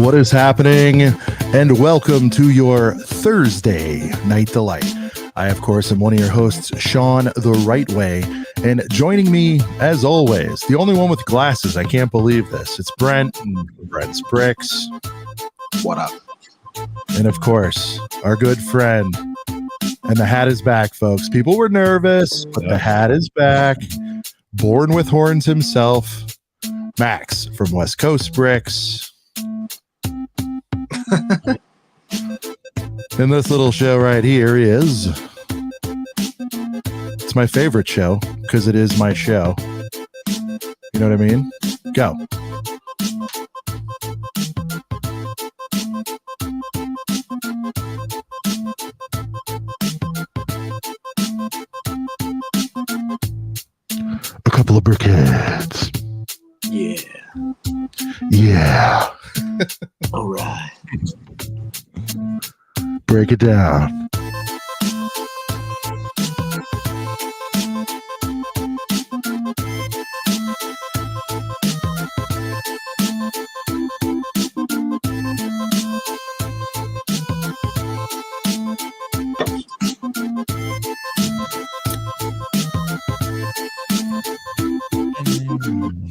What is happening? And welcome to your Thursday Night Delight. I, of course, am one of your hosts, Sean the Right Way. And joining me, as always, the only one with glasses. I can't believe this. It's Brent and Brent's Bricks. What up? And, of course, our good friend. And the hat is back, folks. People were nervous, but the hat is back. Born with horns himself, Max from West Coast Bricks. And this little show right here is, it's my favorite show because it is my show. You know what I mean? Go. A couple of brickheads. Yeah. All right. Break it down.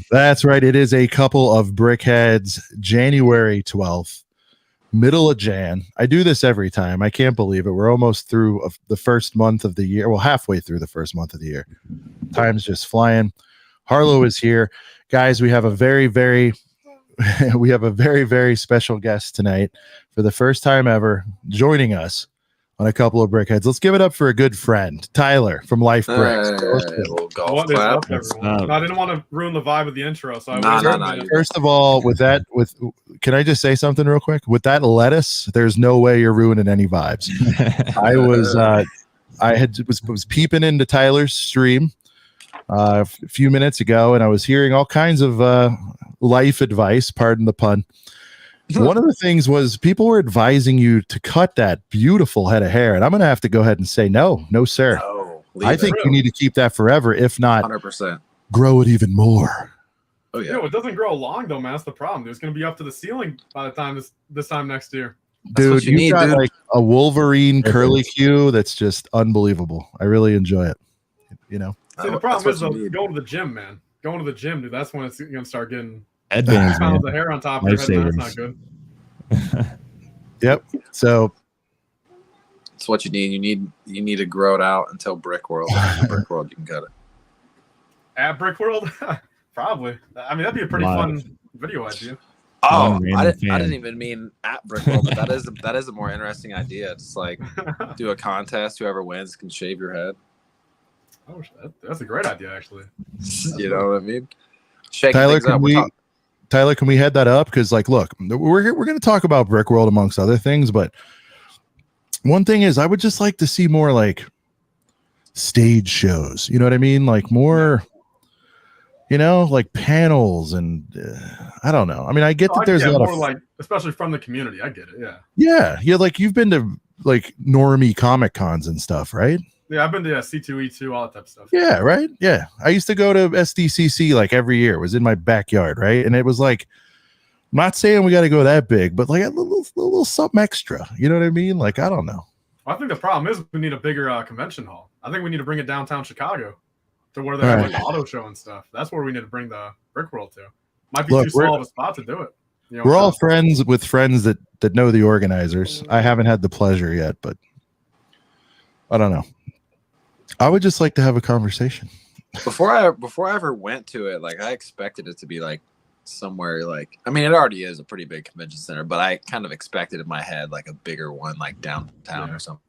That's right. It is a couple of brickheads, January 12th. Middle of Jan. I do this every time. I can't believe it. We're almost through the first month of the year. Well, halfway through the first month of the year. Time's just flying. Harlow is here. Guys, we have a very, very special guest tonight for the first time ever joining us on a couple of brickheads. Let's give it up for a good friend, Tyler from LIFEBRICKS. I didn't want to ruin the vibe of the intro, so First of all, can I just say something real quick? With that lettuce, there's no way you're ruining any vibes. I was peeping into Tyler's stream a few minutes ago, and I was hearing all kinds of life advice. Pardon the pun. One of the things was people were advising you to cut that beautiful head of hair, and I'm going to have to go ahead and say no, sir. No, I think you need to keep that forever, if not 100%. Grow it even more. Oh yeah, it doesn't grow long though, man. That's the problem. It's going to be up to the ceiling by the time this time next year. Dude, you got like a Wolverine curly Q that's just unbelievable. I really enjoy it. You know. See, the problem is though, going to the gym, man. Going to the gym, dude. That's when it's going to start getting headbands, man. The hair on top of your head. That's not good. Yep. So it's what you need. You need to grow it out until BrickWorld. BrickWorld, you can cut it. At BrickWorld, probably. I mean, that'd be a pretty fun video idea. Oh, I didn't even mean at BrickWorld, but that is a more interesting idea. Just like do a contest. Whoever wins can shave your head. Oh, that's a great idea, actually. You know what I mean? Shake Tyler, Tyler, can we head that up? Because, like, look, we're going to talk about BrickWorld amongst other things, but one thing is I would just like to see more, like, stage shows. You know what I mean? Like, more, you know, like panels and I don't know. I mean, I get that there's a lot of, like, especially from the community. I get it, yeah. Yeah, like, you've been to, like, normie Comic Cons and stuff, right? Yeah, I've been to C2E2, all that type of stuff. Yeah, right? Yeah. I used to go to SDCC like every year. It was in my backyard, right? And it was like, I'm not saying we got to go that big, but like a little something extra. You know what I mean? Like, I don't know. I think the problem is we need a bigger convention hall. I think we need to bring it downtown Chicago to where they have like the auto show and stuff. That's where we need to bring the BrickWorld to. Might be too small of a spot to do it. You know, we're all friends with friends that know the organizers. I haven't had the pleasure yet, but I don't know. I would just like to have a conversation. Before I ever went to it, like I expected it to be like somewhere like, I mean, it already is a pretty big convention center, but I kind of expected in my head like a bigger one, like downtown or something.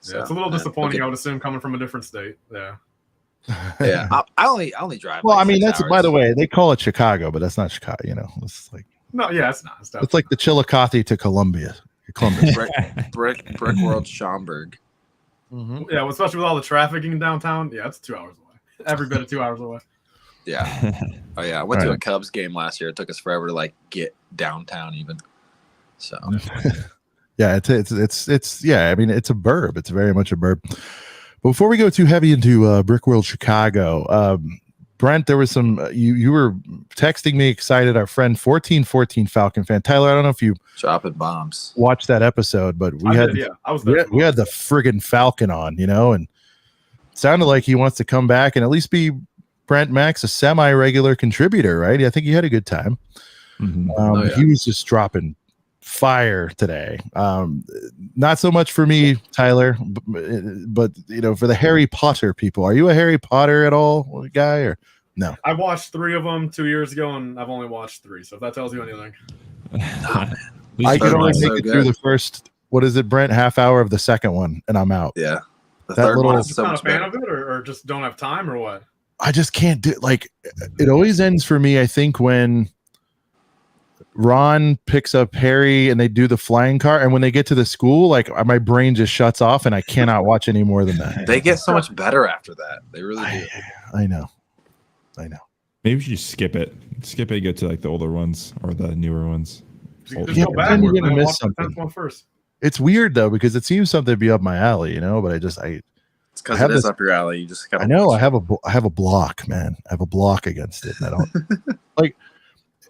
So, it's a little disappointing, I would assume, coming from a different state. Yeah. Yeah. I only drive. Well, like I mean, that's hours. By the way, they call it Chicago, but that's not Chicago. You know, it's like no, yeah, it's not. It's like the Chillicothe to Columbus. BrickWorld Schaumburg. Mm-hmm. Yeah, well, especially with all the trafficking in downtown. Yeah, it's 2 hours away. Every bit of 2 hours away. Yeah. Oh yeah, I went to a Cubs game last year. It took us forever to like get downtown even. So yeah, it's yeah. I mean, it's a burb. It's very much a burb. But before we go too heavy into BrickWorld Chicago, Brent, there was some you were texting me excited. Our friend 1414 Falcon fan Tyler. I don't know if you dropping bombs watched that episode, but I had the friggin' Falcon on, and it sounded like he wants to come back and at least be Brent Max, a semi-regular contributor, right? I think he had a good time. Mm-hmm. He was just dropping fire today. Not so much for me, Tyler, but for the Harry Potter people. Are you a Harry Potter at all guy or no? I watched 3 of them 2 years ago, and I've only watched 3. So if that tells you anything, I can only make it through the first. What is it, Brent? Half hour of the second one, and I'm out. Yeah, the third one is so not a fan of it, or just don't have time, or what? I just can't do it. Always ends for me, I think, when Ron picks up Harry and they do the flying car, and when they get to the school, my brain just shuts off and I cannot watch any more than that. They get so much better after that. They really do. I know. Maybe we should just skip it, go to the older ones or the newer ones. Just go back. You're gonna miss something. It's weird though, because it seems something to be up my alley, but it's because it is up your alley. You just gotta I have a block, man. I have a block against it. I don't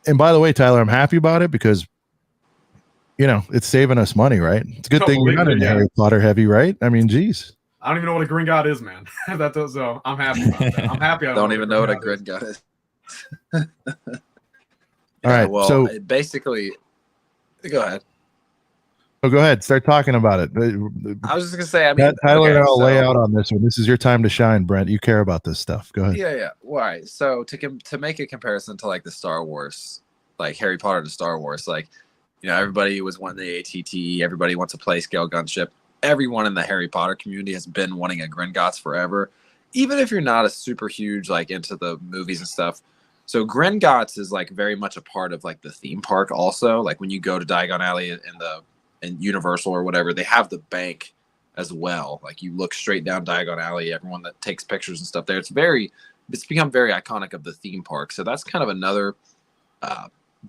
and by the way, Tyler, I'm happy about it because it's saving us money, right? It's a good thing you're not in Harry Potter heavy, right? I mean, geez. I don't even know what a Gringotts is, man. So I'm happy about that. I'm happy. I don't even know what a Gringotts is. All right. Well, so basically, go ahead. Oh, go ahead. Start talking about it. I was just gonna say, Tyler and I'll lay out on this one. This is your time to shine, Brent. You care about this stuff. Go ahead. Yeah. Well, all right. So to make a comparison to the Star Wars, Harry Potter to Star Wars, everybody was wanting the ATT. Everybody wants a play scale gunship. Everyone in the Harry Potter community has been wanting a Gringotts forever, even if you're not a super huge into the movies and stuff. So Gringotts is very much a part of the theme park. Also, when you go to Diagon Alley in Universal or whatever, they have the bank as well. You look straight down Diagon Alley. Everyone that takes pictures and stuff there, it's become very iconic of the theme park. So that's kind of another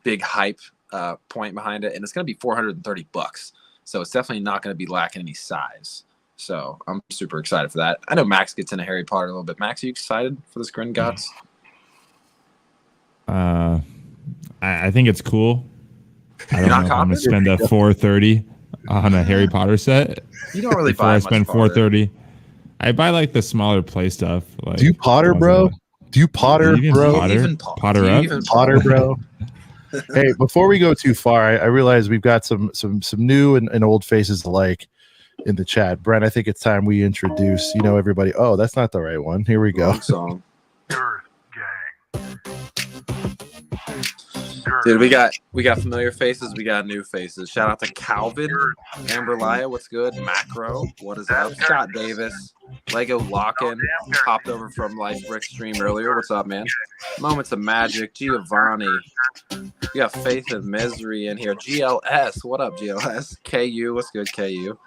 big hype point behind it, and it's going to be $430. So it's definitely not going to be lacking any size. So I'm super excited for that. I know Max gets into Harry Potter a little bit. Max, are you excited for this Gringotts? I think it's cool. I don't know if I'm going to spend a $430 on a Harry Potter set. You don't really buy much. I spend $430. I buy the smaller play stuff. Do you Potter, bro? Do you Potter, bro? Potter, bro. Hey, before we go too far, I realize we've got some new and old faces alike in the chat. Brent, I think it's time we introduce, everybody. Oh, that's not the right one. Here we go. Song. Dude, we got familiar faces, we got new faces. Shout out to Calvin, Amberlia, what's good? Macro, what is up? Scott Davis, Lego Lockin, popped over from LifeBricks stream earlier. What's up, man? Moments of Magic, Giovanni. We got Faith and Misery in here. GLS, what up, GLS? KU, what's good, KU?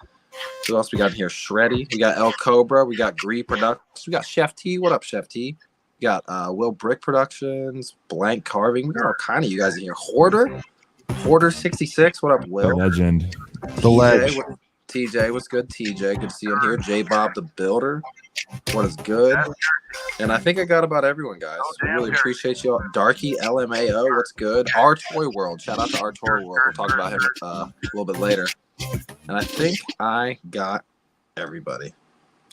Who else we got in here? Shreddy, we got El Cobra, we got Gree Productions, we got Chef T. What up, Chef T? We got Will Brick Productions, Blank Carving. We got all kind of you guys in here. Hoarder 66. What up, Will? The legend. The legend. TJ, what's good? TJ, good to see you in here. J Bob the Builder. What is good? And I think I got about everyone, guys. We really appreciate you all. Darky LMAO, what's good? Our Toy World. Shout out to Our Toy World. We'll talk about him a little bit later. And I think I got everybody.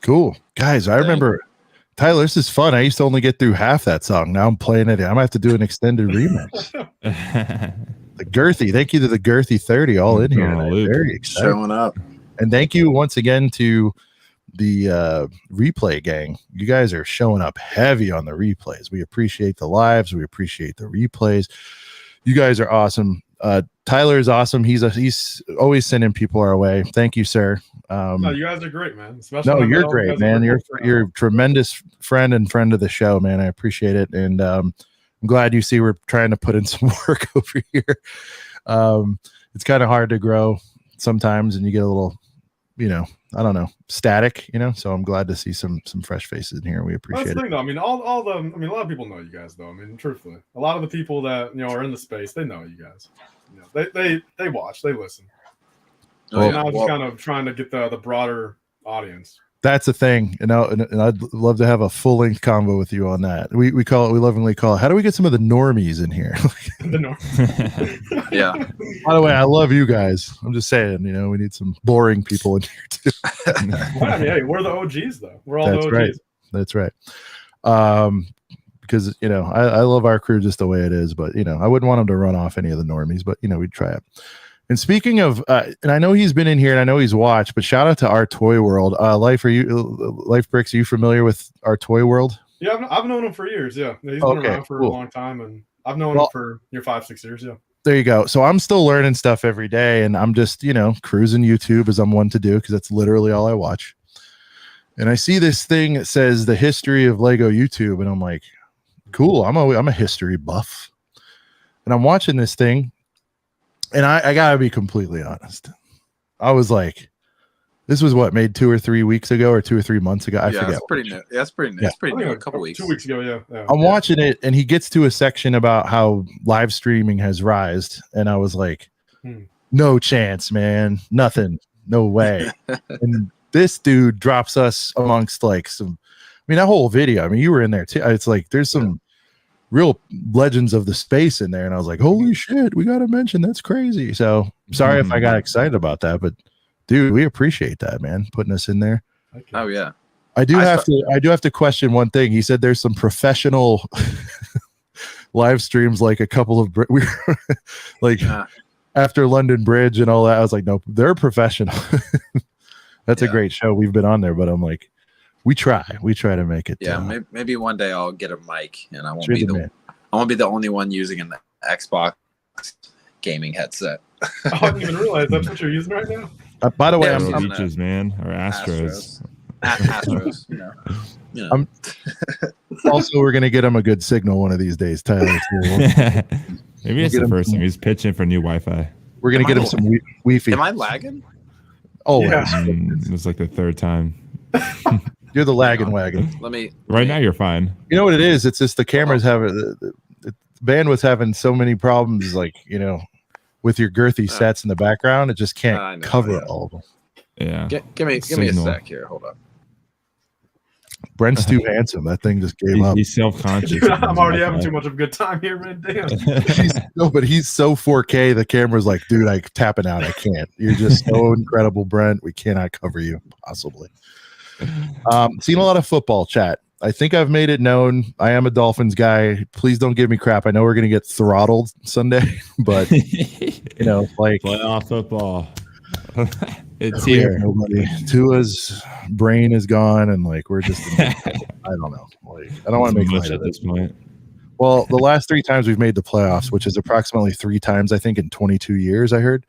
Cool. Guys, I remember... Tyler, this is fun. I used to only get through half that song. Now I'm playing it. I'm gonna have to do an extended remix. The Girthy, thank you to the Girthy 30, all in here. Very excited. Showing up. And thank you once again to the replay gang. You guys are showing up heavy on the replays. We appreciate the lives. We appreciate the replays. You guys are awesome. Tyler is awesome. He's always sending people our way. Thank you, sir. No, you guys are great, man. You're great, man. You're a tremendous friend of the show, man. I appreciate it, and I'm glad you see we're trying to put in some work over here. It's kind of hard to grow sometimes, and you get a little, I don't know, static, So I'm glad to see some fresh faces in here. We appreciate it. Though. A lot of people know you guys, though. Truthfully, a lot of the people that are in the space, they know you guys. They watch, they listen. I'm just kind of trying to get the broader audience That's the thing, and I'd love to have a full length convo with you on that. We lovingly call it. How do we get some of the normies in here? The normies. Yeah. By the way, I love you guys. I'm just saying, we need some boring people in here too. Well, I mean, hey, we're the OGs though. We're all That's the OGs. right. That's right. Because I love our crew just the way it is, but I wouldn't want them to run off any of the normies, but we'd try it. And speaking of, and I know he's been in here and I know he's watched, but shout out to Our Toy World. LifeBricks, are you familiar with Our Toy World? Yeah, I've known him for years. Yeah, he's been around for a long time, and I've known him for 5-6 years. Yeah. There you go. So I'm still learning stuff every day, and I'm just cruising YouTube as I'm one to do, because that's literally all I watch. And I see this thing that says the history of Lego YouTube, and I'm like, cool. I'm a history buff, and I'm watching this thing. And I gotta be completely honest. I was like, this was what, made 2 or 3 weeks ago or 2 or 3 months ago. I forget. That's pretty new. That's pretty new. Yeah. It's pretty new. A couple weeks. 2 weeks ago, yeah. I'm watching it, and he gets to a section about how live streaming has rised. And I was like, no chance, man. Nothing. No way. And this dude drops us amongst like some, that whole video. You were in there too. It's like there's some real legends of the space in there, and I was like, holy shit, we got to mention that's crazy. So sorry if I got excited about that, but dude, we appreciate that, man, putting us in there. Oh yeah. I do have to question one thing. He said there's some professional live streams, like a couple of we were like after London Bridge and all that. I was like, nope, they're professional. That's a great show. We've been on there, but I'm like, we try to make it. Yeah, maybe one day I'll get a mic, and I won't be the only one using an Xbox gaming headset. I didn't even realize that's what you're using right now. By the way, I'm Reaches, man, or Astros. Astros. Also, we're gonna get him a good signal one of these days, Tyler. Maybe it's the first thing. He's pitching for new Wi-Fi. We're gonna get him some Wi-Fi. Am I lagging? Oh, yeah. It was like the third time. You're the lagging wagon. Now you're fine. You know what it is? It's just the cameras the bandwidth's having so many problems, like with your girthy sets in the background, it just can't cover all of them. Yeah. Give me a sec here. Hold up. Brent's too handsome. That thing just gave up. He's self-conscious. I'm already having too much of a good time here, man. Damn. But he's so 4K. The camera's like, dude, I'm tapping out. I can't. You're just so incredible, Brent. We cannot cover you, possibly. Seen a lot of football chat. I think I've made it known. I am a Dolphins guy. Please don't give me crap. I know we're going to get throttled Sunday, but like playoff football. It's here. Nobody. Tua's brain is gone, and like we're just. I don't know. Like I don't want to make light at this point. Well, the last 3 times we've made the playoffs, which is approximately 3 times, I think, in 22 years. I heard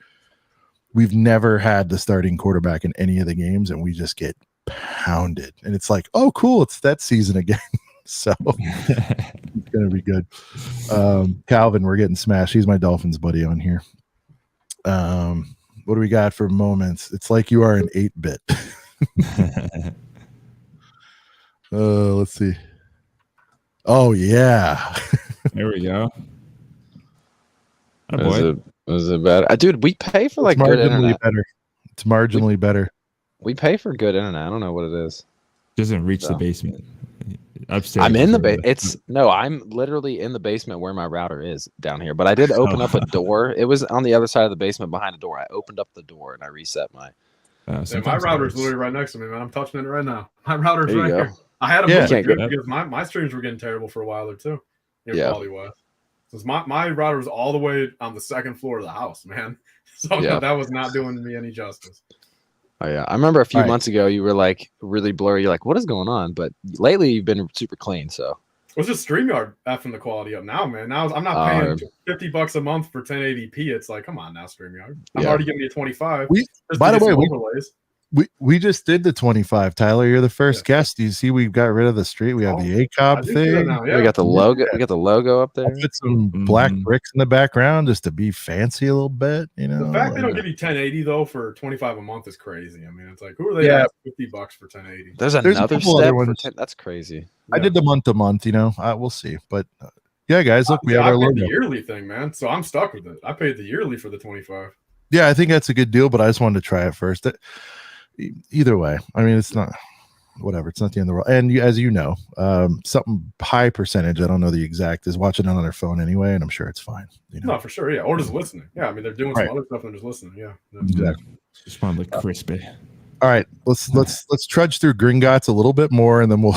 we've never had the starting quarterback in any of the games, and we just get pounded. And it's like, oh, cool, it's that season again. So it's gonna be good. Calvin, we're getting smashed. He's my Dolphins buddy on here. What do we got for moments? It's like you are an 8-bit. Let's see. Oh yeah. There we go. Was it bad? Dude, we pay for like good internet. Better. It's marginally better. We pay for good internet. I don't know what it is. Doesn't reach the basement. Upstairs. I'm in the I'm literally in the basement where my router is down here. But I did open up a door. It was on the other side of the basement behind a door. I opened up the door and I reset my. My router's literally right next to me, man. I'm touching it right now. My router's right here. I had a because my streams were getting terrible for a while or two. Quality wise. Since my router was all the way on the second floor of the house, man. So that was not doing me any justice. Oh yeah, I remember a few months ago you were like really blurry. You're like, what is going on? But lately you've been super clean. So it's just StreamYard effing the quality up now, man. Now I'm not paying $50 a month for 1080p. It's like, come on now, StreamYard. I'm already giving you 25. By the way, we just did the 25. Tyler, you're the first guest. Do you see we've got rid of the street? We have the ACOB thing. We got the logo. We got the logo up there. I put some black bricks in the background just to be fancy a little bit. The fact they don't give you 1080 though for 25 a month is crazy. I mean, it's like, who are they at $50 for 1080? There's another step for 10. That's crazy. I did the month to month. We'll see, but. Yeah, guys, look, we have our logo. The yearly thing, man. So I'm stuck with it. I paid the yearly for the 25. Yeah, I think that's a good deal, but I just wanted to try it first. Either way, I mean, it's not. whatever. It's not the end of the world. And as you know, something high percentage, I don't know the exact, is watching it on their phone anyway, and I'm sure it's fine. You know? No, for sure, yeah. Or just listening. Yeah, I mean, they're doing some other stuff and just listening. Yeah, exactly. Just want to look crispy. All right, let's trudge through Gringotts a little bit more, and then we'll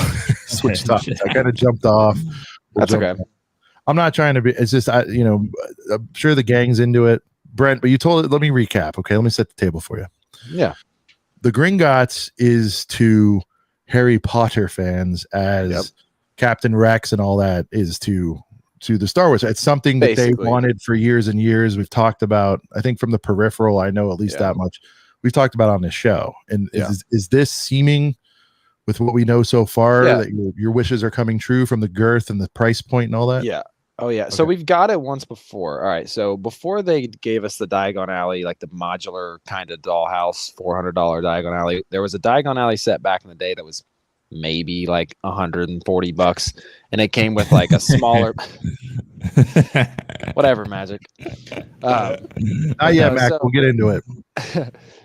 switch topics. I kind of jumped off. That's okay. I'm not trying to be. It's just I'm sure the gang's into it, Brent. But you told it. Let me recap. Okay, let me set the table for you. Yeah. The Gringotts is to Harry Potter fans as Captain Rex and all that is to the Star Wars. It's something that they wanted for years and years. We've talked about, I think from the peripheral, I know at least that much. We've talked about on this show. And is this seeming with what we know so far that your wishes are coming true from the girth and the price point and all that? Yeah. Oh yeah. Okay. So we've got it once before. All right. So before they gave us the Diagon Alley, like the modular kind of dollhouse, $400 Diagon Alley, there was a Diagon Alley set back in the day that was maybe like $140, and it came with like a smaller whatever magic. Mac, we'll get into it.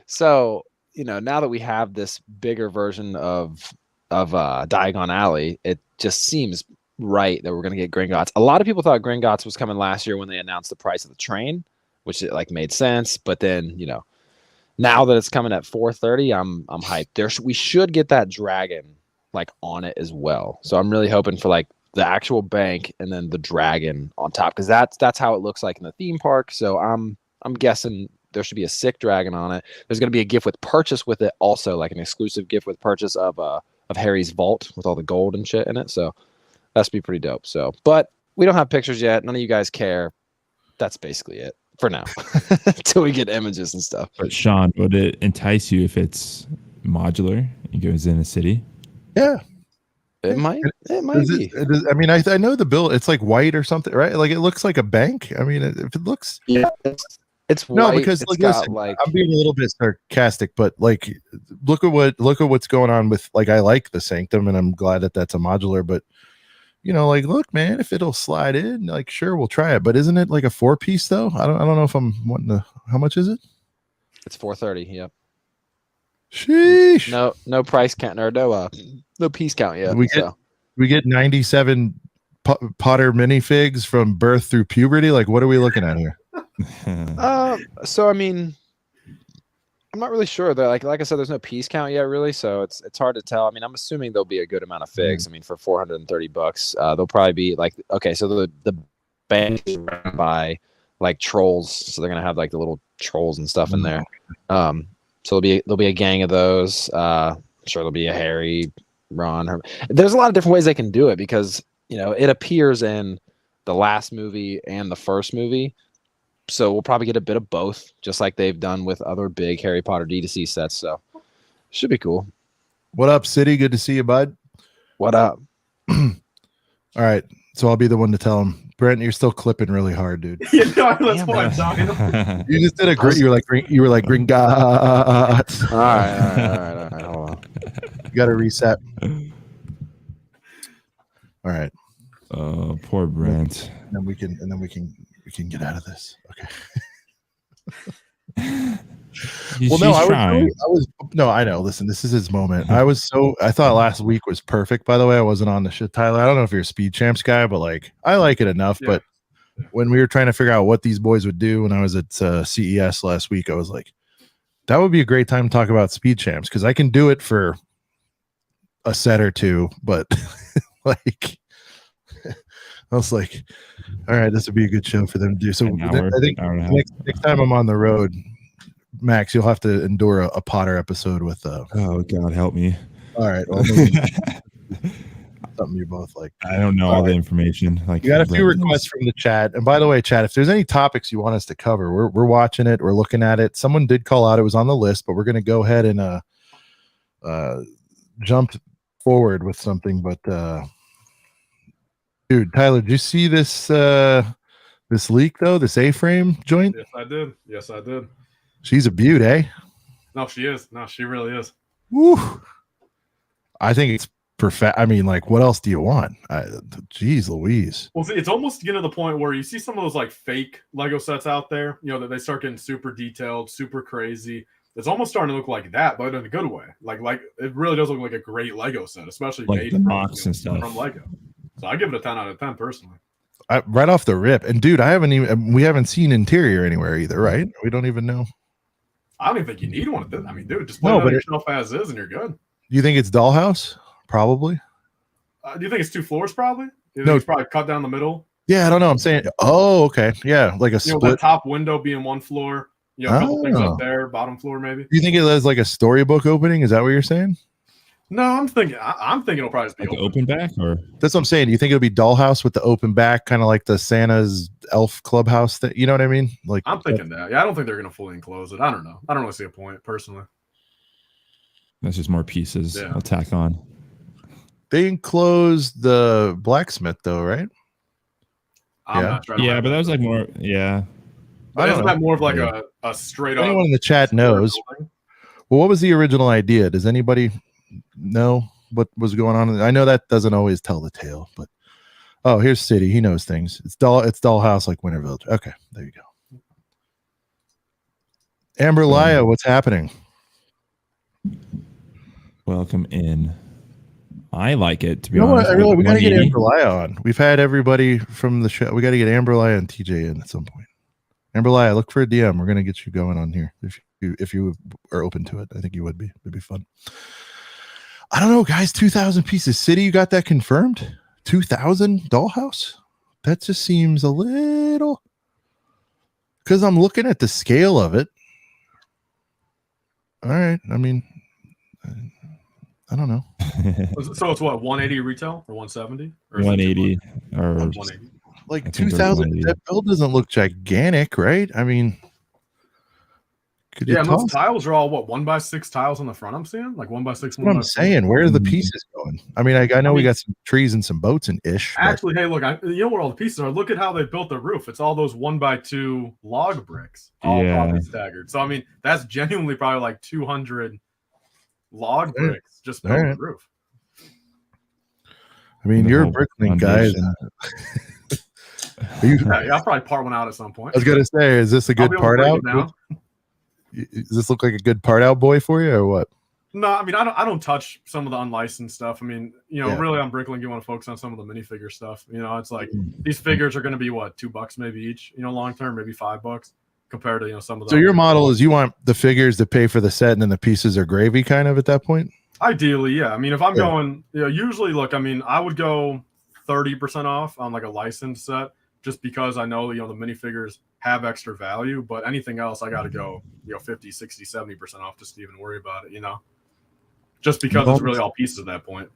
So now that we have this bigger version of Diagon Alley, it just seems right that we're going to get Gringotts. A lot of people thought Gringotts was coming last year when they announced the price of the train, which it made sense. But then now that it's coming at $430, I'm hyped. We should get that dragon on it as well. So I'm really hoping for the actual bank and then the dragon on top, because that's how it looks like in the theme park. So I'm guessing there should be a sick dragon on it. There's going to be a gift with purchase with it also, like an exclusive gift with purchase of Harry's vault with all the gold and shit in it. So that's be pretty dope. So, but we don't have pictures yet. None of you guys care. That's basically it for now, until we get images and stuff. But Sean, would it entice you if it's modular? It goes in a city. Yeah, it might. It might be. I mean, I know the bill. It's like white or something, right? Like it looks like a bank. I mean, if it looks, it's no, white. because it's listen, I'm being a little bit sarcastic, but look at what's going on with I like the Sanctum, and I'm glad that that's a modular, but. Look, man, if it'll slide in, sure, we'll try it. But isn't it like a 4-piece though? I don't know if I'm wanting to. How much is it? It's $430. Yep. Sheesh. No price count or no piece count yet. We get 97 Potter minifigs from birth through puberty. What are we looking at here? So I mean, I'm not really sure. Like I said, there's no piece count yet, really. So it's hard to tell. I mean, I'm assuming there'll be a good amount of figs. I mean, for $430, they'll probably be okay. So the band is run by trolls, so they're gonna have the little trolls and stuff in there. So there'll be a gang of those. I'm sure there'll be a Harry, Ron. There's a lot of different ways they can do it because it appears in the last movie and the first movie. So we'll probably get a bit of both, just like they've done with other big Harry Potter D2C sets. So should be cool. What up, City? Good to see you, bud. What up? All right. So I'll be the one to tell him. Brent, you're still clipping really hard, dude. That's why I'm talking. You just did a great. You were like Gringotts. All right. Hold on. You got to reset. All right. Oh, poor Brent. And then we can get out of this. Okay. I know. Listen, this is his moment. I thought last week was perfect. By the way, I wasn't on the shit, Tyler. I don't know if you're a Speed Champs guy, but I like it enough. Yeah. But when we were trying to figure out what these boys would do when I was at CES last week, I was like, that would be a great time to talk about Speed Champs because I can do it for a set or two, but I was like, all right, this would be a good show for them to do. So I think next time I'm on the road, Max, you'll have to endure a Potter episode with. Oh God, help me! All right, well, something you both like. I don't know all the information. You got a few requests from the chat, and by the way, chat, if there's any topics you want us to cover, we're watching it, we're looking at it. Someone did call out; it was on the list, but we're going to go ahead and jump forward with something. But dude, Tyler, did you see this this leak though? This A-frame joint? Yes, I did. She's a beaut, eh? No, she is. No, she really is. Woo! I think it's perfect. I mean, what else do you want? Jeez Louise. Well, see, it's almost getting to the point where you see some of those fake Lego sets out there, that they start getting super detailed, super crazy. It's almost starting to look like that, but in a good way. Like it really does look like a great Lego set, especially Like made the from, Mox and stuff. from Lego. So I give it a 10 out of 10 personally. Right off the rip. And dude, we haven't seen interior anywhere either, right? We don't even know. I don't even think you need one of this. I mean, dude, just put it on your shelf as is and you're good. You think it's dollhouse? Probably. Do you think it's 2 floors probably? No, it's probably cut down the middle. Yeah, I don't know. I'm saying, oh, okay. Yeah, like a split. The top window being 1 floor, a couple things up there, bottom floor maybe. Do you think it has like a storybook opening? Is that what you're saying? No, I'm thinking it'll probably just be like open back, or that's what I'm saying. Do you think it'll be dollhouse with the open back, kind of like the Santa's elf clubhouse thing? You know what I mean? Like I'm thinking that. Yeah, I don't think they're gonna fully enclose it. I don't know. I don't really see a point personally. That's just more pieces I'll tack on. They enclosed the blacksmith though, right? I'm but that was like more. Yeah. Isn't that more of like a straight up? Anyone in the chat knows. Well, what was the original idea? Does anybody know what was going on? I know that doesn't always tell the tale, but oh, here's City. He knows things. It's dollhouse like Winter Village. Okay, there you go. Amber Laya, what's happening? Welcome in. I like it, to be honest. What? We got to get Amber Laya on. We've had everybody from the show. We got to get Amber Laya and TJ in at some point. Amber Laya, look for a DM. We're going to get you going on here if you are open to it. I think you would be. It'd be fun. I don't know, guys. 2,000 pieces. City, you got that confirmed? 2,000 dollhouse? That just seems a little... Because I'm looking at the scale of it. All right. I mean... I don't know. So it's what, 180 retail or 170? Or 180 or 180. Like 2,000. That build doesn't look gigantic, right? I mean, and those tiles are all what, 1x6 tiles on the front. I'm seeing like 1x6. That's what I'm saying. Where are the pieces going? I mean, I know we got some trees and some boats and ish. Actually, hey, look, you know where all the pieces are. Look at how they built the roof. It's all those 1x2 log bricks, all probably staggered. So I mean, that's genuinely probably like 200 log bricks just building the roof. I mean, you're a bricklink guy. I'll probably part one out at some point. I was gonna say, is this a good part out? Does this look like a good part out boy for you, or what? No, I mean, I don't touch some of the unlicensed stuff. I mean, really on Bricklink, you want to focus on some of the minifigure stuff. It's like these figures are going to be what, $2 maybe each. Long term, maybe $5 compared to some of the. So your model is you want the figures to pay for the set, and then the pieces are gravy, kind of at that point. Ideally, yeah. I mean, if I'm going, usually, look, I mean, I would go 30% off on like a licensed set, just because I know, the minifigures have extra value, but anything else, I got to go, 50, 60, 70% off just to even worry about it, just because it's really all pieces at that point.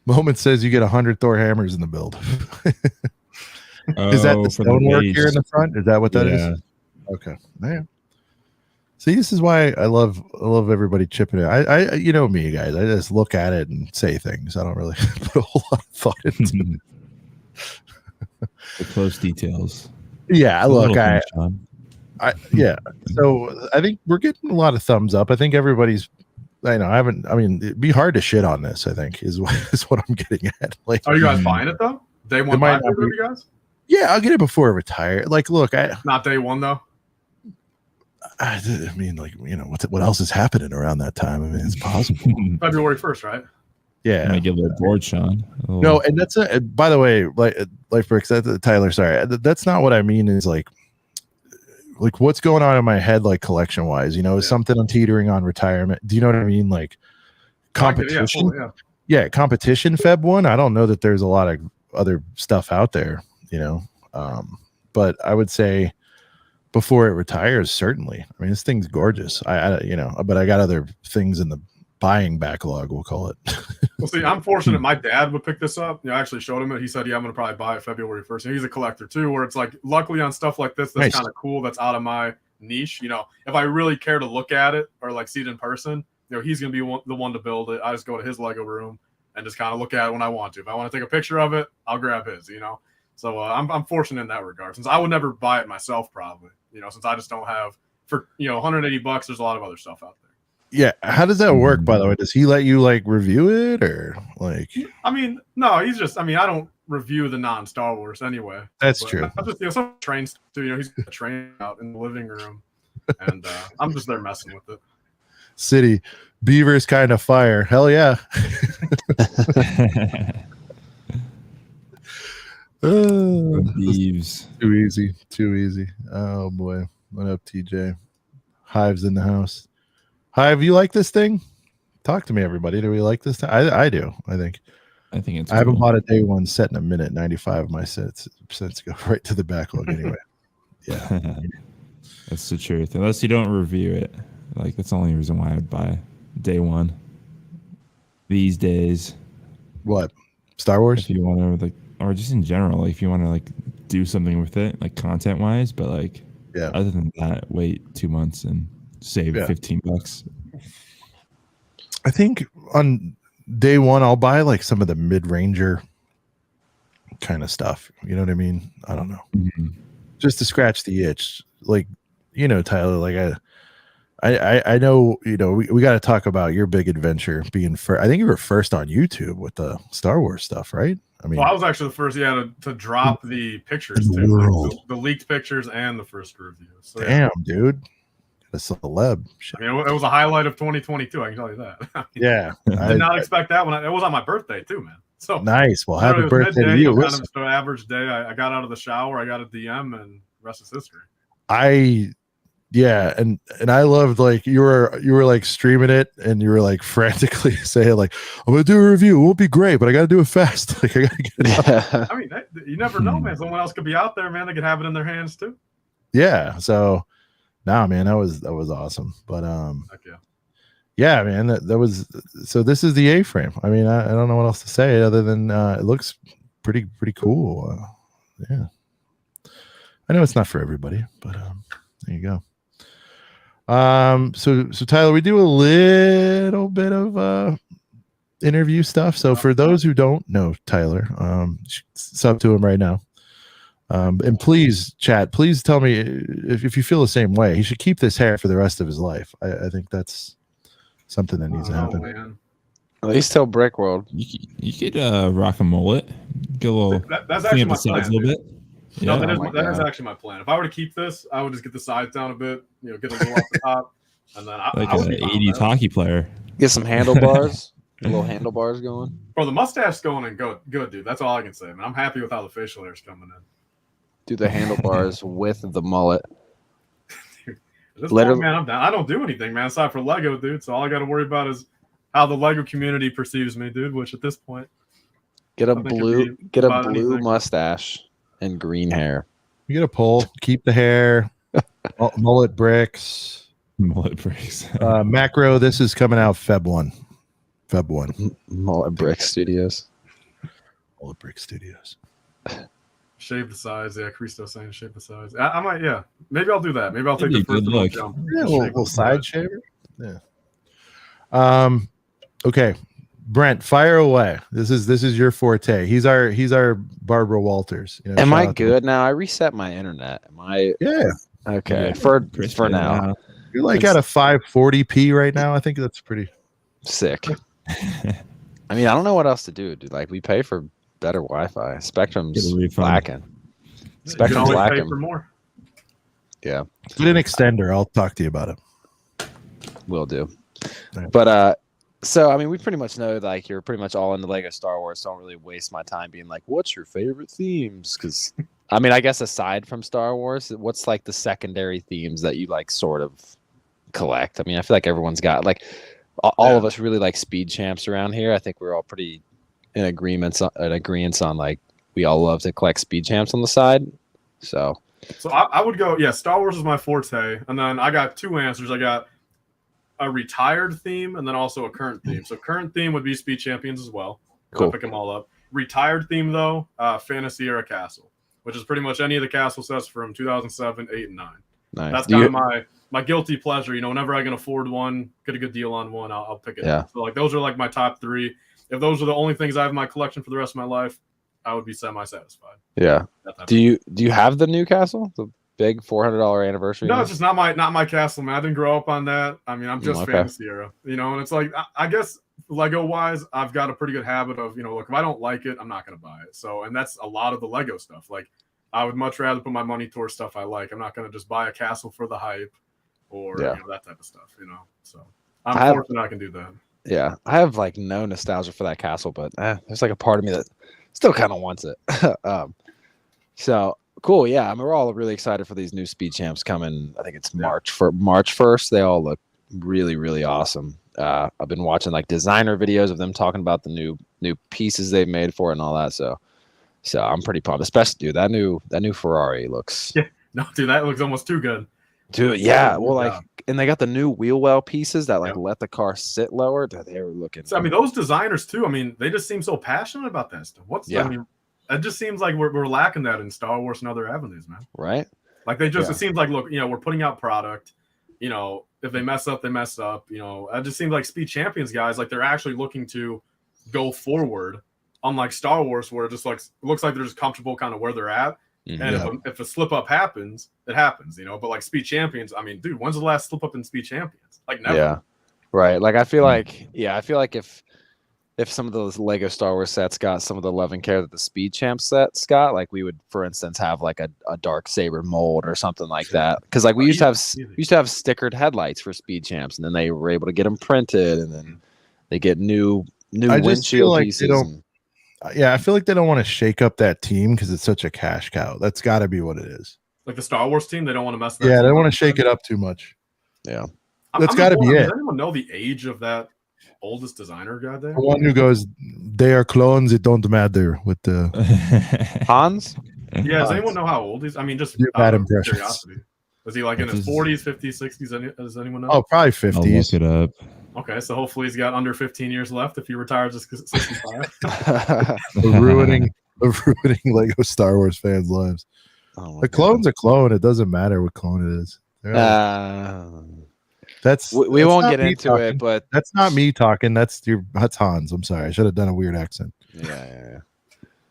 Moment says you get 100 Thor hammers in the build. Is that the stonework here in the front? Is that what that is? Okay. Man. See, this is why I love everybody chipping in. I you know me, guys. I just look at it and say things. I don't really put a whole lot of thought into it. The close details. Yeah, look, yeah. So I think we're getting a lot of thumbs up. I think everybody's. I mean, it'd be hard to shit on this. I think is what I'm getting at. Like, are you guys buying it though? Day one buy for you guys? Yeah, I'll get it before I retire. Like, look, not day one though. I mean, like, what else is happening around that time? I mean, it's possible. February 1st, right? Yeah, I get a little bored, Sean. No, and that's by the way, like LifeBricks, Tyler. Sorry, that's not what I mean. Is like what's going on in my head, like collection wise. Is something I'm teetering on retirement. Do you know what I mean? Like competition. Yeah, competition. Feb 1. I don't know that there's a lot of other stuff out there. But I would say before it retires, certainly. I mean, this thing's gorgeous. But I got other things in the buying backlog, we'll call it. Well, see, I'm fortunate. My dad would pick this up. I actually showed him it. He said, "Yeah, I'm gonna probably buy it February 1st." And he's a collector too, where it's like, luckily on stuff like this, that's kind of cool. That's out of my niche. If I really care to look at it or like see it in person, he's gonna be the one to build it. I just go to his Lego room and just kind of look at it when I want to. If I want to take a picture of it, I'll grab his. So I'm fortunate in that regard. Since I would never buy it myself, probably. Since I just don't have for $180. There's a lot of other stuff out there. Yeah, how does that work? By the way, does he let you like review it or like? I mean, no, he's just. I mean, I don't review the non-Star Wars anyway. That's true. I just some trains too. He's trained out in the living room, and I'm just there messing with it. City. Beaver's kind of fire. Hell yeah. Thieves. Too easy. Too easy. Oh boy. What up, TJ? Hive's in the house. Hive, you like this thing? Talk to me, everybody. Do we like this thing? I do. I think it's I haven't cool. bought a day one set in a minute. 95 of my sets go right to the backlog anyway. Yeah. That's the truth. Unless you don't review it. Like, that's the only reason why I'd buy day one these days. What? Star Wars? If you want to, like, or just in general, like, if you want to, like, do something with it, like, content-wise, but, like, yeah. Other than that, wait 2 months and save $15. I think on day one, I'll buy, like, some of the mid-ranger kind of stuff. You know what I mean? I don't know. Mm-hmm. Just to scratch the itch. Like, you know, Tyler, like, I know, you know, we got to talk about your big adventure being first. I think you were first on YouTube with the Star Wars stuff, right? I mean, well, I was actually the first, to drop the pictures in the too, world. the leaked pictures and the first review. So, damn, dude, a celeb. Shit. I mean, it was a highlight of 2022. I can tell you that. I mean, Yeah, I did not expect that when it was on my birthday too, man. So nice. Well, happy birthday midday, to you. Kind of just an average day. I got out of the shower, I got a DM, and the rest is history. Yeah, and I loved, like, you were like streaming it and you were like frantically saying, like, I'm gonna do a review. It won't be great, but I gotta do it fast. Like, I gotta get it out. I mean, you never know, man. Someone else could be out there, man. They could have it in their hands too. Yeah. So, nah, man, that was awesome. But yeah, man, that was. So this is the A-frame. I mean, I don't know what else to say other than it looks pretty cool. Yeah, I know it's not for everybody, but there you go. So Tyler, we do a little bit of interview stuff. So for those who don't know Tyler, sub to him right now. And please, chat, please tell me if you feel the same way. He should keep this hair for the rest of his life. I think that's something that needs to happen. Man. At least tell BrickWorld. You could rock a mullet. Get a little that's actually my sides plan, a little bit. No, Yeah. that is actually my plan. If I were to keep this, I would just get the sides down a bit, get a little off the top, and then Like I would an be fine 80s with that. hockey player. Get some handlebars. A little handlebars going. Bro, the mustache's going and good, dude. That's all I can say, man. I'm happy with how the facial hair's coming in. Do the handlebars with the mullet. At this point, man, I'm down. I don't do anything, man, aside for Lego, dude. So all I got to worry about is how the Lego community perceives me, dude. Which at this point, Get a blue mustache and green hair. You get a poll. Keep the hair. Mullet bricks. Mullet bricks. Macro. This is coming out Feb 1. Feb 1. Mullet Brick Studios. Mullet Brick Studios. shave the sides. Yeah, Christo's saying shave the sides. I might. Yeah, maybe I'll do that. Maybe I'll take That'd the be a first good little look. jump. Yeah, a Shave little the side sides. shaver. Yeah. Okay. Brent, fire away. This is your forte. He's our Barbara Walters. Am shout I out to good now? I reset my internet. Am I? Yeah. Okay. Yeah. For Christian, now. You're like at a 540p right now. I think that's pretty. Sick. I mean, I don't know what else to do, dude. Like, we pay for better Wi-Fi. Spectrum's Get a refund. lacking. You can Spectrum's always pay lacking. for more. Yeah, Get an extender. I'll talk to you about it. will do. Yeah. But so I mean, we pretty much know like you're pretty much all into Lego Star Wars. So I don't really waste my time being like, "What's your favorite themes?" Because I mean, I guess aside from Star Wars, what's like the secondary themes that you like sort of collect? I mean, I feel like everyone's got like all of us really like Speed Champs around here. I think we're all pretty in agreement on like we all love to collect Speed Champs on the side. So I would go, Star Wars is my forte. And then I got two answers. I got a retired theme and then also a current theme. So current theme would be Speed Champions as well. Cool. I'll pick them all up. Retired theme, though, Fantasy Era Castle, which is pretty much any of the castle sets from 2007, 8, and 9. nice. That's kind of my guilty pleasure. Whenever I can afford one, get a good deal on one, I'll pick it up. So like those are like my top three. If those are the only things I have in my collection for the rest of my life, I would be semi-satisfied. Yeah. Do you have the new castle? The big $400 anniversary? No, it's just not my castle, man. I didn't grow up on that. I mean, I'm just Fantasy Era, and it's like I guess Lego wise, I've got a pretty good habit of, look, if I don't like it, I'm not gonna buy it. So, and that's a lot of the Lego stuff. Like, I would much rather put my money towards stuff I like. I'm not gonna just buy a castle for the hype or that type of stuff, So I'm fortunate I can do that. Yeah, I have like no nostalgia for that castle, but there's like a part of me that still kind of wants it. So cool. Yeah, I mean, we're all really excited for these new speed champs coming. I think it's March 1st. They all look really, really awesome. I've been watching like designer videos of them talking about the new pieces they've made for it and all that. So I'm pretty pumped. Especially, dude, that new Ferrari looks. Yeah, no, dude, that looks almost too good. Dude, yeah. Well, like, and they got the new wheel well pieces that like let the car sit lower. They were looking. So, I mean, those designers too. I mean, they just seem so passionate about that stuff. I mean, it just seems like we're lacking that in Star Wars and other avenues, man. Right? Like they just it seems like, look, we're putting out product. If they mess up, they mess up. It just seems like Speed Champions guys, like they're actually looking to go forward. Unlike Star Wars, where it just like looks like they're just comfortable kind of where they're at. And if a slip up happens, it happens, But like Speed Champions, I mean, dude, when's the last slip up in Speed Champions? Like never. Yeah, right. Like I feel like if some of those Lego Star Wars sets got some of the love and care that the Speed Champ sets got, like we would, for instance, have like a dark saber mold or something like that. Because like we used to have stickered headlights for Speed Champs, and then they were able to get them printed, and then they get new windshield pieces. I feel like they don't want to shake up that team because it's such a cash cow. That's got to be what it is. Like the Star Wars team, they don't want to mess that. Yeah, they don't want to shake it up too much. Yeah, that's got to be it. Does anyone know the age of that oldest designer guy there? The one who goes, they are clones. It don't matter with the Hans. Yeah, does anyone know how old he's? I mean, just bad impressions. Curiosity. Was he like in his 40s, 50s, 60s? Does anyone know? Oh, probably 50s. I'll look it up. Okay, so hopefully he's got under 15 years left if he retires at 65. ruining Lego Star Wars fans' lives. The clone's a clone. It doesn't matter what clone it is. We won't get into it, but that's not me talking. That's Hans. I'm sorry. I should have done a weird accent. Yeah.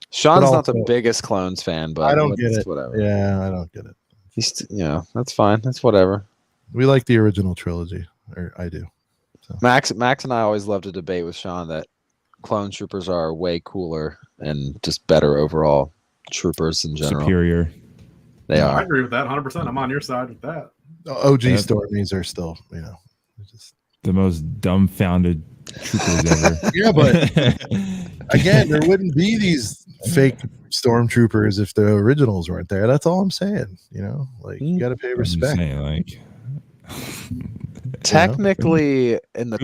Sean's not the biggest clones fan, but I don't get it. Whatever. Yeah, I don't get it. He's that's fine. That's whatever. We like the original trilogy, or I do. So. Max and I always love to debate with Sean that clone troopers are way cooler and just better overall troopers in general. Superior. They are. I agree with that 100%. I'm on your side with that. OG Stormies are still, just the most dumbfounded troopers ever. Yeah, but again, there wouldn't be these fake stormtroopers if the originals weren't there. That's all I'm saying. Like you got to pay respect. Technically, in the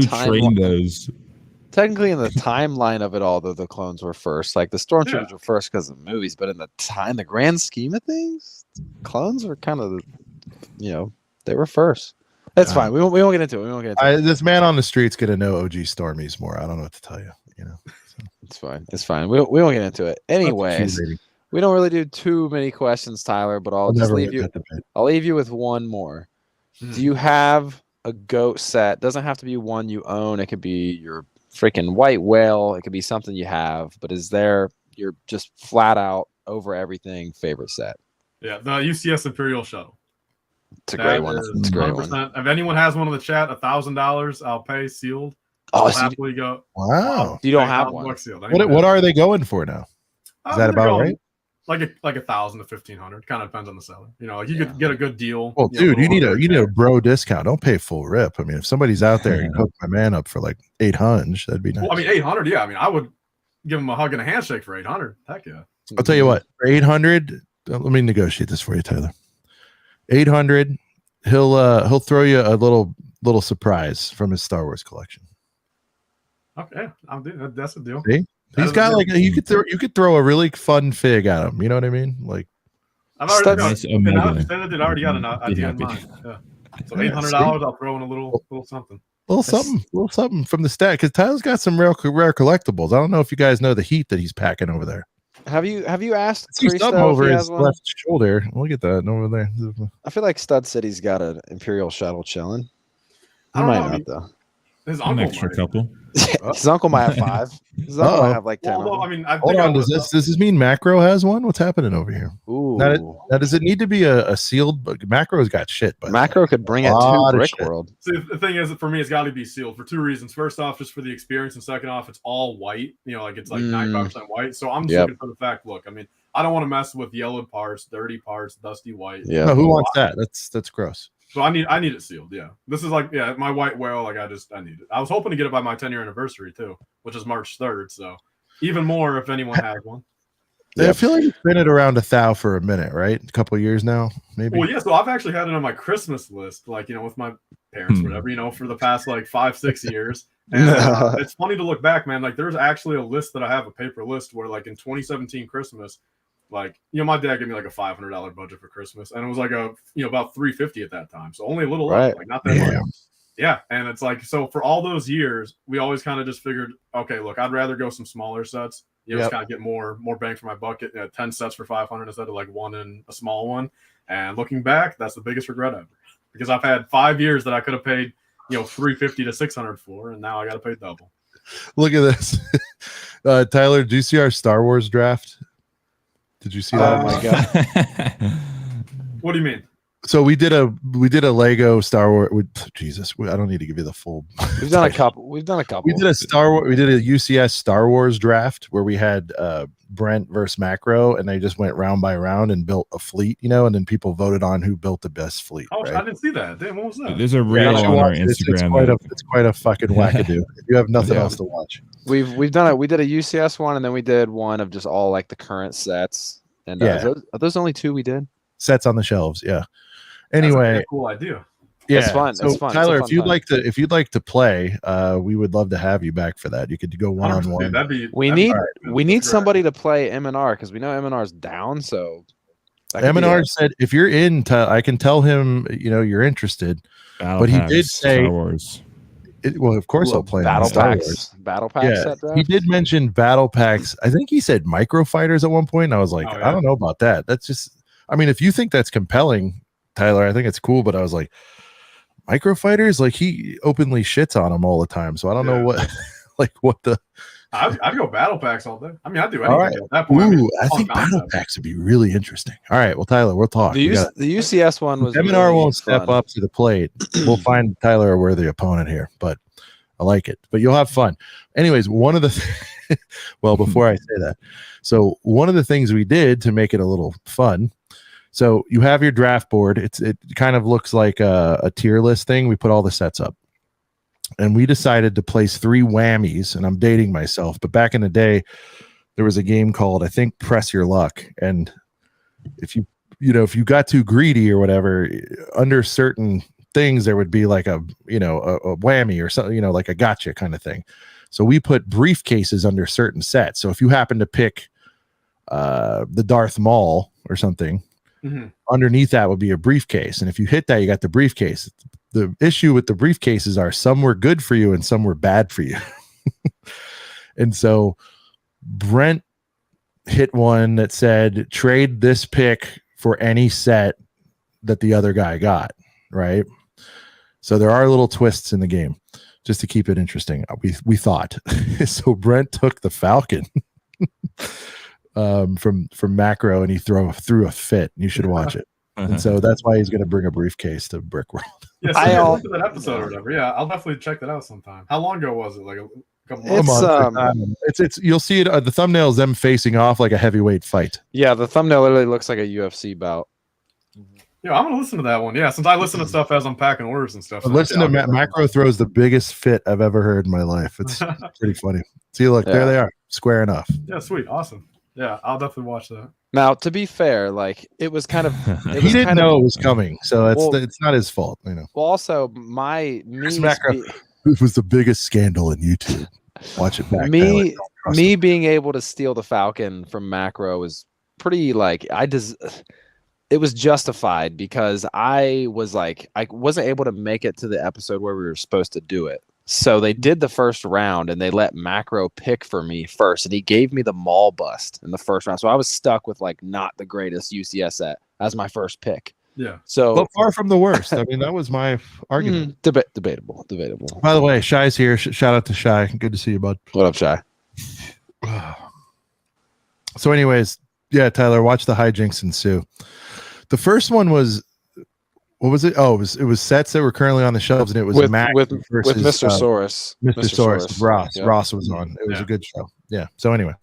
timeline of it all, though, the clones were first. Like the stormtroopers were first because of the movies, but in the grand scheme of things, clones were kind of, they were first. That's fine. We won't get into it. This man on the street's gonna know OG Stormies more. I don't know what to tell you. So. It's fine. We won't get into it. Anyways, we don't really do too many questions, Tyler. But I'll leave you with one more. Do you have a goat set? Doesn't have to be one you own. It could be your freaking white whale. It could be something you have. But is there your just flat out over everything favorite set? Yeah, the UCS Imperial Shuttle. It's a great one. It's a great one. If anyone has one in the chat, $1,000, I'll pay sealed. Oh, so happily go. Wow. You don't have one. What are they going for now? Is that about right? Like $1,000 to $1,500. Kind of depends on the seller. You could get a good deal. Well, dude, you need a bro discount. Don't pay full rip. I mean, if somebody's out there and hook my man up for like $800, that'd be nice. Well, I mean, $800. Yeah, I mean, I would give him a hug and a handshake for $800. Heck yeah. I'll tell you what. For $800, let me negotiate this for you, Tyler. $800. He'll throw you a little surprise from his Star Wars collection. Okay, I'll do. That's a deal. See? He's got like you could throw a really fun fig at him. You know what I mean? Like I've already got an idea in mind. Yeah. So $800, I'll throw in a little something. A little something from the stack. Because Tyler's got some rare collectibles. I don't know if you guys know the heat that he's packing over there. Have you asked Chris over his left shoulder? Look at that over there. I feel like Stud City's got an Imperial shuttle chilling. He might not though. His uncle an extra couple. His uncle might have 5. His uncle might have like 10. Well, I mean, hold on. Does this mean Macro has one? What's happening over here? Ooh. Now does it need to be a sealed? Macro's got shit. But Macro could bring it to BrickWorld. See, the thing is, for me, it's got to be sealed for 2 reasons. First off, just for the experience, and second off, it's all white. Like it's like 95% white. So I'm just looking for the fact. Look, I mean, I don't want to mess with yellowed parts, dirty parts, dusty white. Yeah. No, who wants that? That's gross. So I need it sealed. Yeah, this is like my white whale. Like I need it. I was hoping to get it by my 10-year anniversary too, which is March 3rd. So even more if anyone has one. I feel like it's been at around 1,000 for a minute, right? A couple of years now, maybe. Well, yeah. So I've actually had it on my Christmas list, like with my parents, whatever, for the past like 5-6 years. And it's funny to look back, man. Like there's actually a list that I have, a paper list, where like in 2017 Christmas, like my dad gave me like a $500 budget for Christmas, and it was like about $350 at that time, so only a little less, like not that much. Yeah, and it's like, so for all those years, we always kind of just figured, okay, look, I'd rather go some smaller sets. Just kind of get more bang for my buck. 10 sets for $500 instead of like one and a small one. And looking back, that's the biggest regret ever, because I've had 5 years that I could have paid $350 to $600 for, and now I got to pay double. Look at this. Tyler, do you see our Star Wars draft? Did you see that? Oh my god! What do you mean? So we did a Lego Star Wars. Jesus, I don't need to give you the full. We've done a couple. We did a UCS Star Wars draft where we had Brent versus Macro, and they just went round by round and built a fleet, and then people voted on who built the best fleet. Oh, right? I didn't see that. Damn, what was that? There's a reel on our Instagram. It's quite a fucking wackadoo. If you have nothing else to watch. We've done it. We did a UCS one, and then we did one of just all like the current sets. And are those only 2 we did? Sets on the shelves, yeah. Anyway, that's a cool idea. Yeah, it's fun. So it's fun. Tyler, if you'd like to play, we would love to have you back for that. You could go one-on-one. We need somebody to play M&R, because we know M&R's down. So M&R said if you're in, I can tell him you're interested. But he did say Star Wars. Well, of course, I'll play battle Star packs. Wars. Battle packs. Yeah, he did mention battle packs. I think he said micro fighters at one point. And I was like, I don't know about that. That's just, I mean, if you think that's compelling, Tyler, I think it's cool. But I was like, micro fighters, like he openly shits on them all the time. So I don't know what the. I'd go battle packs all day. I mean, I'd do anything all right. at that point. I think battle packs would be really interesting. All right, well, Tyler, we'll talk. The UCS one was M&R really won't step up to the plate. We'll find Tyler a worthy opponent here, but I like it. But you'll have fun. Anyways, one of the well, before I say that, so one of the things we did to make it a little fun. So you have your draft board. It kind of looks like a tier list thing. We put all the sets up. And we decided to place 3 whammies, and I'm dating myself, but back in the day, there was a game called, I think, Press Your Luck. And if you got too greedy or whatever, under certain things, there would be like a whammy or something, like a gotcha kind of thing. So we put briefcases under certain sets. So if you happen to pick the Darth Maul or something, underneath that would be a briefcase. And if you hit that, you got the briefcase. The issue with the briefcases are some were good for you and some were bad for you. And so Brent hit one that said, trade this pick for any set that the other guy got, right? So there are little twists in the game just to keep it interesting. We thought. So Brent took the Falcon from Macro, and he threw a fit. You should watch it. And so that's why he's going to bring a briefcase to BrickWorld. Yeah, so look at that episode or whatever. Yeah, I'll definitely check that out sometime. How long ago was it? Like a couple months? It's you'll see it. The thumbnail is them facing off like a heavyweight fight. Yeah, the thumbnail literally looks like a UFC bout. Yeah, I'm gonna listen to that one. Yeah, since I listen to stuff as I'm packing orders and stuff. So listen to Macro throws the biggest fit I've ever heard in my life. It's pretty funny. See, look, there they are, square enough. Yeah, sweet, awesome. Yeah, I'll definitely watch that. Now, to be fair, like it was kind of he didn't know it was coming, so it's not his fault, Well, also it was the biggest scandal in YouTube. Watch it back. Me being able to steal the Falcon from Macro was pretty it was justified, because I wasn't able to make it to the episode where we were supposed to do it. So they did the first round, and they let Macro pick for me first, and he gave me the Maul bust in the first round. So I was stuck with like not the greatest UCS set as my first pick. Yeah. So, but far from the worst. I mean, that was my argument. Debatable. By the way, Shy's here. Shout out to Shy. Good to see you, bud. What up, Shy? So, anyways, yeah, Tyler, watch the hijinks ensue. The first one was. What was it? Oh, it was sets that were currently on the shelves, and it was Mac versus Mr. Soros. Mr. Soros. Ross. Yeah. Ross was on. It was a good show. Yeah. So anyway,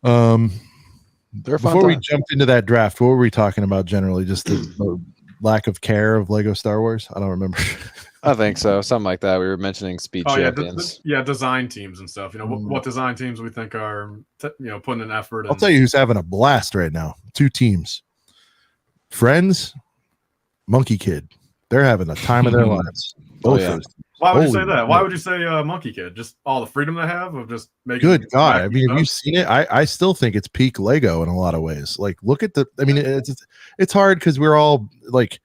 before we jumped into that draft, what were we talking about generally? Just the lack of care of Lego Star Wars. I don't remember. I think so, something like that. We were mentioning Speed Champions. Design teams and stuff. You know, what design teams we think are putting an effort. I'll tell you who's having a blast right now. 2 teams, Friends, Monkie Kid. They're having the time of their lives. Both those. Why would you say that? Why would you say Monkie Kid? Just all the freedom they have of just making. Good God! I mean, have you seen it? I still think it's peak Lego in a lot of ways. Like, look at the. I mean, it's hard because we're all like.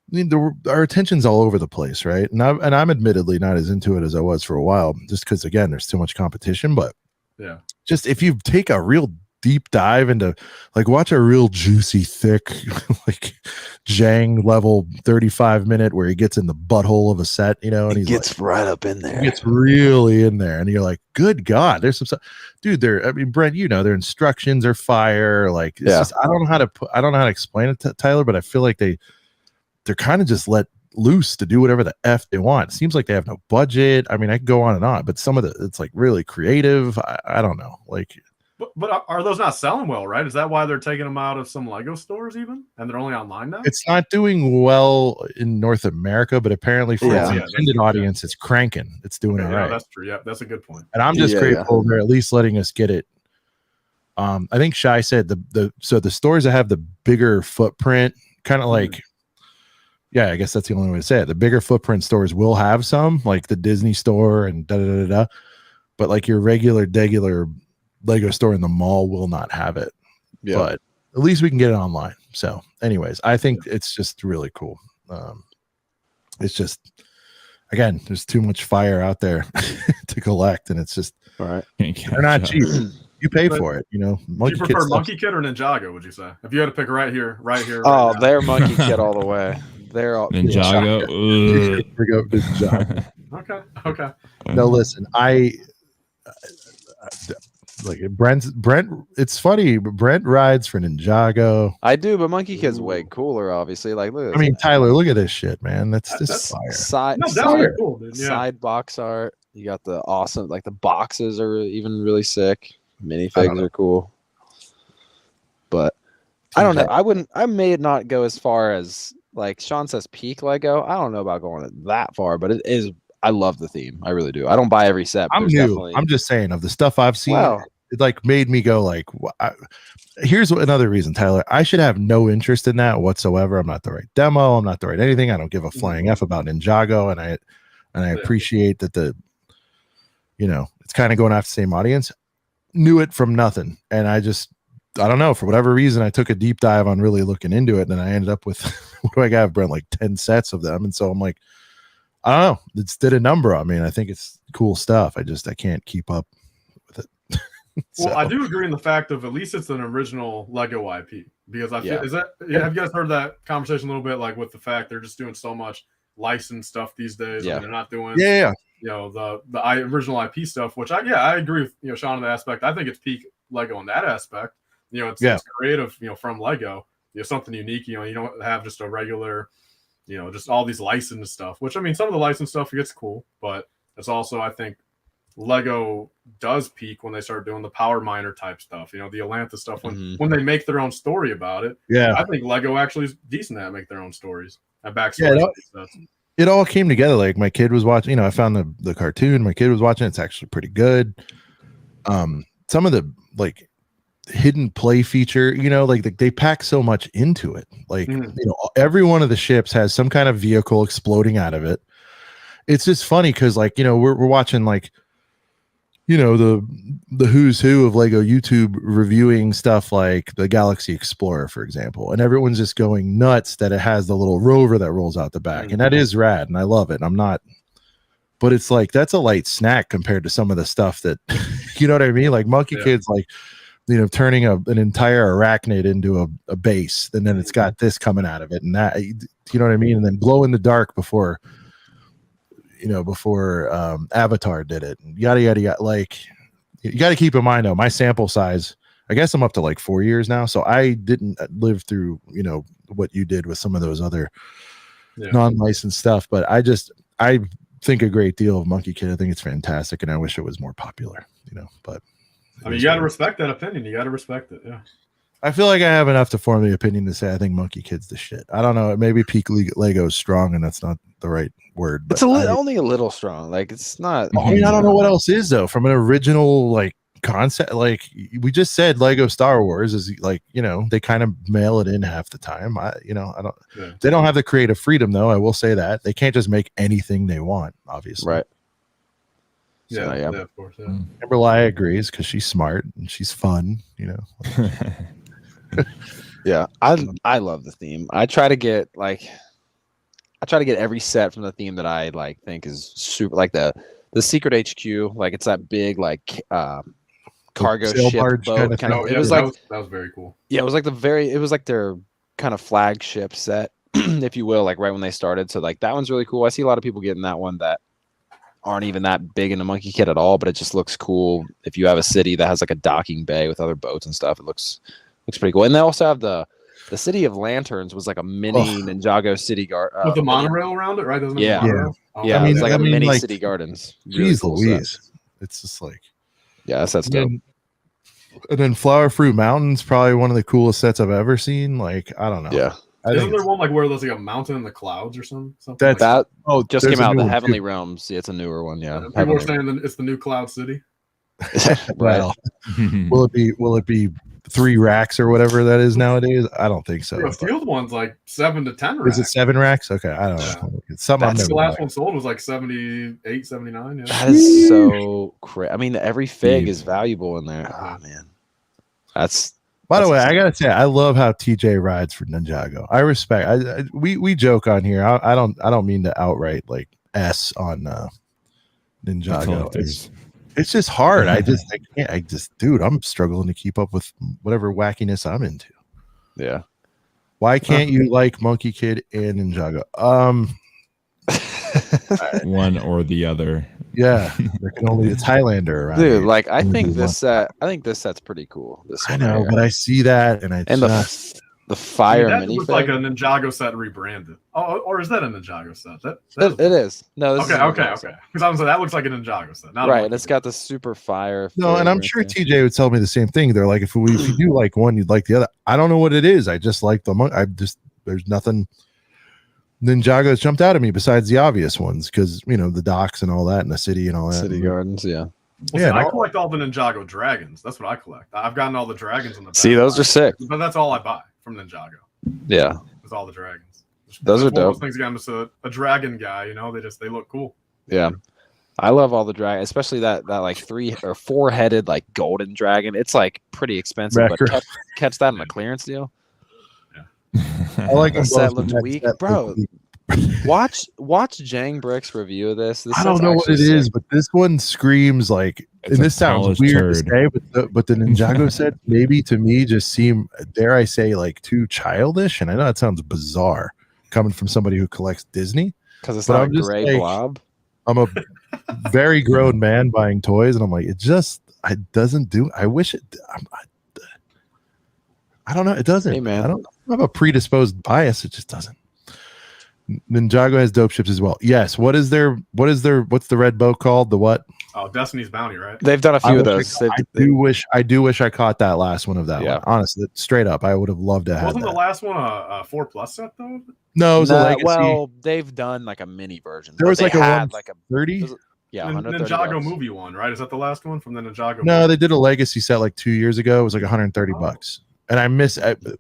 I mean, our attention's all over the place, right? And I'm admittedly not as into it as I was for a while, just because again, there's too much competition. But yeah, just if you take a real deep dive into, like, watch a real juicy, thick, like Zhang level 35-minute where he gets in the butthole of a set, and he gets like, right up in there. He gets really in there, and you're like, good God, there's some stuff, dude. I mean, Brent, their instructions are fire. Like, it's just, I don't know how to explain it to Tyler, but I feel like they're kind of just let loose to do whatever the F they want. It seems like they have no budget. I mean, I could go on and on, but some of it's like really creative. I don't know. Like, but are those not selling well, right? Is that why they're taking them out of some Lego stores even? And they're only online now? It's not doing well in North America, but apparently for its intended audience, it's cranking. It's doing it right. That's true. Yeah, that's a good point. And I'm just grateful they're at least letting us get it. I think Shai said the stores that have the bigger footprint, kind of like, yeah, I guess that's the only way to say it. The bigger footprint stores will have some, like the Disney store and da-da-da-da. But like your regular Lego store in the mall will not have it. Yeah. But at least we can get it online. So anyways, I think it's just really cool. It's just, again, there's too much fire out there to collect, and it's just, they're not cheap. You pay for it, Do you prefer Monkie Kid or Ninjago, would you say? If you had to pick right here. Oh, they're Monkie Kid all the way. They're all Ninjago. Okay. No, listen, like Brent. It's funny, but Brent rides for Ninjago. I do, but Monkie Kid's way cooler, obviously. Like, look. I mean, Tyler, look at this shit, man. That's fire. Side cool, dude. Side box art. You got the awesome, like the boxes are even really sick. Minifigs are cool, but I don't know. I may not go as far as, like Sean says, peak Lego. I don't know about going that far, but it is. I love the theme. I really do. I don't buy every set. I'm new. I'm just saying, of the stuff I've seen, it like made me go like, here's another reason, Tyler. I should have no interest in that whatsoever. I'm not the right demo. I'm not the right anything. I don't give a flying F about Ninjago, and I appreciate that it's kind of going after the same audience. Knew it from nothing, and I don't know, for whatever reason I took a deep dive on really looking into it, and then I ended up with what do I got, Brent, like 10 sets of them, and so I'm like, I don't know, it's did a number. I mean, I think it's cool stuff. I can't keep up with it. Well, I do agree in the fact of at least it's an original Lego IP, because I feel have you guys heard that conversation a little bit, like with the fact they're just doing so much licensed stuff these days, and they're not doing the original IP stuff, which I agree with Sean in that aspect. I think it's peak Lego in that aspect. It's creative, from Lego, something unique. You don't have just a regular, just all these licensed stuff, which, I mean, some of the licensed stuff gets cool, but it's also, I think Lego does peak when they start doing the power miner type stuff, the Atlanta stuff, when they make their own story about it. Yeah, I think Lego actually is decent at make their own stories and backstories. It all came together. Like, my kid was watching, I found the cartoon, my kid was watching. It's actually pretty good. Some of the like hidden play feature, like they pack so much into it. Like, every one of the ships has some kind of vehicle exploding out of it. It's just funny because, like, we're watching, like, the who's who of Lego YouTube reviewing stuff like the Galaxy Explorer, for example, and everyone's just going nuts that it has the little rover that rolls out the back, and that is rad, and I love it. But it's like, that's a light snack compared to some of the stuff that, you know what I mean? Like Monkie Kid's like, turning an entire arachnid into a base, and then it's got this coming out of it, and that, you know what I mean? And then glow in the dark before Avatar did it, yada yada yada. Like, you got to keep in mind though, my sample size, I guess I'm up to like 4 years now, so I didn't live through what you did with some of those other non-licensed stuff, but I think a great deal of Monkie Kid. I think it's fantastic, and I wish it was more popular, but I mean, you got to respect that opinion. You got to respect it. Yeah. I feel like I have enough to form the opinion to say I think Monkey Kid's the shit. I don't know. Maybe peak Lego is strong, and that's not the right word. But It's only a little strong. Like it's not. I mean, I don't know what else is though. From an original like concept, like we just said, Lego Star Wars is like, you know, they kind of mail it in half the time. I don't. Yeah. They don't have the creative freedom though. I will say that they can't just make anything they want. Obviously, Right. Yeah, So, yeah. yeah, of course. Yeah. Amber Lai agrees because she's smart and she's fun. You know. Yeah, I love the theme. I try to get every set from the theme that I like think is super, like the Secret HQ, like it's that big like cargo sail ship barge boat kind of Oh, it yeah, was that like that was very cool. yeah, it was like their kind of flagship set, if you will, like right when they started. So like that one's really cool. I see a lot of people getting that one that aren't even that big into Monkey Kid at all, but it just looks cool. If you have a city that has like a docking bay with other boats and stuff, it looks pretty cool. And they also have the City of Lanterns was like a mini Ninjago city guard With the monorail around it, right? Doesn't it Yeah. have a monorail? Oh, Yeah, I mean, it's like a I mean, mini like, city gardens. Really Jeez cool Louise, set. it's just like. Yeah, that's dope. And then Flower Fruit Mountain's probably one of the coolest sets I've ever seen. Like, I don't know. Yeah, I Isn't think there one like where there's like a mountain in the clouds or something? That's- like that oh, just there's came a out. new The one, Heavenly too. Realms. Yeah, it's a newer one. Yeah, people are Heavenly saying that it's the new Cloud City. right. Well, will it be 3 racks or whatever that is nowadays? I don't think so. The field one's like 7 to 10 racks. Is it 7 racks? Okay, I don't Yeah. know. It's something I've That's never The last bought. one sold was like 78, 79. Yeah. That is so crazy. I mean, every fig Dude. is valuable in there. Oh man, that's. By the That's way, I insane. gotta say, I love how TJ rides for Ninjago. I respect. We joke on here. I don't mean to outright like S on Ninjago. It's just hard. I just dude, I'm struggling to keep up with whatever wackiness I'm into. Yeah. Why can't you like Monkey Kid and Ninjago? One or the other. Yeah, there can only it's Highlander around Dude, here. like I Only think do one. this set's pretty cool. This I one know, here. but I see that and I and just the fire that mini looks like a Ninjago set rebranded. Oh, or is that a Ninjago set? it is. No, this is Okay. Because I was like, that looks like a Ninjago set. Not a right, Monkey and it's Kid. got the super fire. no, and I'm fig sure right there. TJ would tell me the same thing. They're like, if you do like one, you'd like the other. I don't know what it is. I just like there's nothing Ninjago's jumped out at me besides the obvious ones because the docks and all that and the city and all that. City Gardens. Yeah. Well, Yeah, see, I no. collect all the Ninjago dragons. That's what I collect. I've gotten all the dragons in the See, back. those are sick. But that's all I buy from Ninjago. Yeah. Is all the dragons. Those are It's one of dope. things. I'm just a dragon guy. They look cool. Yeah. I love all the dragon, especially that like 3 or 4 headed like golden dragon. It's like pretty expensive, Wrecker. but catch that in a clearance deal. I like them The set both, looked but that weak. set Bro, looked weak. Watch Jang Brick's review of this. I don't know what it is, but this one screams like, It's and a this sounds polished weird to turd. say, but the Ninjago set maybe to me just seem, dare I say, like too childish. And I know that sounds bizarre coming from somebody who collects Disney. because it's but not I'm a just gray like- blob. I'm a very grown man buying toys, and I'm like, it doesn't do. I wish it. I don't know. It doesn't. Hey, man. I don't have a predisposed bias. It just doesn't. Ninjago has dope ships as well. Yes. What's the red boat called? The what? Oh, Destiny's Bounty, right? They've done a I few of wish those. I do wish I caught that last one of that Yeah. one. Honestly, straight up, I would have loved to have Wasn't that. the last one a 4+ set though? No, it was a Nah, legacy. well, they've done like a mini version. There but was they like a had like a 30. yeah, Nin- 130 Ninjago bucks. movie one, right? Is that the last one from the Ninjago? No, movie? they did a legacy set like 2 years ago. It was like 130 Oh. bucks. And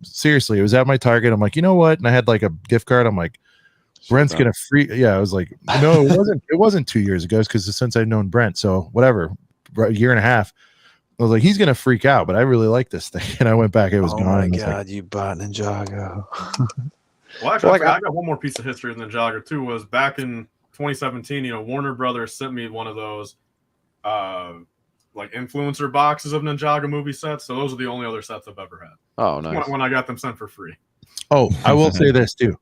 seriously, it was at my Target. I'm like, you know what? And I had like a gift card. I'm like, Brent's gonna free. Yeah, I was like, no, it wasn't. It wasn't 2 years ago. It's because since I've known Brent, so whatever, a year and a half. I was like, he's gonna freak out, but I really like this thing. And I went back. It was Oh gone. my and I was god, you bought Ninjago. Well, actually, Well, I got one more piece of history with Ninjago too. Was back in 2017, Warner Brothers sent me one of those like influencer boxes of Ninjago movie sets. So those are the only other sets I've ever had. Oh, nice. When I got them sent for free. Oh, I will say this too.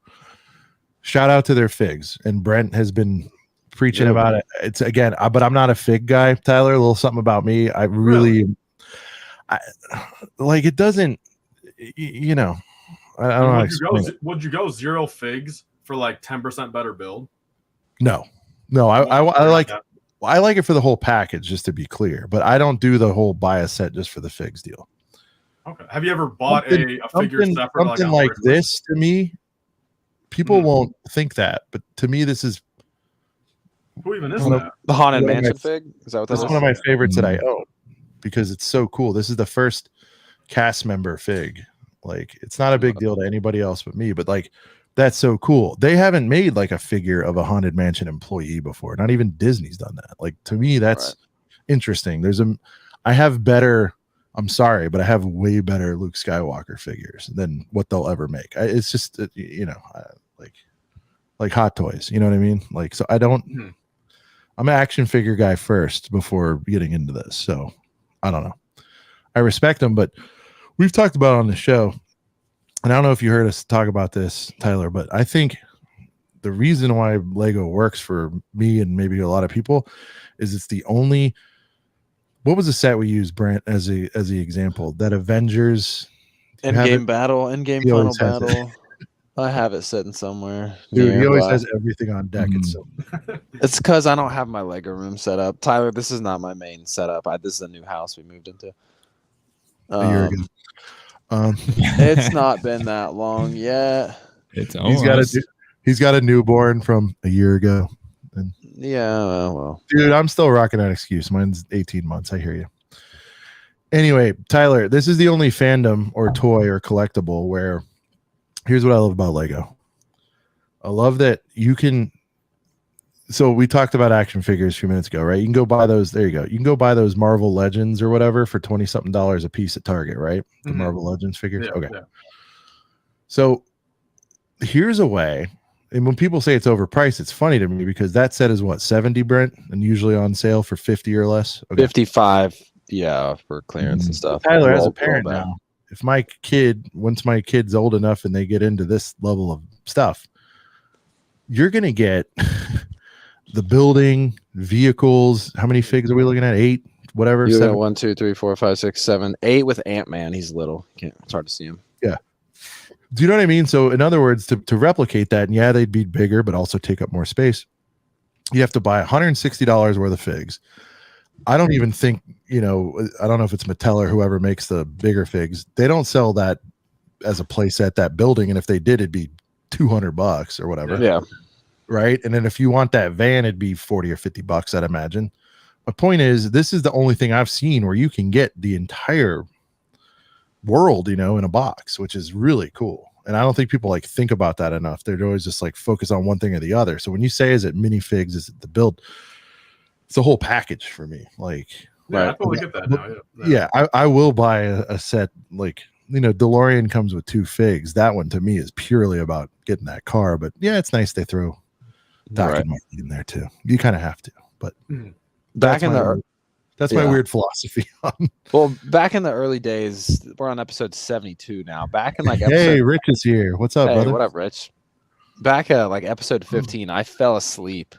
Shout out to their figs, and Brent has been preaching Yeah. about it. It's again, but I'm not a fig guy, Tyler. A little something about me. I really, I like it. Doesn't I don't know. How to explain it. Would you go 0 figs for like 10% better build? No, I like it for the whole package. Just to be clear, but I don't do the whole buy a set just for the figs deal. Okay. Have you ever bought a figure separate? Something like this to me, people won't think that, but to me, this is who even is that? The Haunted Mansion fig. Is that what that is? That's one of my favorites that I own because it's so cool. This is the first cast member fig. Like, it's not a big deal to anybody else but me, but like, that's so cool. They haven't made like a figure of a Haunted Mansion employee before. Not even Disney's done that. Like, to me, that's interesting. I have better. I'm sorry, but I have way better Luke Skywalker figures than what they'll ever make. It's just, like Hot Toys. You know what I mean? Like, so I don't. I'm an action figure guy first before getting into this. So I don't know. I respect them, but we've talked about it on the show, and I don't know if you heard us talk about this, Tyler, but I think the reason why Lego works for me and maybe a lot of people is it's the only. What was the set we used, Brent, as the example? That Avengers Endgame final battle. I have it sitting somewhere. Dude, he always has everything on deck. It's because I don't have my Lego room set up. Tyler, this is not my main setup. This is a new house we moved into. A year ago. It's not been that long yet. It's almost. He's got a newborn from a year ago. And yeah, well, dude, I'm still rocking that excuse. Mine's 18 months. I hear you. Anyway, Tyler, this is the only fandom or toy or collectible where here's what I love about Lego. I love that you can. So we talked about action figures a few minutes ago, right? You can go buy those. There you go. You can go buy those Marvel Legends or whatever for $20-something a piece at Target, right? The Marvel Legends figures. Yeah, okay. Yeah. So here's a way. And when people say it's overpriced, it's funny to me because that set is what, 70, Brent, and usually on sale for 50 or less. Okay. 55, yeah, for clearance and stuff. Tyler, as a parent now, if once my kid's old enough and they get into this level of stuff, you're gonna get the building, vehicles. How many figs are we looking at? 8, whatever. You got 1, 2, 3, 4, 5, 6, 7, 8 with Ant-Man. He's little. It's hard to see him. Yeah. Do you know what I mean? So in other words, to replicate that, and yeah, they'd be bigger, but also take up more space. You have to buy $160 worth of figs. I don't even think, I don't know if it's Mattel or whoever makes the bigger figs. They don't sell that as a place at that building. And if they did, it'd be $200 or whatever. Yeah. Right. And then if you want that van, it'd be $40 or $50, I'd imagine. My point is, this is the only thing I've seen where you can get the entire world, in a box, which is really cool. And I don't think people think about that enough. They're always just focus on one thing or the other. So when you say, is it minifigs, is it the build? It's a whole package for me. I totally get that now. Yeah, I will buy a set. DeLorean comes with 2 figs. That one to me is purely about getting that car. But yeah, it's nice they throw Doc and Marty in there too. You kind of have to. But back in the that's my weird philosophy on. Well, back in the early days, we're on episode 72 now. Back in hey, Rich is here. What's up, brother? What up, Rich? Back at episode 15, I fell asleep,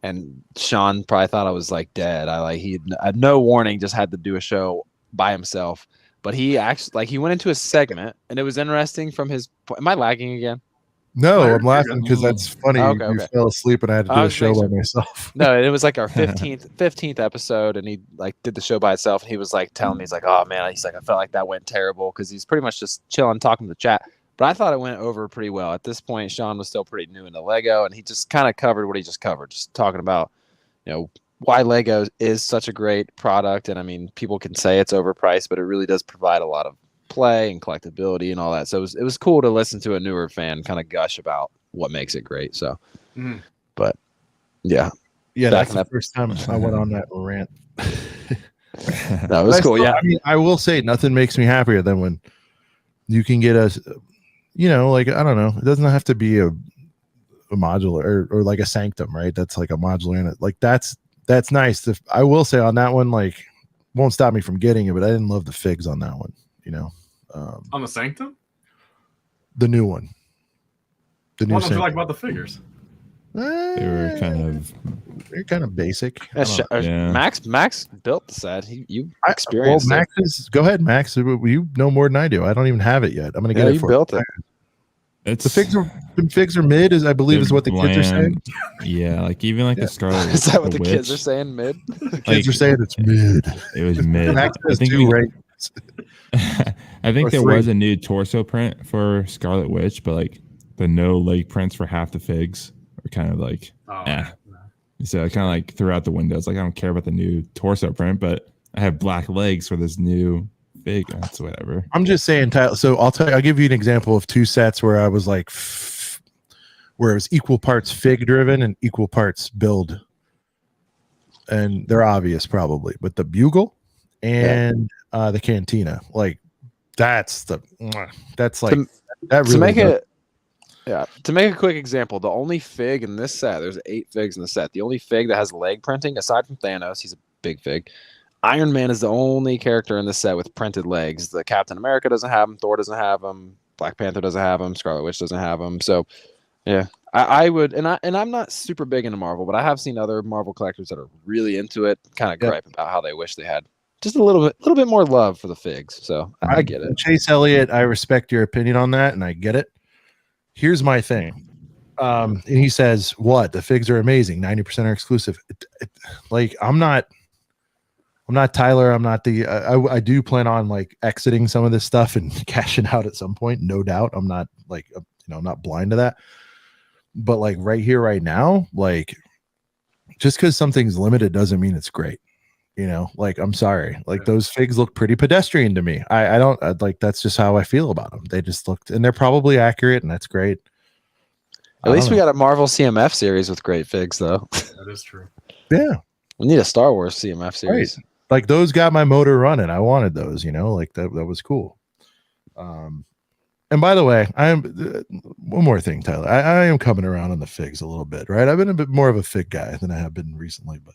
and Sean probably thought I was dead. He had no warning, just had to do a show by himself. But he actually he went into a segment, and it was interesting from his. Am I lagging again? No, I'm laughing because that's funny. Okay. You fell asleep and I had to do a show by myself. No, it was our 15th episode, and he did the show by itself. And he was telling me, he's oh man, I felt like that went terrible because he's pretty much just chilling, talking to the chat. But I thought it went over pretty well. At this point, Sean was still pretty new into Lego, and he just kind of covered what he just covered, just talking about why Lego is such a great product. And I mean, people can say it's overpriced, but it really does provide a lot of play and collectability and all that. So it was cool to listen to a newer fan kind of gush about what makes it great. So, but yeah, that's the first time I went on that rant. That was cool. Yeah, I mean, I will say nothing makes me happier than when you can get I don't know, it doesn't have to be a modular or a Sanctum, right? That's a modular in it. That's nice. I will say on that one, won't stop me from getting it, but I didn't love the figs on that one. On the Sanctum, the new one. The new. What do you like about the figures? They were kind of basic. Max built the set. You experienced it. Go ahead, Max. You know more than I do. I don't even have it yet. I'm gonna get it. You built it. The figs are mid, is I believe is what the kids are saying. Yeah, even the Scarlet. Is that what the kids are saying? Mid. The kids are saying it's mid. It was mid. Max has 2, right? I think Or there three. was a new torso print for Scarlet Witch, but like the no leg prints for half the figs are kind of like, Oh, eh. yeah. So I kind of like threw out the windows. Like I don't care about the new torso print, but I have black legs for this new fig. That's whatever. I'm just saying, Tyler. So I'll give you an example of 2 sets where I was like, where it was equal parts fig driven and equal parts build. And they're obvious probably, but the bugle and the cantina, like that's like that really to make it. Yeah, to make a quick example, the only fig in this set, there's 8 figs in the set. The only fig that has leg printing, aside from Thanos, he's a big fig. Iron Man is the only character in this set with printed legs. The Captain America doesn't have them. Thor doesn't have them. Black Panther doesn't have them. Scarlet Witch doesn't have them. So, yeah, I would, and I'm not super big into Marvel, but I have seen other Marvel collectors that are really into it, kind of gripe about how they wish they had just a little bit more love for the figs. So I get it. Chase Elliott, I respect your opinion on that, and I get it. Here's my thing. And he says, what? The figs are amazing. 90% are exclusive. Like, I'm not Tyler. I'm not the, I do plan on like exiting some of this stuff and cashing out at some point. No doubt. I'm not like, I'm not blind to that. But like right here, right now, like just because something's limited doesn't mean it's great. Like, I'm sorry. Like those figs look pretty pedestrian to me. I don't like, that's just how I feel about them. They just looked, and they're probably accurate, and that's great. At least we got a Marvel CMF series with great figs, though. That is true. Yeah. We need a Star Wars CMF series. Right. Like those got my motor running. I wanted those, like that was cool. And by the way, one more thing, Tyler. I am coming around on the figs a little bit, right? I've been a bit more of a fig guy than I have been recently, but.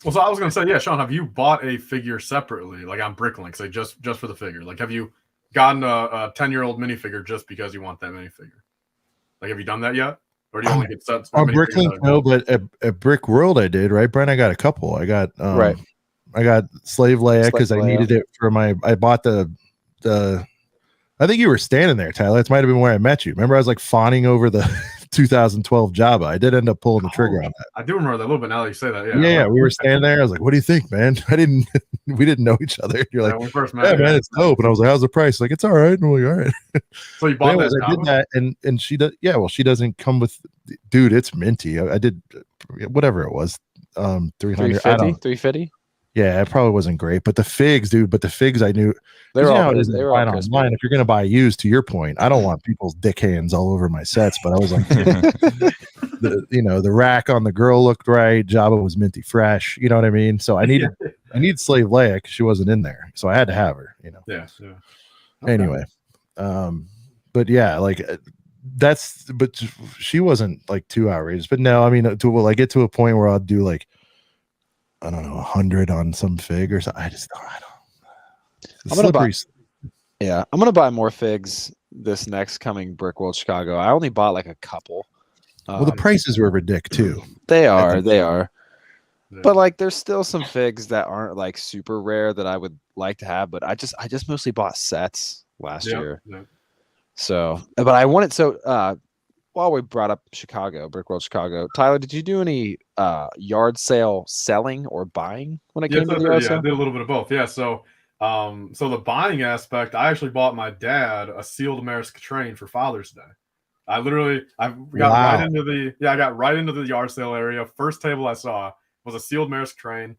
Well, so I was gonna say, yeah, Sean, have you bought a figure separately, like on BrickLink, say just for the figure? Like, have you gotten a 10-year-old minifigure just because you want that minifigure? Like, have you done that yet, or do you only get sets? On BrickLink, no, but at BrickWorld, I did. Right, Brent? I got a couple. I got right. I got Slave Leia because I needed it for my. I bought the. I think you were standing there, Tyler. That might have been where I met you. Remember, I was like fawning over the 2012 Jabba. I did end up pulling the trigger on that. I do remember that a little bit now that you say that. Yeah, we were standing there. I was like, "What do you think, man?" We didn't know each other. You're like, when we first met, "Yeah, man, it's dope." And I was like, "How's the price?" Like, "It's all right." And I'm like, "All right." So you bought Anyways, that? I did that, and she does. Yeah, well, she doesn't come with. Dude, it's minty. I did whatever it was. 300, 350. Yeah, it probably wasn't great, but the figs, dude. But the figs, I knew. They're all online. If you're gonna buy used, to your point, I don't want people's dick hands all over my sets. But I was like, the rack on the girl looked right. Jabba was minty fresh. You know what I mean? So I need Slave Leia because she wasn't in there, so I had to have her. Yeah. Okay. Anyway, but yeah, like but she wasn't like too outrageous. But no, I mean, I get to a point where I'll do like, I don't know, 100 on some fig or something. I don't. I'm gonna buy more figs this next coming BrickWorld Chicago. I only bought like a couple. Well, the prices were ridiculous too. They are. Yeah. But like, there's still some figs that aren't like super rare that I would like to have. But I just mostly bought sets last year. Yeah. So, but I wanted while we brought up BrickWorld Chicago, Tyler, did you do any yard sale selling or buying when it came to the yard sale? I did a little bit of both. Yeah. So the buying aspect, I actually bought my dad a sealed Maersk train for Father's Day. I got right into the yard sale area. First table I saw was a sealed Maersk train.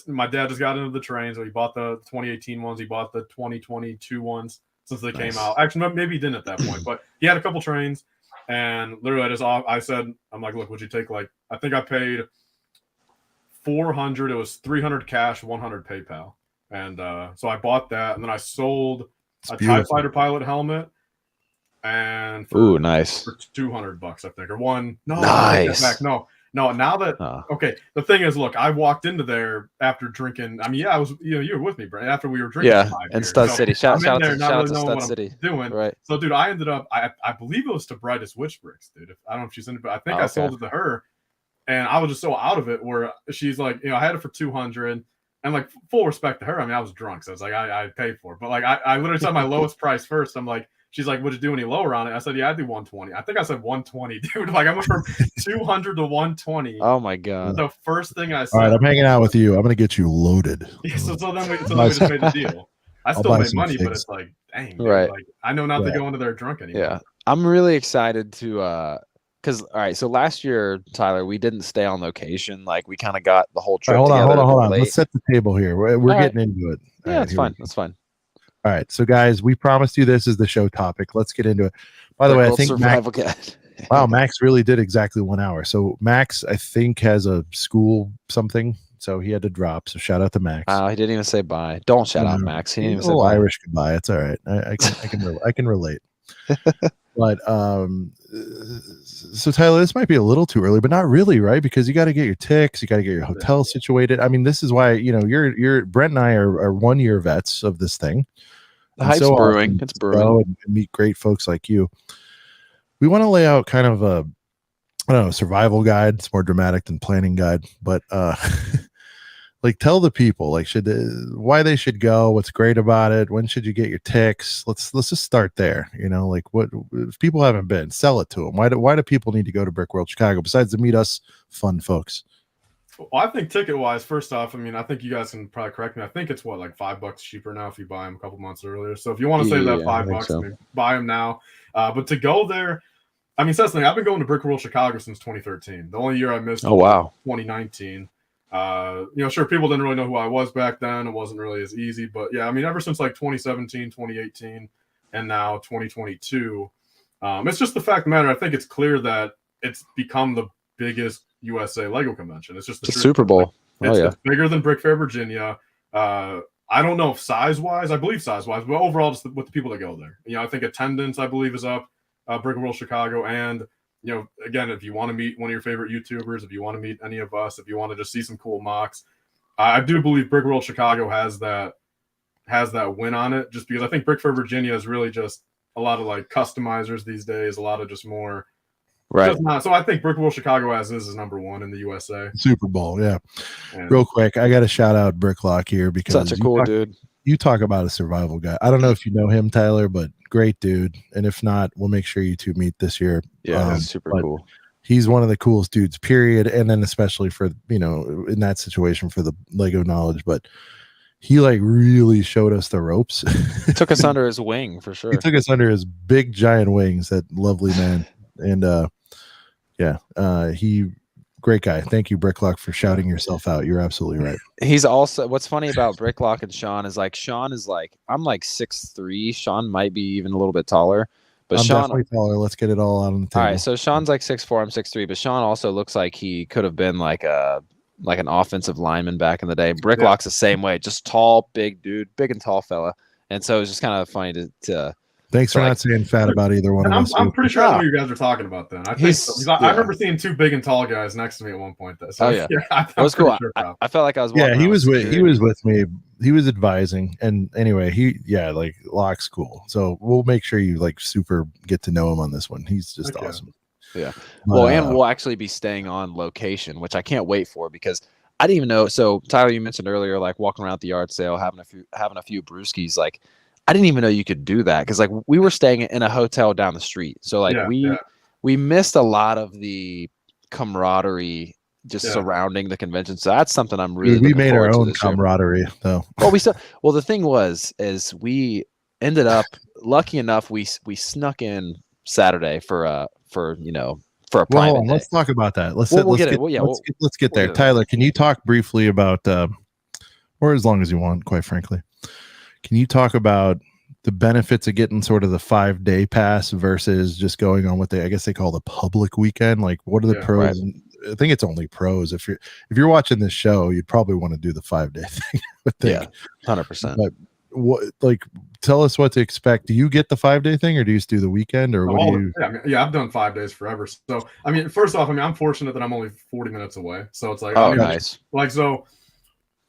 My dad just got into the train, so he bought the 2018 ones. He bought the 2022 ones since they came out. Actually, maybe he didn't at that point, but he had a couple trains. And literally, I said, I'm like, look, would you take I think I paid $400. It was $300 cash, $100 PayPal. And so I bought that, and then I sold a TIE Fighter pilot helmet. And nice. For $200, I think, or one. No, nice. No. Now that okay, the thing is, look, I walked into there after drinking. I mean, yeah, I was, you were with me, Brent. After we were drinking, and Stud City. Shout out to Stud City. Doing right. So, dude, I ended up. I believe it was to Brightest Witch Bricks, dude. I don't know if she's in it, but I think I sold it to her, and I was just so out of it. Where she's like, I had it for $200, and like, full respect to her. I mean, I was drunk, so it's like I paid for it, but like I literally said my lowest price first. I'm like. She's like, would you do any lower on it? I said, yeah, I'd do 120. I think I said 120, dude. Like, I went from 200 to 120. Oh, my God. The first thing I said. All right, I'm hanging out with you. I'm going to get you loaded. Yeah, so then we just made a deal. I I'll still buy make some money, but figs. it's like, dang, dude, Right. like I know not to Yeah. go into there drunk anymore. Yeah. I'm really excited to because all right, so last year, Tyler, we didn't stay on location. Like we kind of got the whole All trip right, together. hold a bit on. late. Let's set the table here. We're All right. getting into it. All Yeah, right, that's here we fine. go. That's fine. All right, so guys, we promised you this is the show topic. Let's get into it. By the way, I BrickWorld think survival guide. wow, Max really did exactly 1 hour. So Max, I think, has a school something, so he had to drop. So shout out to Max. Wow, he didn't even say bye. Don't shout out No, Max. He didn't even a say little bye. Irish goodbye. It's all right. I can relate. But so Tyler, this might be a little too early, but not really, right? Because you got to get your ticks, you got to get your hotel situated. I mean, this is why you're Brent and I are 1 year vets of this thing. The And hype's so brewing. often It's to brewing. go and meet great folks like you. We want to lay out kind of a, I don't know, survival guide. It's more dramatic than planning guide, but like tell the people like why they should go, what's great about it, when should you get your ticks. Let's just start there. Like what if people haven't been, sell it to them. Why do people need to go to BrickWorld Chicago besides to meet us fun folks? Well, I think ticket wise, first off, I mean, I think you guys can probably correct me. I think it's like $5 cheaper now if you buy them a couple months earlier. So if you want to save that $5, so. I mean, buy them now. But to go there, I mean, that's the thing. I've been going to BrickWorld Chicago since 2013. The only year I missed was 2019. Sure, people didn't really know who I was back then. It wasn't really as easy, but yeah, I mean, ever since like 2017, 2018, and now 2022, it's just the fact of the matter. I think it's clear that it's become the biggest USA Lego convention. It's just the Super Bowl. It's bigger than Brick Fair Virginia. I don't know if size-wise, I believe size-wise, but overall, just with the people that go there. I think attendance, I believe, is up. BrickWorld Chicago, and again, if you want to meet one of your favorite YouTubers, if you want to meet any of us, if you want to just see some cool mocks, I do believe BrickWorld Chicago has that win on it. Just because I think Brick Fair Virginia is really just a lot of like customizers these days, a lot of just more. Right. So I think BrickWorld Chicago as is number one in the USA. Super Bowl, yeah. And real quick, I got to shout out Bricklock here because Such a cool dude. You talk about a survival guy. I don't know if you know him, Tyler, but great dude. And if not, we'll make sure you two meet this year. Yeah, that's super cool. He's one of the coolest dudes, period. And then especially for, in that situation for the Lego knowledge, but he like really showed us the ropes. Took us under his wing for sure. He took us under his big giant wings, that lovely man. And he great guy. Thank you, Bricklock, for shouting yourself out. You're absolutely right. He's also, what's funny about Bricklock and Sean is like I'm like 6'3". Sean might be even a little bit taller, but I'm Sean definitely taller. Let's get it all out on the table. All right, so Sean's like 6'4", I'm 6'3", but Sean also looks like he could have been like an offensive lineman back in the day. Bricklock's the same way, just tall, big dude, big and tall fella. And so it's just kind of funny to Thanks for not saying fat about either one of us. I'm pretty sure I know what you guys are talking about then. I think so. I remember seeing two big and tall guys next to me at one point. So it was cool. Sure I felt like I was walking he was with me. He was advising. And anyway, like Locke's cool. So we'll make sure you like super get to know him on this one. He's just awesome. Yeah. Well, and we'll actually be staying on location, which I can't wait for because I didn't even know. So Tyler, you mentioned earlier, like walking around at the yard sale, having a few brewskis, like I didn't even know you could do that because like we were staying in a hotel down the street. So like we missed a lot of the camaraderie just surrounding the convention. So that's something I'm really we made our own camaraderie though. Well, the thing is we ended up lucky enough we snuck in Saturday for a private day. Let's talk about that. Let's get there. Tyler, can you talk briefly about or as long as you want, quite frankly. Can you talk about the benefits of getting sort of the 5-day pass versus just going on what I guess they call the public weekend? Like, what are the pros? Right. I think it's only pros. If you're watching this show, you'd probably want to do the 5-day thing. Yeah, 100%. But tell us what to expect. Do you get the 5-day thing, or do you just do the weekend, or what do you? I've done 5 days forever. So I mean, first off, I'm fortunate that I'm only 40 minutes away. So it's like, nice. So.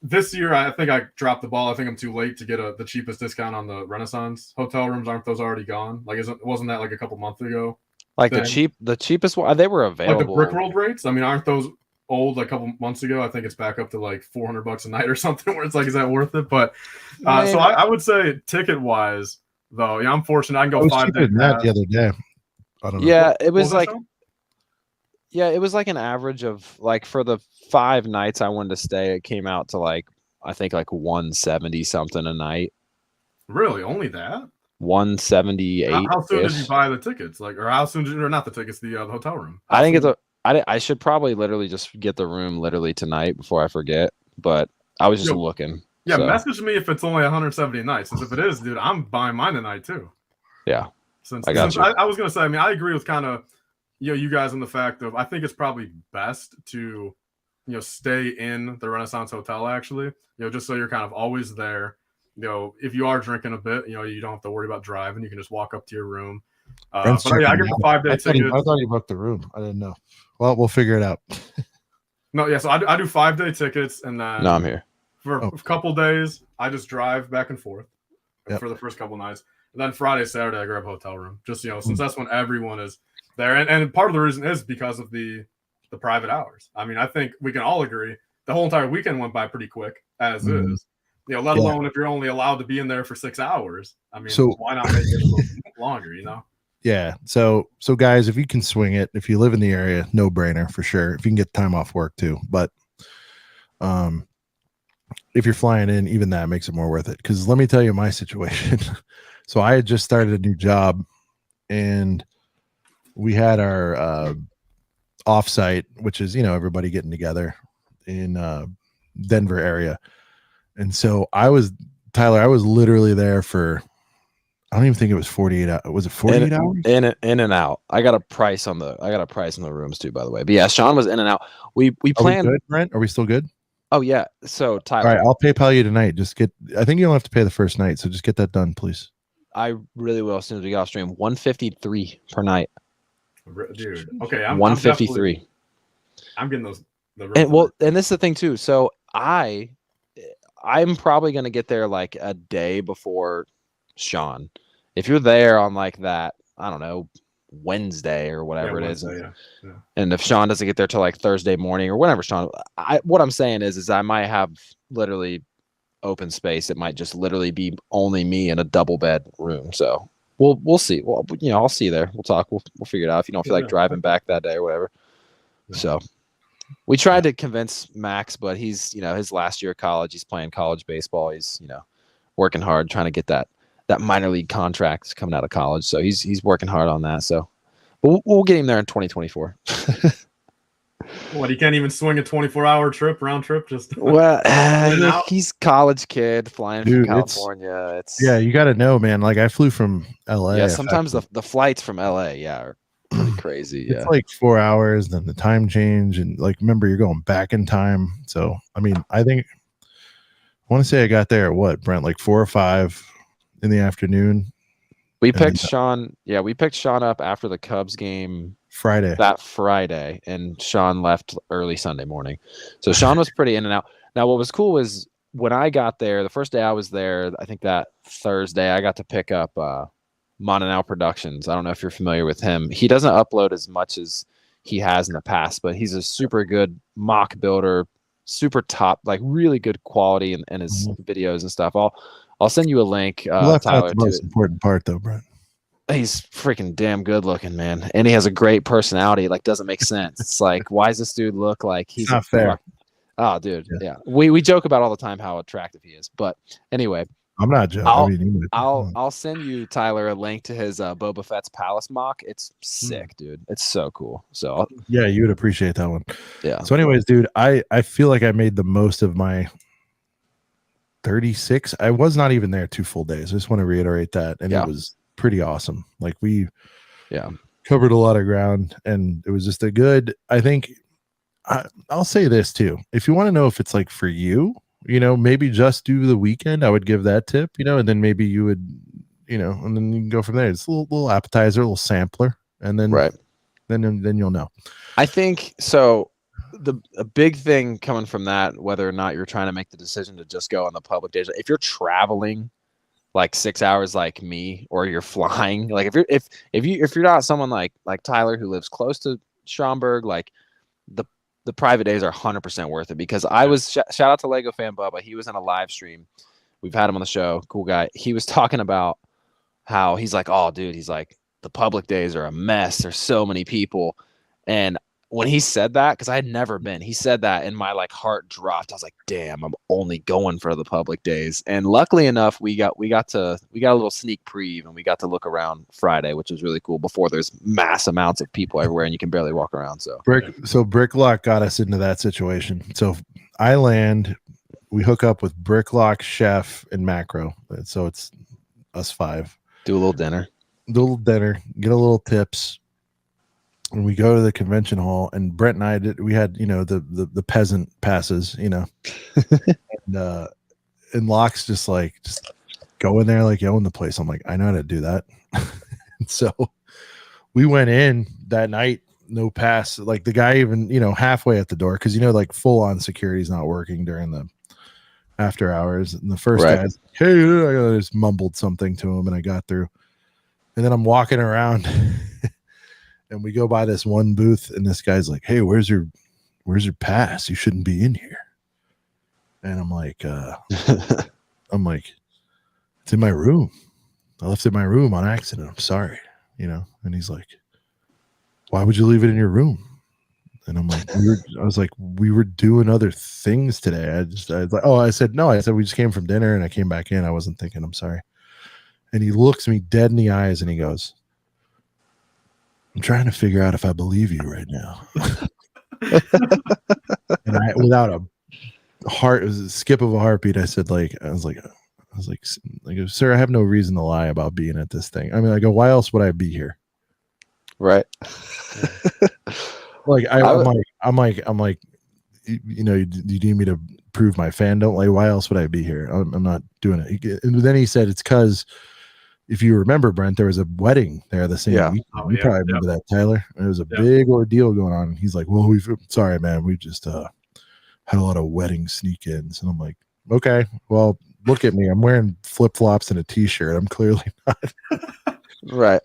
This year, I think I dropped the ball. I think I'm too late to get the cheapest discount on the Renaissance hotel rooms. Aren't those already gone? Like, wasn't that like a couple months ago? Like the cheapest one, they were available. Like the BrickWorld rates. I mean, aren't those old? Like a couple months ago, I think it's back up to like $400 a night or something. Where it's like, is that worth it? But so I would say ticket wise, though, I'm fortunate. I can go 5 days. That the other day. I don't know. Yeah, it was like. Yeah, it was like an average of like for the 5 nights I wanted to stay, it came out to like I think like 170 something a night. Really, only that? 178. How soon did you buy the tickets? Like, or how soon did or not the tickets, the hotel room? I didn't get I should probably literally just get the room literally tonight before I forget. But I was just looking. Yeah, message me if it's only 170 nights. Since if it is, dude, I'm buying mine tonight too. Yeah. I was gonna say, I mean, I agree with kind of you guys on the fact of I think it's probably best to stay in the Renaissance Hotel actually, just so you're kind of always there. If you are drinking a bit, you don't have to worry about driving. You can just walk up to your room. But yeah, I get the 5-day tickets. I thought you booked the room. I didn't know. Well, we'll figure it out. No, yeah. So I do 5-day tickets, and then no, I'm here for a couple days. I just drive back and forth for the first couple nights, and then Friday, Saturday, I grab a hotel room. Just since that's when everyone is there, and part of the reason is because of the private hours. I mean, I think we can all agree the whole entire weekend went by pretty quick as is. Let alone if you're only allowed to be in there for 6 hours. I mean, so why not make it a little longer? Yeah. So guys, if you can swing it, if you live in the area, no brainer for sure. If you can get time off work too, but if you're flying in, even that makes it more worth it. Because let me tell you my situation. So I had just started a new job, and we had our offsite, which is everybody getting together in Denver area, and so I was literally there for. I don't even think it was 48 hours. Was it 48 hours? In and out. I got a price on the rooms too, by the way. But yeah, Sean was in and out. We planned. Are we good, Brent? Are we still good? Oh yeah. So Tyler. All right, I'll PayPal you tonight. I think you don't have to pay the first night, so just get that done, please. I really will as soon as we get off stream. 153 per night. Dude. Okay, I'm 153. I'm getting those. And this is the thing too. So I'm probably gonna get there like a day before Sean. If you're there on like that, I don't know, Wednesday or whatever it is, and if Sean doesn't get there till like Thursday morning or whenever Sean, what I'm saying is I might have literally open space. It might just literally be only me in a double bed room. So we'll see. Well, I'll see you there. We'll talk. We'll figure it out. If you don't feel like driving back that day or whatever. Yeah. So we tried to convince Max, but he's his last year of college. He's playing college baseball. He's working hard trying to get that minor league contract coming out of college. So he's working hard on that. So but we'll get him there in 2024. What, he can't even swing a 24-hour round trip? Just well, he's college kid flying from California. You got to know, man. Like I flew from LA. Yeah, sometimes the flights from LA, are pretty crazy. It's like 4 hours, then the time change, and like remember you're going back in time. So I mean, I want to say I got there at what, Brent, like 4 or 5 in the afternoon. We picked Sean. Yeah, we picked Sean up after the Cubs game that Friday, and Sean left early Sunday morning. So Sean was pretty in and out. Now, what was cool was when I got there, the first day I was there, I think that Thursday, I got to pick up Monanau Productions. I don't know if you're familiar with him. He doesn't upload as much as he has in the past, but he's a super good mock builder, super top, like really good quality in his videos and stuff. I'll send you a link, Tyler. That's the most important part, though, Brent. He's freaking damn good looking, man, and he has a great personality. Like, doesn't make sense. It's like, why does this dude look like he's not fair? Oh, dude, yeah. We joke about all the time how attractive he is, but anyway, I'm not joking. I'll send you, Tyler, a link to his Boba Fett's Palace mock. It's sick, dude. It's so cool. So yeah, you would appreciate that one. Yeah. So, anyways, dude, I feel like I made the most of my 36. I was not even there 2 full days. I just want to reiterate that, and it was pretty awesome. Like we covered a lot of ground, and it was just a good. I think I'll say this too. If you want to know if it's like for you, maybe just do the weekend. I would give that tip, and then maybe you would, and then you can go from there. It's a little appetizer, a little sampler, and then then you'll know. I think so. A big thing coming from that, whether or not you're trying to make the decision to just go on the public days, if you're traveling like 6 hours like me, or you're flying, like if you're not someone like Tyler who lives close to Schaumburg, like the private days are 100% worth it. Because I was shout out to Lego fan Bubba. He was in a live stream. We've had him on the show. Cool guy. He was talking about how he's like, oh dude, he's like, the public days are a mess. There's so many people. And when he said that, because I had never been, he said that and my like heart dropped. I was like, damn, I'm only going for the public days. And luckily enough, we got a little sneak preview and we got to look around Friday, which was really cool before there's mass amounts of people everywhere and you can barely walk around. So BrickLock got us into that situation. So I land, we hook up with BrickLock, Chef, and Macro. So it's us 5. Do a little dinner, get a little tips. And we go to the convention hall, and Brent and I we had, the peasant passes, and Locke's just go in there like you own the place. I'm like, I know how to do that. So we went in that night, no pass. Like the guy even, halfway at the door, because full on security is not working during the after hours. And the first guy's like, hey, I just mumbled something to him, and I got through. And then I'm walking around. And we go by this one booth, and this guy's like, hey, where's your pass? You shouldn't be in here. And I'm like, it's in my room. I left it in my room on accident. I'm sorry. And he's like, why would you leave it in your room? And I'm like, we were doing other things today. I was like, oh, I said, no, we just came from dinner and I came back in. I wasn't thinking, I'm sorry. And he looks me dead in the eyes and he goes, I'm trying to figure out if I believe you right now. And without a skip of a heartbeat, I said, I was like, sir, I have no reason to lie about being at this thing. I mean, I go, why else would I be here? Right. I'm like, you need me to prove my fandom? Like, why else would I be here? I'm not doing it. And then he said, it's because, if you remember, Brent, there was a wedding there the same week. You probably remember that, Tyler. There was a big ordeal going on. And he's like, well, sorry, man. We just had a lot of wedding sneak-ins. And I'm like, okay, well, look at me. I'm wearing flip-flops and a T-shirt. I'm clearly not. Right.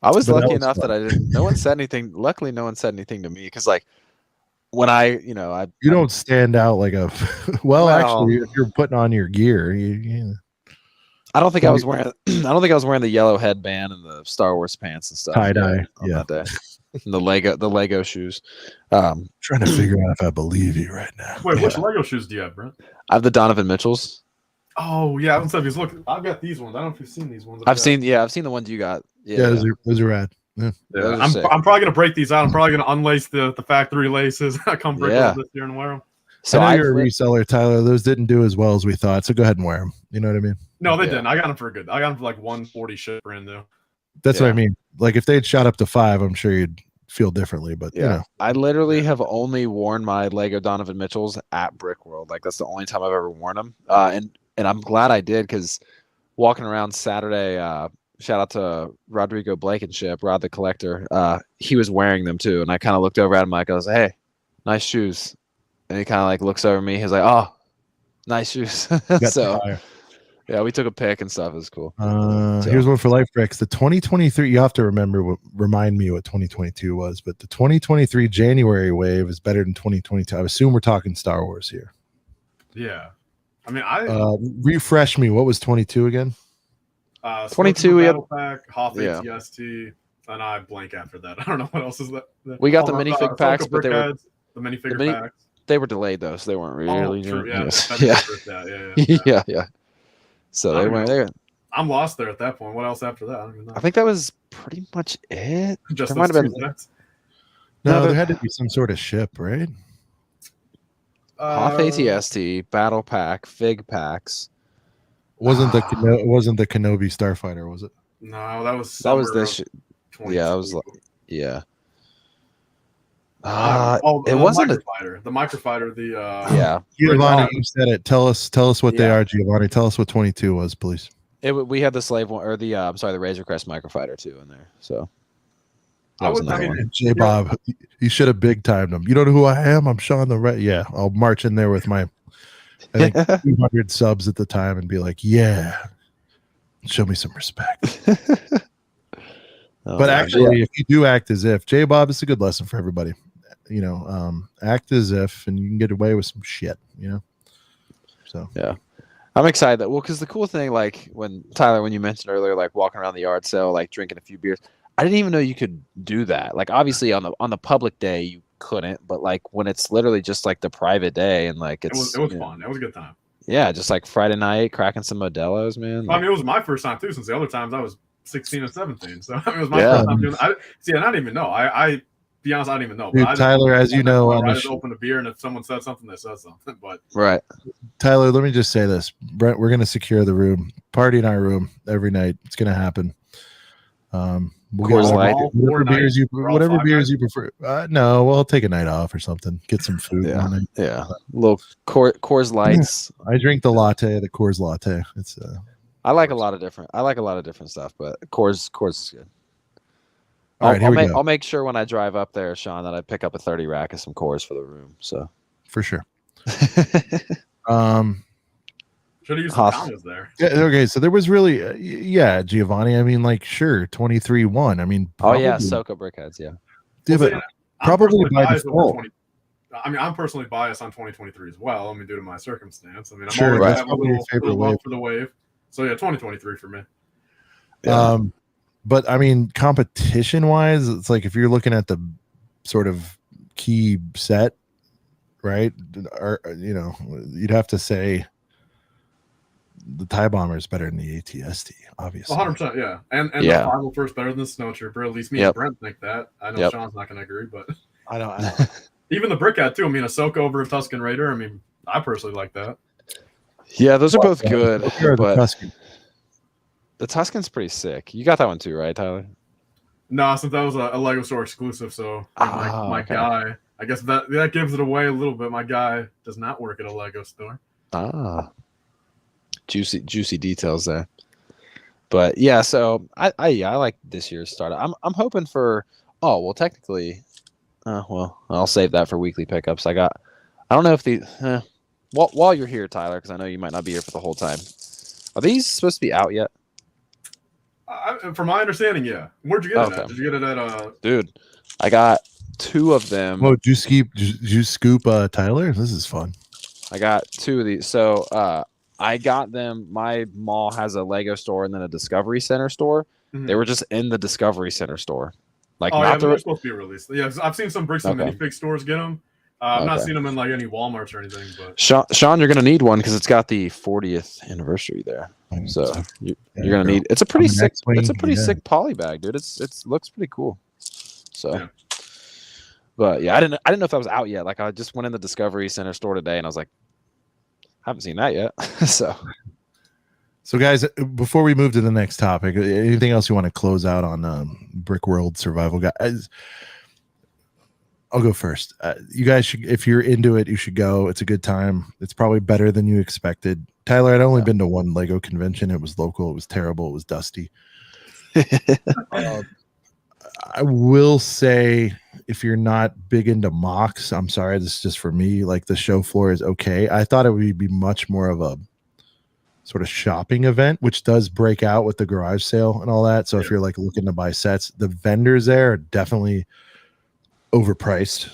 I was lucky enough that I didn't. No one said anything. Luckily, no one said anything to me because, when you don't stand out like a. Well, actually, if you're putting on your gear, I don't think I was wearing. I don't think I was wearing the yellow headband and the Star Wars pants and stuff. Tie dye, that day. The Lego shoes. Trying to figure out if I believe you right now. Wait, which Lego shoes do you have, Brent? I have the Donovan Mitchells. Oh yeah, I haven't said these. Look, I've got these ones. I don't know if you've seen these ones. I've seen the ones you got. Yeah, those are rad. Yeah. I'm probably gonna break these out. I'm probably gonna unlace the factory laces. I come break them this year and wear them. So I know you're a reseller, Tyler. Those didn't do as well as we thought. So go ahead and wear them. You know what I mean? No, they didn't. I got them for good. I got them for like 140 shit brand new. That's what I mean. Like if they'd shot up to 5, I'm sure you'd feel differently. But I literally have only worn my Lego Donovan Mitchells at BrickWorld. Like that's the only time I've ever worn them. And I'm glad I did because walking around Saturday, shout out to Rodrigo Blankenship, Rod the Collector. He was wearing them too, and I kind of looked over at him like I was, hey, nice shoes. And he kind of looks over at me. He's like, oh, nice shoes. So yeah, we took a pic and stuff. It was cool. Here's one for LIFEBRICKS. The 2023, you have to remind me what 2022 was, but the 2023 January wave is better than 2022. I assume we're talking Star Wars here. Yeah. I mean, refresh me. What was 22 again? 22 we had pack, Hoth ATST, and I blank after that. I don't know what else is that. We got the minifig packs, but they were the minifigure packs. They were delayed though, so they weren't really. True. Yeah. So they weren't there. I'm lost there at that point. What else after that? I don't even know. I think that was pretty much it. Just there might have been. No, there had to be some sort of ship, right? Hoth ATST, Battle Pack, Fig Packs. Wasn't the Kenobi Starfighter, was it? No, that was this. Yeah, I was yeah. It wasn't the microfighter. Giovanni, you said it. Tell us what they are, Giovanni. Tell us what 22 was, please. We had the slave one or the the Razor Crest microfighter too in there. So J Bob, you should have big timed him. You don't know who I am? I'm Sean the Red. Yeah, I'll march in there with my I think 200 subs at the time and be like, yeah, show me some respect. But actually, if you do act as if, J Bob, it's a good lesson for everybody. Act as if, and you can get away with some shit. So yeah, I'm excited that because the cool thing, when Tyler, when you mentioned earlier, walking around the yard sale, drinking a few beers, I didn't even know you could do that. Like obviously on the public day you couldn't, but like when it's literally just like the private day and like It was fun. It was a good time. Yeah, just like Friday night, cracking some Modelo's, man. I mean, it was my first time too, since the other times I was 16 and 17. So I mean, it was my first time doing. And I didn't even know. I be honest, I didn't even know. Dude, Tyler, as you know, I just opened a beer, and if someone said something, they said something. But right, Tyler, let me just say this, Brent. We're gonna secure the room, party in our room every night. It's gonna happen. We'll get whatever beers you prefer. No, we'll take a night off or something. Get some food. Yeah. Little Coors Lights. I drink the Coors latte. It's I like a lot of different stuff, but Coors is good. All right, I'll make sure when I drive up there, Sean, that I pick up a 30 rack of some Coors for the room. So for sure. Should have used some comments there. Yeah, okay, so there was really, Giovanni. I mean, like, sure, 23-1. I mean, Soka Brickheads, but probably by default. I mean, I'm personally biased on 2023 as well. I mean, due to my circumstance. I mean, I'm sure, always have a little love for the wave. So 2023 for me. Yeah. But I mean, competition-wise, it's like if you're looking at the sort of key set, right? Or you'd have to say the TIE Bomber is better than the ATST, obviously. 100%, yeah. And the 501st better than the Snow Trooper. At least me and Brent think that. I know Sean's not going to agree, but I know. Even the Brickhead too. I mean, Ahsoka over a Tusken Raider. I mean, I personally like that. Yeah, those are both good. But the Tusken's pretty sick. You got that one too, right, Tyler? No, since that was a Lego store exclusive, so my guy, I guess that gives it away a little bit. My guy does not work at a Lego store. Juicy details there. But yeah, so I like this year's startup. I'm hoping for technically I'll save that for weekly pickups. I don't know if while you're here, Tyler, because I know you might not be here for the whole time. Are these supposed to be out yet? From my understanding, yeah. Where'd you get it at? Did you get it at Dude, I got 2 of them. Oh, did you scoop Tyler? This is fun. I got 2 of these. So I got them. My mall has a Lego store and then a Discovery Center store. Mm-hmm. They were just in the Discovery Center store. They're supposed to be released. Yeah, I've seen some Bricks and Minifig stores get them. I've not seen them in like any Walmarts or anything. But Sean, you're gonna need one because it's got the 40th anniversary there. So you're gonna need. It's a pretty sick. It's a pretty sick poly bag, dude. It looks pretty cool. So, but yeah, I didn't know if that was out yet. Like I just went in the Discovery Center store today and I was like, haven't seen that yet. So guys, before we move to the next topic, anything else you want to close out on BrickWorld Survival Guys? I'll go first. You guys should, if you're into it, you should go. It's a good time. It's probably better than you expected. Tyler, I'd only been to one Lego convention. It was local. It was terrible. It was dusty. I will say, if you're not big into mocks, I'm sorry, this is just for me. Like the show floor is okay. I thought it would be much more of a sort of shopping event, which does break out with the garage sale and all that. So if you're like looking to buy sets, the vendors there are definitely overpriced.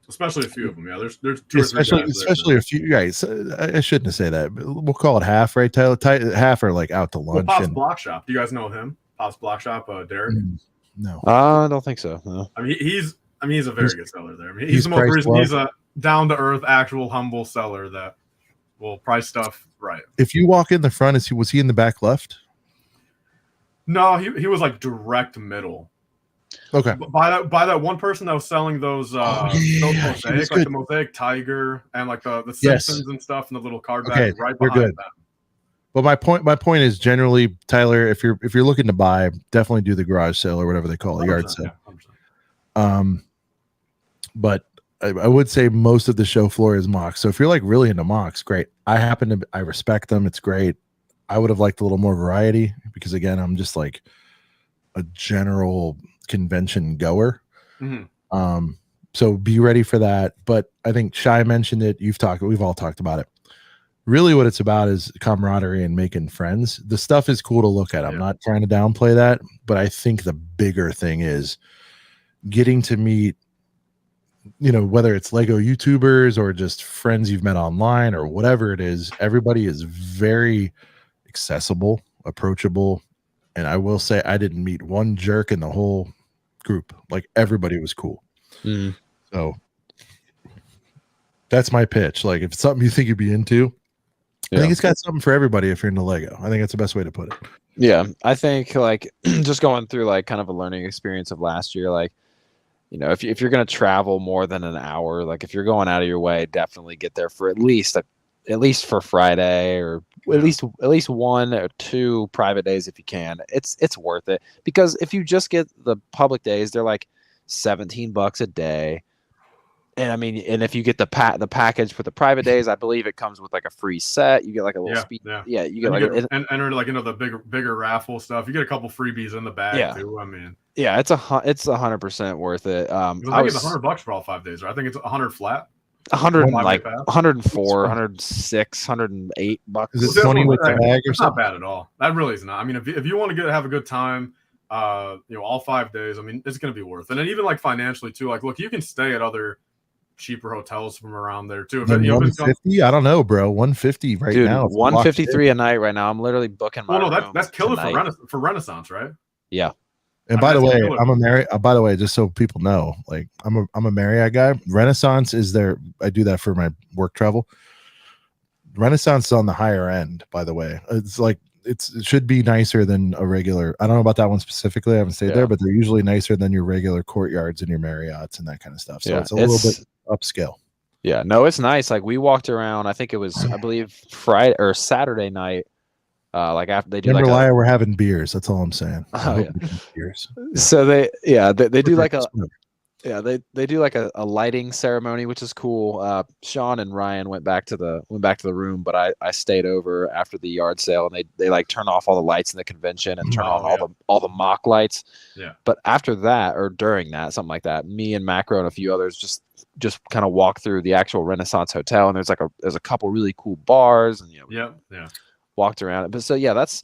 Especially a few of them. Yeah, there's 2 or 3 especially a few guys. I shouldn't say that. We'll call it half, right, Tyler? Half are like out to lunch. Pop's Block Shop. Do you guys know him? Pop's Block Shop, Derek. No, I don't think so. No. I mean, he's a very good seller there. I mean, he's the most reason he's a down to earth, actual humble seller that will price stuff right. If you walk in the front, was he in the back left? No, he was like direct middle. Okay. By that one person that was selling those mosaics, like the Mosaic Tiger and like the Simpsons and stuff, and the little card bag right behind them. But my point is generally, Tyler, if you're looking to buy, definitely do the garage sale or whatever they call it, yard sale. Yeah, but I would say most of the show floor is mocks. So if you're like really into mocks, great. I respect them. It's great. I would have liked a little more variety because again, I'm just like a general convention goer. Mm-hmm. So be ready for that. But I think Shai mentioned it. We've all talked about it. Really what it's about is camaraderie and making friends. The stuff is cool to look at. I'm not trying to downplay that, but I think the bigger thing is getting to meet, whether it's Lego YouTubers or just friends you've met online or whatever it is. Everybody is very accessible, approachable, And I will say I didn't meet one jerk in the whole group. Like everybody was cool. Mm. So that's my pitch. Like if it's something you think you'd be into, I think it's got something for everybody if you're into Lego. I think that's the best way to put it. Yeah, I think like just going through like kind of a learning experience of last year, like, you know, if you're going to travel more than an hour, like if you're going out of your way, definitely get there for at least for Friday, or at least 1 or 2 private days if you can. It's worth it, because if you just get the public days, they're like $17 a day. And I mean, and if you get the package for the private days, I believe it comes with like a free set. You get like a little speed. Yeah, you get and enter like, you know, the bigger raffle stuff. You get a couple freebies in the bag too. I mean, yeah, it's 100% worth it. I think it's $100 for all 5 days, right? I think it's 100 flat. 100, like 104, 106, $108. Is it 20 with the bag or something? Not bad at all. That really is not. I mean, if you want to have a good time, you know, all 5 days, I mean, it's going to be worth it. And even like financially too. Like, look, you can stay at other cheaper hotels from around there too. 150? I don't know, bro. 150 right now. 153 a night right now. I'm literally booking my room that's killer for Renaissance, right? Yeah. And by the way, I'm a Marriott. By the way, just so people know, like I'm a Marriott guy. Renaissance is there. I do that for my work travel. Renaissance is on the higher end, by the way. It's like it should be nicer than a regular. I don't know about that one specifically. I haven't stayed there, but they're usually nicer than your regular courtyards and your Marriotts and that kind of stuff. So it's a little bit upscale. Yeah, no, it's nice. Like we walked around. I think it was, I believe, Friday or Saturday night. Like after they do we're having beers. That's all I'm saying. Beers. So they do like they do like a lighting ceremony, which is cool. Sean and Ryan went back to the room, but I stayed over after the yard sale, and they like turn off all the lights in the convention and turn on all the mock lights. Yeah. But after that, or during that, something like that, me and Macro and a few others just kind of walk through the actual Renaissance Hotel, and there's a couple really cool bars, and walked around it. But so yeah, that's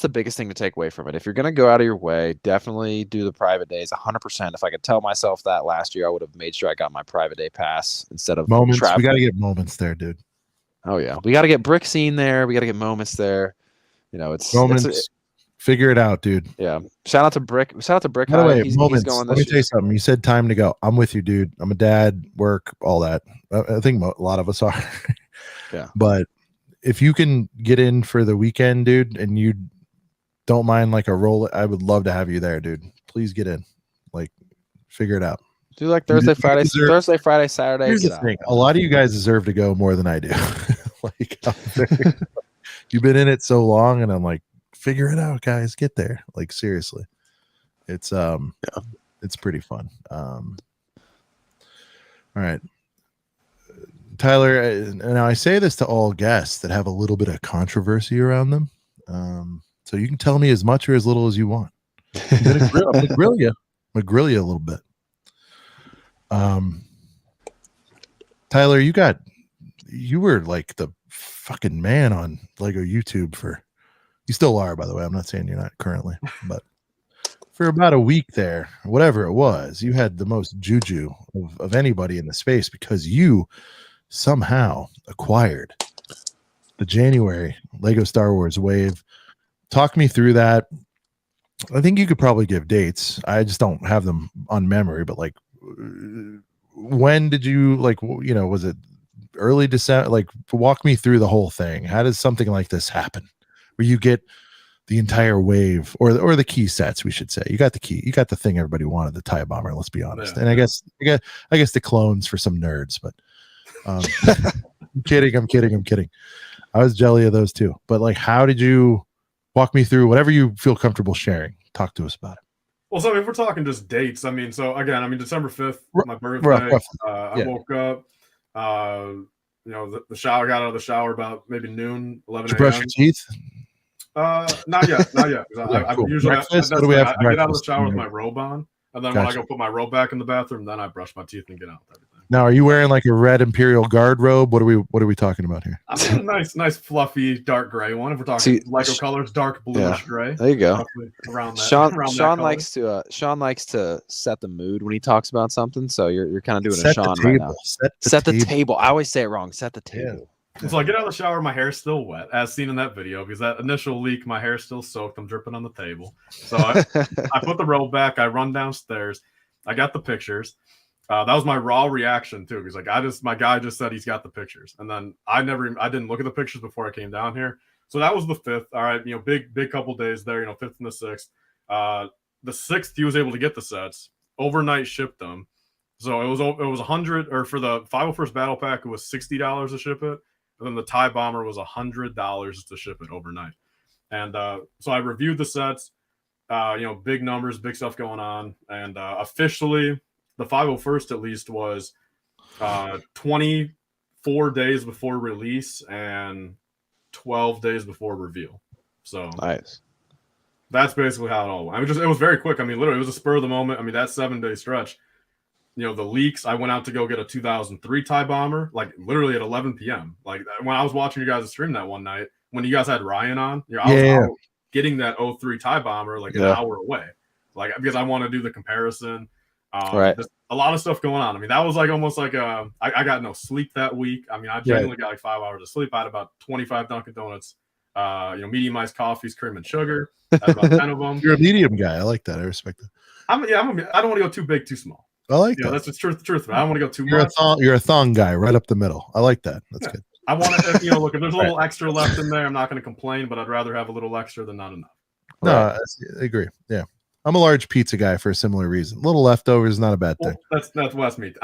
the biggest thing to take away from it. If you're going to go out of your way, definitely do the private days 100%. If I could tell myself that last year, I would have made sure I got my private day pass instead of moments. traveling. We got to get moments there, dude. Oh yeah. We got to get Brick Scene there. We got to get moments there. You know, it's moments. Figure it out, dude. Yeah. Shout out to Brick. Shout out to Brick. By the way, moments. Let me tell you something. You said time to go. I'm with you, dude. I'm a dad, work, all that. I think a lot of us are. Yeah. But if you can get in for the weekend, dude, and you don't mind like a roll, I would love to have you there, dude. Please get in. Like, figure it out. Do like Thursday, Friday, Saturday. Here's the thing. A lot of you guys deserve to go more than I do. Like, you've been in it so long, and I'm like, figure it out, guys. Get there. Like, seriously. It's it's pretty fun. All right. Tyler, now I say this to all guests that have a little bit of controversy around them. So you can tell me as much or as little as you want. I'm gonna grill you a little bit. Tyler, you were like the fucking man on Lego YouTube you still are, by the way. I'm not saying you're not currently, but for about a week there, whatever it was, you had the most juju of anybody in the space, because you somehow acquired the January Lego Star Wars wave. Talk me through that. I think you could probably give dates. I just don't have them on memory, but like, when did you, like, you know, was it early December? Like, walk me through the whole thing. How does something like this happen where you get the entire wave, or the key sets, we should say? You got the key, you got the thing everybody wanted, the TIE Bomber, let's be honest. And I guess the clones for some nerds, but I'm kidding. I was jelly of those too. But like, how did you walk me through whatever you feel comfortable sharing? Talk to us about it. Well, so if we're talking just dates, I mean, so again, December 5th, my birthday. I woke up, you know, the shower, got out of the shower about maybe noon, 11 a.m. Did you brush your teeth? Not yet. Cool. Usually What do we have for I get out of the breakfast? shower with my robe on, and then when I go put my robe back in the bathroom, then I brush my teeth and get out with everything. Now, are you wearing like a red Imperial Guard robe? What are we talking about here? Nice fluffy dark gray one. If we're talking Lego colors, dark bluish gray. There you go. Around that, Sean likes to set the mood when he talks about something. So you're kind of doing a Sean right now. Set the table. I always say it wrong. Set the table. And so I get out of the shower, my hair's still wet, as seen in that video, because that initial leak, my hair's still soaked. I'm dripping on the table. So I put the robe back. I run downstairs. I got the pictures. That was my raw reaction too, because like my guy just said he's got the pictures, and then I didn't look at the pictures before I came down here. So that was the 5th. All right, big couple days there. 5th and the 6th. The 6th he was able to get the sets overnight, shipped them. So it was 100, or for the 501st battle pack it was $60 to ship it. And then the TIE Bomber was $100 to ship it overnight. And so I reviewed the sets, big numbers, big stuff going on. And officially, the 501st at least was 24 days before release and 12 days before reveal. So nice. That's basically how it all went. It was very quick. Literally, it was a spur of the moment. That 7-day stretch. The leaks, I went out to go get a 2003 TIE Bomber, like literally at 11 p.m. Like when I was watching you guys stream that one night, when you guys had Ryan on, I was out getting that 03 TIE Bomber like an hour away. Like, because I want to do the comparison. Right. A lot of stuff going on. That was like almost like I got no sleep that week. I genuinely got like 5 hours of sleep. I had about 25 Dunkin' Donuts, medium iced coffees, cream and sugar. I had about 10 of them. You're a medium guy. I like that. I respect it. I don't want to go too big, too small. I like that. That's the truth. I don't want to go too much. You're a thong guy, right up the middle. I like that. That's good. I want to, look, if there's a little extra left in there, I'm not going to complain, but I'd rather have a little extra than not enough. No, I agree. Yeah. I'm a large pizza guy for a similar reason. A little leftovers is not a bad thing. That's West meat.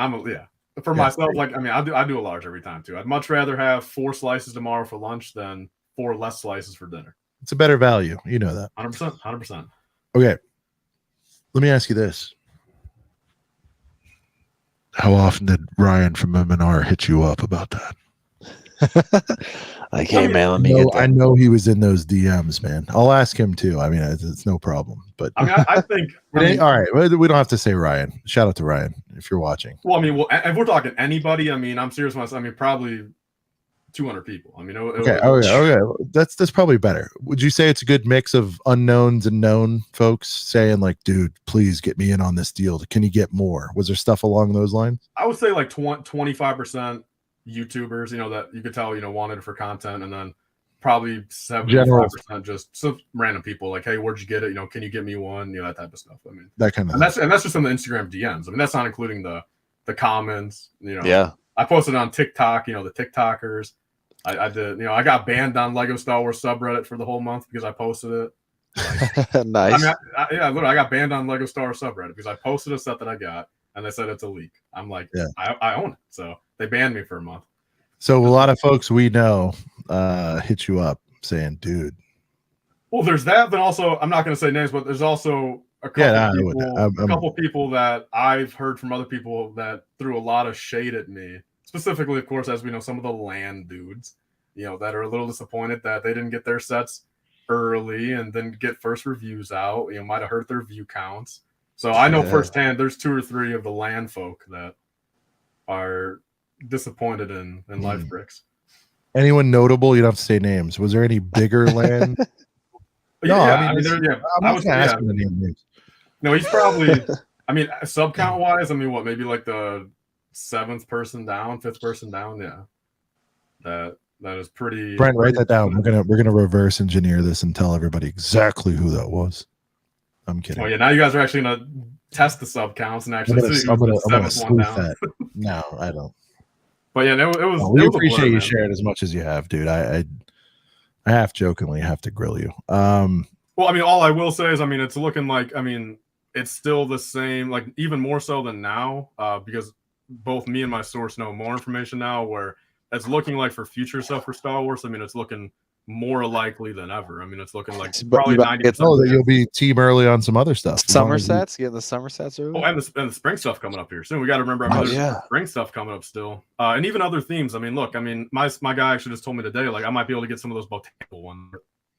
For myself, like, I do a large every time too. I'd much rather have 4 slices tomorrow for lunch than 4 less slices for dinner. It's a better value. You know that. 100%. Okay. Let me ask you this. How often did Ryan from MNR hit you up about that? Like, hey man, let me get that. I know he was in those DMs, man. I'll ask him too. It's no problem. But I think all right, we don't have to say Ryan. Shout out to Ryan if you're watching. Well, if we're talking anybody, I'm serious myself. Probably 200 people. Okay. That's probably better. Would you say it's a good mix of unknowns and known folks saying like, dude, please get me in on this deal? Can you get more? Was there stuff along those lines? I would say like 25% YouTubers, that you could tell, wanted it for content, and then probably 75% just some random people like, hey, where'd you get it? Can you get me one? That type of stuff. That kind of and that's just on the Instagram DMs. That's not including the comments. Yeah. I posted on TikTok. The TikTokers. I did. I got banned on Lego Star Wars subreddit for the whole month because I posted it. Like, nice. Literally, I got banned on Lego Star Wars subreddit because I posted a set that I got, and they said it's a leak. I'm like, I own it. So they banned me for a month. So a lot of folks we know hit you up saying, dude. Well, there's that. Then also, I'm not going to say names, but there's also a couple people that I've heard from other people that threw a lot of shade at me. Specifically, of course, as we know, some of the land dudes, that are a little disappointed that they didn't get their sets early and then get first reviews out. Might have hurt their view counts. So I know firsthand there's 2 or 3 of the land folk that are disappointed in LifeBricks. Anyone notable? You don't have to say names. Was there any bigger land? No, I'm not asking any names. No, he's probably. Sub count wise, maybe like the 7th person down, 5th person down. Yeah, that is pretty. Brent, write that down. We're gonna reverse engineer this and tell everybody exactly who that was. I'm kidding. Oh yeah, now you guys are actually gonna test the sub counts and actually see who's the 7th one down. That. No, I don't. But yeah, it was. We appreciate you sharing as much as you have, dude. I half jokingly have to grill you. Well, all I will say is, it's looking like, it's still the same, like even more so than now, because both me and my source know more information now, where it's looking like for future stuff for Star Wars. It's looking more likely than ever. It's looking like probably 90%. That you'll be team early on some other stuff. Summer sets, getting the summer sets early. Oh, and the spring stuff coming up here soon. We got to remember, there's spring stuff coming up still, and even other themes. Look, my guy actually just told me today, like I might be able to get some of those botanical ones.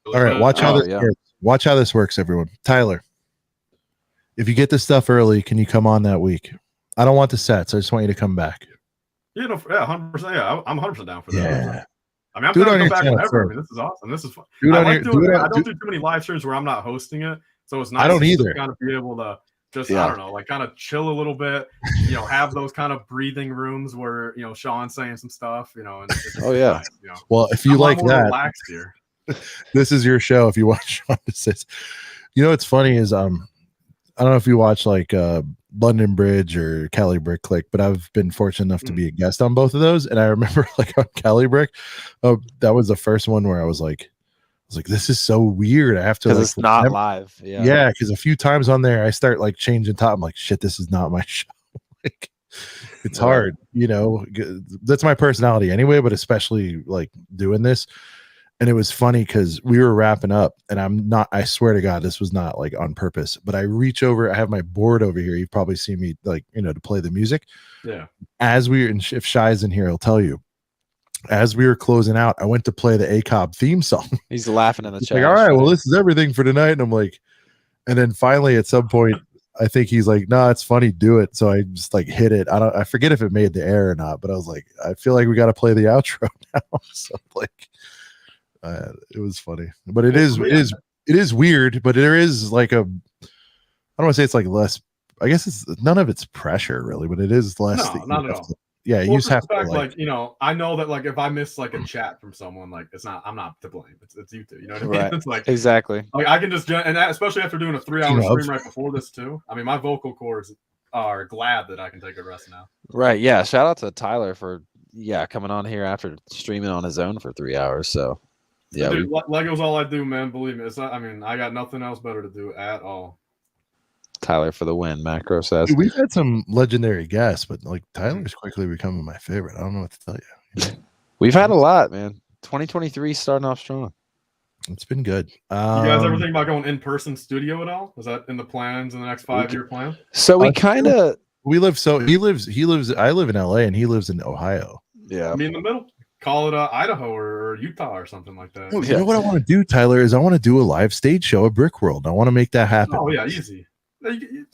All right, watch how this works. Watch how this works, everyone. Tyler, if you get this stuff early, can you come on that week? I don't want the sets. I just want you to come back. 100%. Yeah, I'm 100% down for that. Yeah. I'm going to come back whenever. This is awesome. This is fun. I don't do too many live streams where I'm not hosting it, so it's nice. I don't either. To kind of be able to Just I don't know, like kind of chill a little bit, you know, have those kind of breathing rooms where, you know, Sean's saying some stuff, you know, and it's Oh yeah. nice, you know. Well, if you I'm like more that, relaxed here. this is your show. If you watch Sean says, you know, what's funny is I don't know if you watch like London Bridge or Cali Brick Click, but I've been fortunate enough to be a guest on both of those. And I remember like on Cali Brick, that was the first one where I was like, this is so weird. I have to, because like, it's not live. Yeah, because a few times on there I start like changing top. I'm like, shit, this is not my show. Like, it's hard, you know. That's my personality anyway, but especially like doing this. And it was funny because we were wrapping up, and I swear to God, this was not like on purpose, but I reach over, I have my board over here. You've probably seen me, like, you know, to play the music. Yeah. As we were, and if Shy's in here, he'll tell you, as we were closing out, I went to play the ACOB theme song. He's laughing in the chat. Like, all right, well, this is everything for tonight. And I'm like, and then finally at some point, I think he's like, no, it's funny, do it. So I just like hit it. I forget if it made the air or not, but I was like, I feel like we got to play the outro now. So like, it was funny, but it is weird, but there is like I don't want to say it's like less, I guess it's none of it's pressure really, but it is less. No, not at all. Yeah, you just have to like, you know, I know that like if I miss like a chat from someone, like I'm not to blame. It's you two, you know what I mean? Right. It's like exactly. like I can just and that, especially after doing a 3-hour stream right before this too. I mean, my vocal cords are glad that I can take a rest now. Right. Yeah. Shout out to Tyler for coming on here after streaming on his own for 3 hours. So yeah, dude, Lego's all I do, man. Believe me. It's not, I mean, I got nothing else better to do at all. Tyler for the win, Macro says. We've had some legendary guests, but like Tyler's quickly becoming my favorite. I don't know what to tell you. We've had a lot, man. 2023 starting off strong. It's been good. You guys ever think about going in-person studio at all? Is that in the plans in the next 5-year plan? So we kind of he lives I live in LA and he lives in Ohio. Yeah. Me in the middle. Call it Idaho or Utah or something like that. You know what I want to do, Tyler, is I want to do a live stage show at BrickWorld. I want to make that happen. Oh yeah, easy.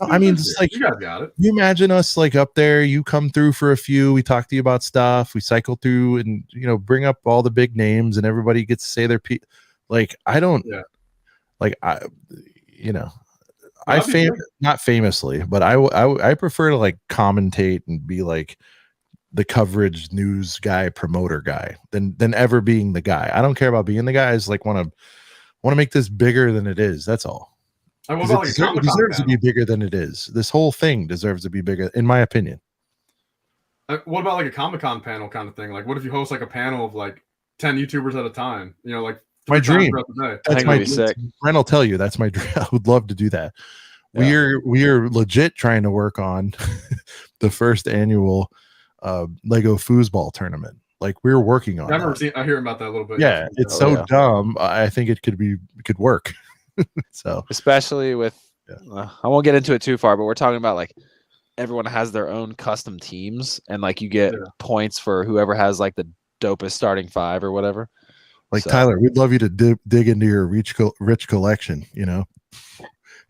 I mean, just like you guys got it. You imagine us like up there, you come through for a few, we talk to you about stuff, we cycle through and, you know, bring up all the big names and everybody gets to say their like I don't like I you know, not famously, but I prefer to like commentate and be like the coverage news guy, promoter guy than ever being the guy. I don't care about being the guy. I just like want to make this bigger than it is. That's all. It deserves to be bigger than it is. This whole thing deserves to be bigger, in my opinion. What about like a Comic-Con panel kind of thing? Like, what if you host like a panel of like 10 YouTubers at a time? You know, like my dream. That's my sick. Brent will tell you that's my dream. I would love to do that. Yeah. We are legit trying to work on the first annual Lego foosball tournament. Like we're working on. I hear about that a little bit. Yeah, it's so dumb. I think it could work. So especially with I won't get into it too far, but we're talking about like everyone has their own custom teams and like you get points for whoever has like the dopest starting 5 or whatever. Like Tyler, we'd love you to dig into your rich collection, you know,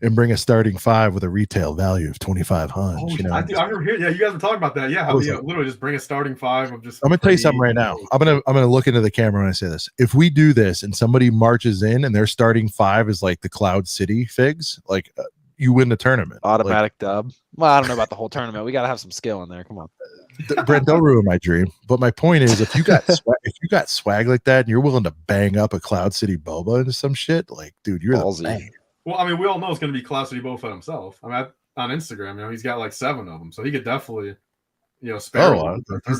and bring a starting 5 with a retail value of 2,500. You know, I remember hearing, you guys were talking about that. Yeah, how literally just bring a starting 5 of just. I'm gonna tell you something right now. I'm gonna look into the camera when I say this. If we do this and somebody marches in and their starting 5 is like the Cloud City figs, like you win the tournament. Automatic dub. Well, I don't know about the whole tournament. We gotta have some skill in there. Come on. Brent, don't ruin my dream. But my point is, if you got swag like that and you're willing to bang up a Cloud City Boba into some shit, like, dude, you're the man. Well, I mean, we all know it's going to be Cloud City Boba Fett himself. I mean, on Instagram, you know, he's got like 7 of them, so he could definitely, you know, spare.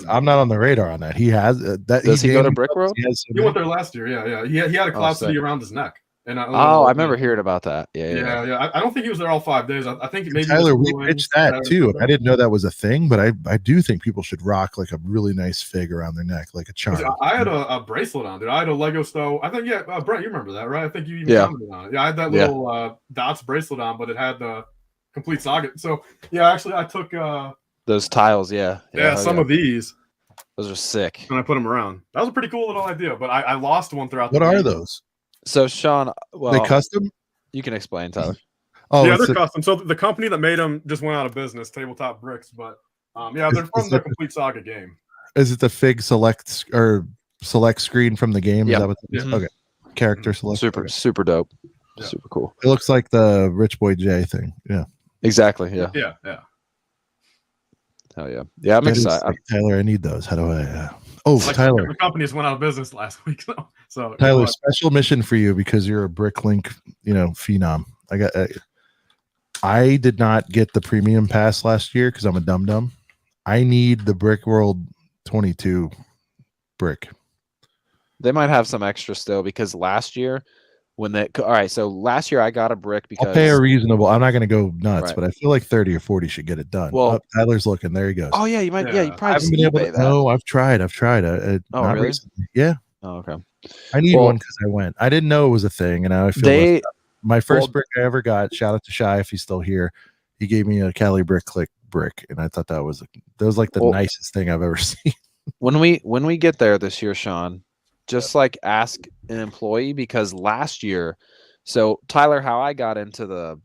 I'm not on the radar on that. He has that. Does he go to BrickWorld? He went there last year. Yeah. He had a Cloud City around his neck. And I remember hearing about that. Yeah. I don't think he was there all 5 days. I think maybe Tyler, we pitched that too. I didn't know that was a thing, but I do think people should rock like a really nice fig around their neck, like a charm. I had a bracelet on, dude. I had a Lego stove. I think Brent, you remember that, right? I think you even commented on it. Yeah, I had that little dots bracelet on, but it had the complete saga. So actually, I took those tiles. Some of these. Those are sick. And I put them around. That was a pretty cool little idea, but I lost one throughout. What are those? So Sean, they custom? You can explain, Tyler. They're custom. So the company that made them just went out of business, Tabletop Bricks. But they're from the Complete Saga game. Is it the Fig select screen from the game? Yeah. Is that what it is? Okay. Character select. Super dope. Yeah. Super cool. It looks like the Rich Boy J thing. Yeah. Exactly. Yeah. Yeah. Yeah. Hell yeah. Yeah, I'm excited. Tyler, I need those. How do I? Oh, Like, Tyler. the companies went out of business last week, though. So Tyler, special mission for you because you're a BrickLink, phenom. I did not get the premium pass last year because I'm a dum-dum. I need the BrickWorld 22 brick. They might have some extra still because last year all right, so last year I got a brick because I'll pay a reasonable. I'm not going to go nuts, Right. but I feel like 30 or 40 should get it done. Well, Tyler's looking. There he goes. Oh yeah, you might. Yeah, you Yeah. probably I haven't just been able eBay to. that. No, I've tried. Oh, not really? recently. Yeah. Oh, okay. I need Well, one because I went. I didn't know it was a thing, and now I feel left out. My first brick I ever got. Shout out to Shy if he's still here. He gave me a Cali Brick Click brick, and I thought that was like the nicest thing I've ever seen. When we get there this year, Sean, just like ask an employee because last year, so Tyler, how I got into the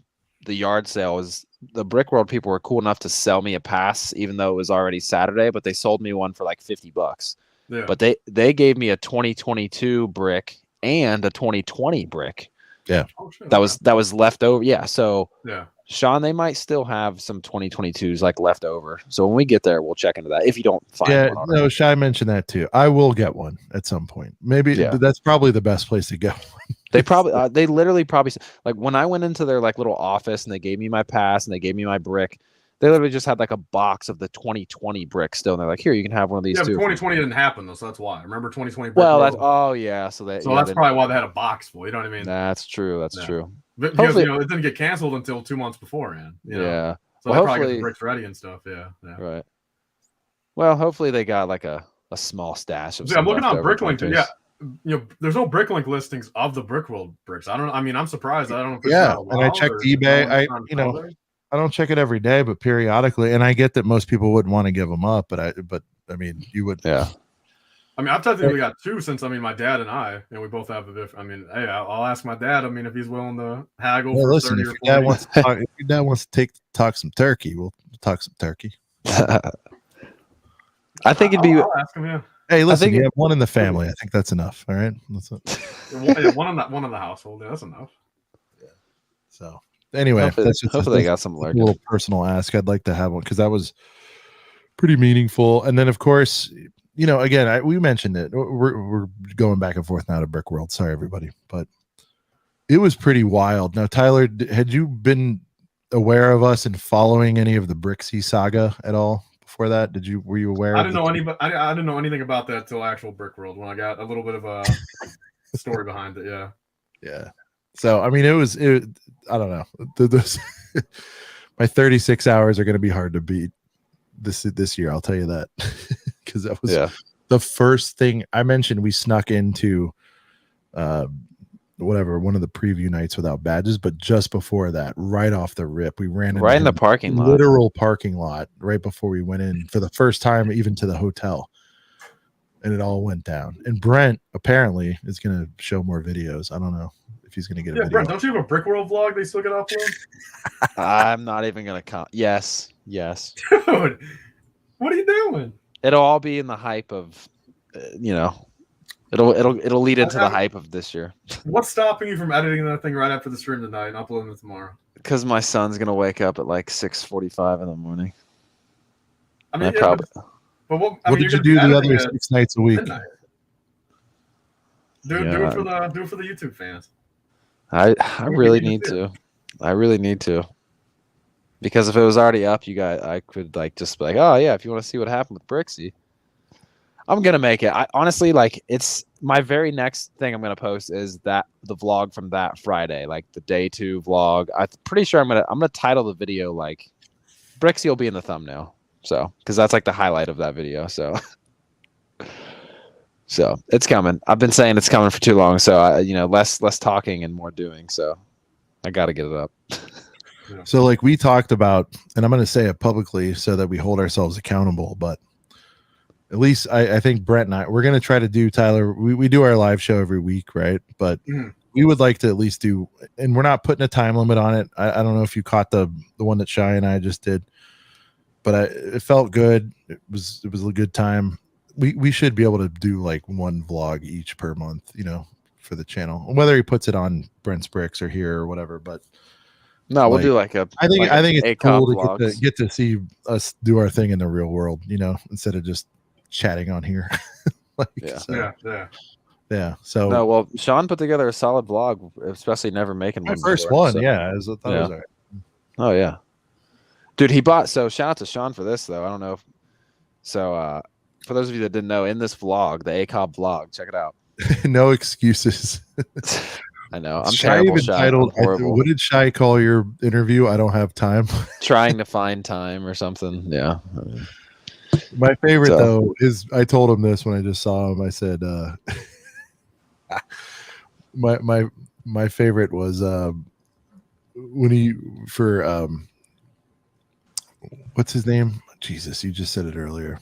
yard sale was the BrickWorld people were cool enough to sell me a pass, even though it was already Saturday, but they sold me one for like $50. Yeah. But they gave me a 2022 brick and a 2020 brick. Yeah. Oh, shit, That was left over. Yeah. So yeah. Sean, they might still have some 2022s like left over. So when we get there, we'll check into that. If you don't find one. No, Shy mentioned that too. I will get one at some point. Maybe that's probably the best place to get one. They probably, they literally probably, like when I went into their like little office and they gave me my pass and they gave me my brick, they literally just had like a box of the 2020 brick still. And they're like, here, you can have one of these too. 2020 didn't happen though, so that's why. Remember 2020? Well, yeah. So that's probably why they had a box full. You know what I mean? That's true. That's true. Because it didn't get canceled until 2 months beforehand. Yeah. So they probably got the bricks ready and stuff. Yeah. Right. Well, hopefully they got like a small stash of. I'm looking on BrickLink. Yeah. There's no BrickLink listings of the BrickWorld bricks. I don't know. I mean, I'm surprised. I don't know if it's and I checked eBay. I don't check it every day, but periodically. And I get that most people wouldn't want to give them up, but I mean, you would. Yeah. I mean, I've technically got two since my dad and we both have I mean, hey, I'll ask my dad. I mean, if he's willing to haggle for 30 or 40. If your dad wants to talk some turkey, we'll talk some turkey. I think it'd be. I'll ask him, yeah. Hey, listen, you have one in the family. I think that's enough. All right. one in the household. Yeah, that's enough. Yeah. So anyway, hopefully they got some a little personal ask. I'd like to have one because that was pretty meaningful. And then, of course, again, we mentioned it. We're going back and forth now to BrickWorld. Sorry, everybody, but it was pretty wild. Now, Tyler, had you been aware of us and following any of the Brixie saga at all? Before that, were you aware? I didn't know anything about that till actual BrickWorld when I got a little bit of a story behind it. Yeah. So I mean, I don't know. My 36 hours are going to be hard to beat this year. I'll tell you that because that was the first thing I mentioned. We snuck into one of the preview nights without badges, but just before that, right off the rip, we ran right in the parking lot, literal parking lot, right before we went in for the first time, even to the hotel, and it all went down. And Brent apparently is going to show more videos. I don't know if he's going to get a video. Brent, don't you have a BrickWorld vlog they still get upload? I'm not even going to count. Yes. Dude, what are you doing? It'll all be in the hype of, It'll lead into the hype of this year. What's stopping you from editing that thing right after the stream tonight and uploading it tomorrow? Because my son's gonna wake up at like 6:45 in the morning. I mean, probably. But what did you do the other 6 nights a week? Do it for the YouTube fans. I really need to. I really need to. Because if it was already up, you guys, I could just be like, oh yeah, if you want to see what happened with Brixie. I'm gonna make it. I honestly it's my very next thing I'm gonna post is the vlog from that Friday, like the day 2 vlog. I'm pretty sure I'm gonna title the video like Brixie will be in the thumbnail. So because that's like the highlight of that video. So it's coming. I've been saying it's coming for too long. So less talking and more doing. So I got to get it up. So like we talked about, and I'm gonna say it publicly so that we hold ourselves accountable, but. At least I think Brent and we're going to try to do, Tyler, we do our live show every week, right? But we would like to at least do, and we're not putting a time limit on it. I don't know if you caught the one that Shy and I just did, but it felt good. It was a good time. We should be able to do like one vlog each per month, for the channel, whether he puts it on Brent's Bricks or here or whatever. But No, we'll Like, do like a. I think it's ACOB cool to vlogs. get to see us do our thing in the real world, you know, instead of just chatting on here. Like, Yeah. so, Yeah. yeah. So No, well, Sean put together a solid vlog, especially never making my one. first before, one, so- yeah, I thought it was all right. Oh yeah, dude, he bought. So shout out to Sean for this though. I don't know if so. For those of you that didn't know, in this vlog, the ACOB vlog, check it out. No excuses. I know I'm Shy terrible. even Shy, I'm titled, horrible. what did Shy call your interview? I don't have time. Trying to find time or something. Yeah. My favorite So- though is I told him this when I just saw him. I said, my favorite was when he for what's his name? Jesus, you just said it earlier.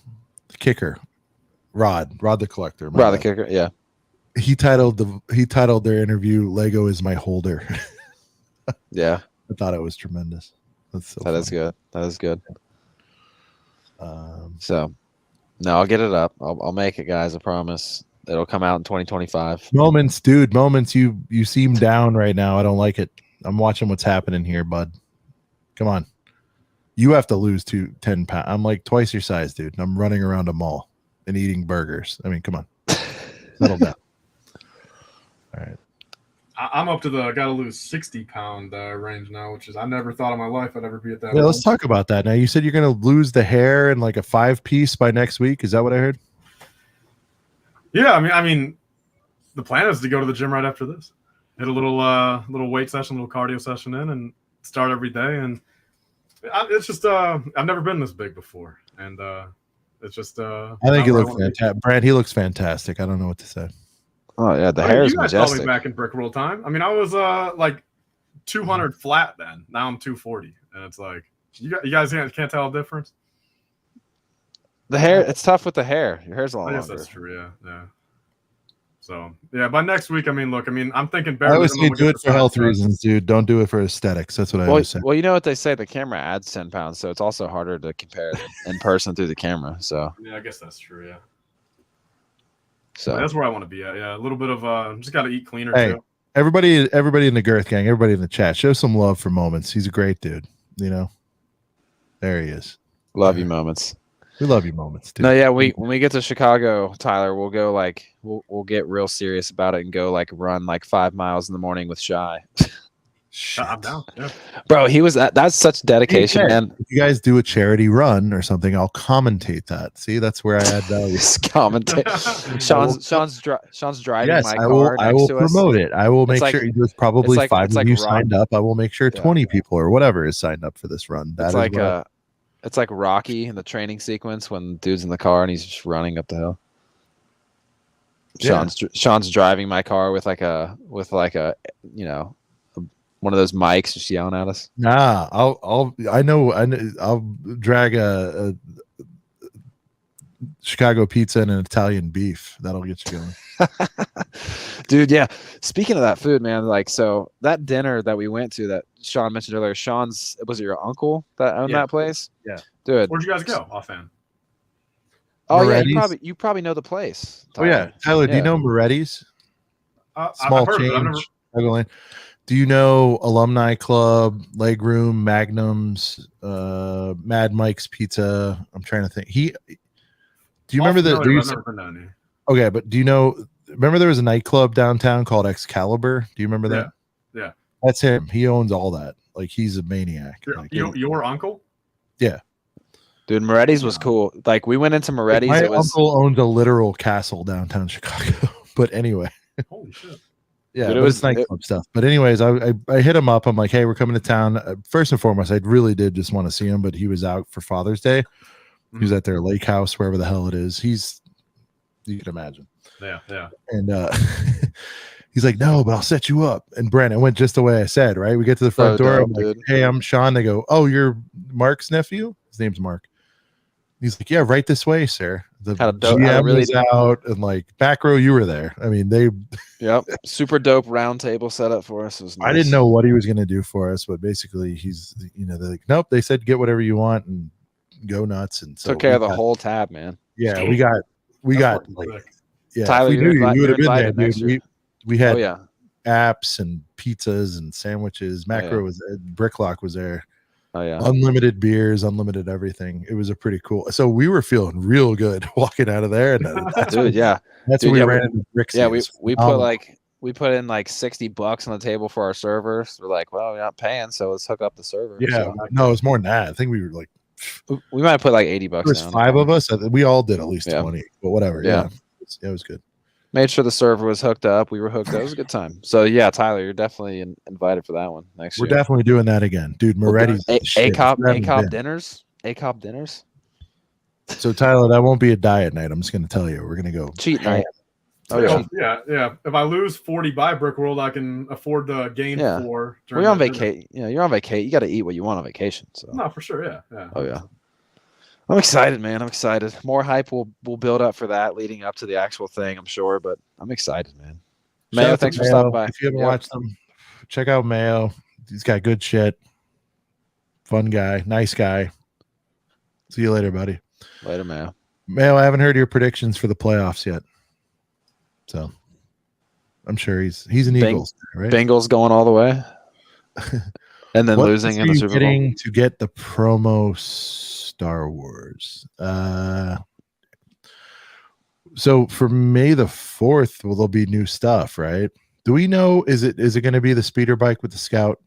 The kicker, Rod the collector. my Rod the bad. kicker. Yeah. He titled their interview "Lego is my holder." Yeah. I thought it was tremendous. That's so That is funny. good. That is good. Um, So, no, I'll get it up. I'll make it, guys. I promise. It'll come out in 2025. moments, dude. Moments. You seem down right now. I don't like it. I'm watching what's happening here, bud. Come on. You have to lose 10 pounds. I'm like twice your size, dude. I'm running around a mall and eating burgers. I mean, come on. Settle down. All right. I'm up to the gotta lose 60-pound range now, which is I never thought in my life I'd ever be at that. Yeah, let's talk about that. Now, you said you're going to lose the hair in like a 5-piece by next week. Is that what I heard? Yeah, I mean, the plan is to go to the gym right after this, hit a little weight session, little cardio session in, and start every day. And it's just I've never been this big before, and it's just. I think you look fantastic. Brad, he looks fantastic. I don't know what to say. Oh yeah, the hair is you guys saw me majestic. back in BrickWorld time. I mean, I was like 200 flat then. Now I'm 240, and it's like you guys can't tell a difference. The hair, it's tough with the hair. Your hair's a lot I guess longer. that's true. Yeah. So yeah, by next week, I'm thinking. I always say do it for health reasons, dude. Don't do it for aesthetics. That's what I always say. Well, you know what they say, the camera adds 10 pounds, so it's also harder to compare in person through the camera. So Yeah, I guess that's true. Yeah. so That's where I want to be at. Yeah, a little bit of just got to eat cleaner Hey. too. Everybody in the girth gang, everybody in the chat, show some love for Moments. He's a great dude. You know, there he is. love you moments. We love you, Moments, dude. No, yeah, when we get to Chicago, Tyler, we'll go like we'll get real serious about it and go like run like 5 miles in the morning with Shy. Shit. I'm down. Yeah. Bro, he was that's such dedication, Hey, man. if you guys do a charity run or something, I'll commentate that. See, that's where I add value. Just commentate. Sean's driving Yes, my I car will. I next will to us. promote it. I will make like- sure there's probably like- 5 it's of like you rock- signed up. I will make sure Yeah. 20 people or whatever is signed up for this run. That It's is like what it's like Rocky in the training sequence when dude's in the car and he's just running up the hill. Yeah. Sean's driving my car with like a one of those mics just yelling at us. Nah, I'll drag a Chicago pizza and an Italian beef. That'll get you going. Dude, yeah. Speaking of that food, man, like so that dinner that we went to that Sean mentioned earlier, was it your uncle that owned Yeah. that place? Yeah. Dude. Where'd you guys go, offhand? Oh yeah, Moretti's? you probably know the place. Oh yeah, Tyler. Do you Yeah. know Moretti's? I've Small heard of it. I've change. never. Chicago Lane. Do you know Alumni Club, Legroom, Magnums, Mad Mike's Pizza? I'm trying to think. Do you remember I've never been to any. Okay, but do you know? Remember there was a nightclub downtown called Excalibur? Do you remember that? Yeah. That's him. He owns all that. Like he's a maniac. Your uncle? Dude, Moretti's was cool. Like we went into Moretti's. My It was uncle owns a literal castle downtown Chicago. But anyway. Holy shit. Yeah, Dude, but it's nightclub stuff. But anyways, I hit him up. I'm like, hey, we're coming to town. First and foremost, I really did just want to see him, but he was out for Father's Day. He was at their lake house, wherever the hell it is. You can imagine. Yeah. And he's like, no, but I'll set you up. And Brent, it went just the way I said, right? We get to the front door. dope, I'm like, dude. hey, I'm Sean. They go, oh, you're Mark's nephew? His name's Mark. He's like, yeah, right this way, sir. The Had a dope- GM had a really- was out, and like back row, you were there. I mean, Yep. Super dope round table set up for us. It was nice. I didn't know what he was going to do for us, but basically they're like, nope, they said get whatever you want and go nuts. And so Took care of the whole tab, man. Yeah, we got like, yeah, Tyler, if we knew you're you would have been there, invited next dude. year. We had Oh yeah. apps and pizzas and sandwiches. Macro was there, Bricklock was there. Oh yeah, unlimited beers, unlimited everything. It was a pretty cool. So we were feeling real good walking out of there, and that's dude, that's when we ran into Bricks. Yeah, we put in like $60 on the table for our servers. We're like, well, we're not paying, so let's hook up the server. Yeah, so, no, it was more than that. I think we were like, we might put like $80. There was down. 5 of us. We all did at least 20, but whatever. Yeah, it was good. Made sure the server was hooked up. We were hooked up. It was a good time. So yeah, Tyler, you're definitely invited for that one next year. We're definitely doing that again, dude. Moretti's ACOP dinners. ACOP dinners. So Tyler, that won't be a diet night. I'm just going to tell you, we're going to go cheat night. Oh yeah. If I lose 40 by BrickWorld, I can afford to gain 4. We're on vacation. You know, you're on vacation. You got to eat what you want on vacation. So no, for sure. Yeah. Oh yeah. I'm excited, man. I'm excited. More hype will build up for that leading up to the actual thing, I'm sure. But I'm excited, man. Mayo, thanks for stopping by. If you haven't watched them, check out Mayo. He's got good shit. Fun guy, nice guy. See you later, buddy. Later, Mayo. Mayo, I haven't heard your predictions for the playoffs yet. So I'm sure he's an Eagles, right? Bengals going all the way. And then losing in the Super Bowl. To get the promo Star Wars. So for May the 4th, there'll be new stuff, right? Do we know, is it going to be the speeder bike with the Scout?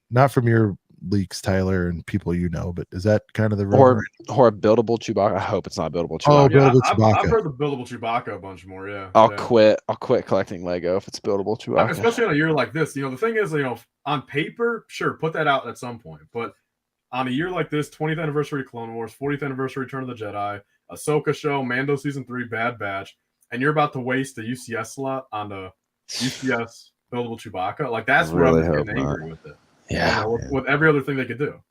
Not from your leaks, Tyler, and people you know, but is that kind of the rumor? Or a buildable Chewbacca? I hope it's not buildable Chewbacca. Oh, buildable Chewbacca. I've heard the buildable Chewbacca a bunch more, yeah. I'll quit collecting Lego if it's buildable Chewbacca. Especially on a year like this. You know, the thing is, you know, on paper, sure, put that out at some point. But on a year like this, 20th anniversary Clone Wars, 40th anniversary Return of the Jedi, Ahsoka show, Mando Season 3, Bad Batch, and you're about to waste the UCS slot on the UCS buildable Chewbacca. Like, that's where I'm getting angry with it. Yeah. You know, with every other thing they could do.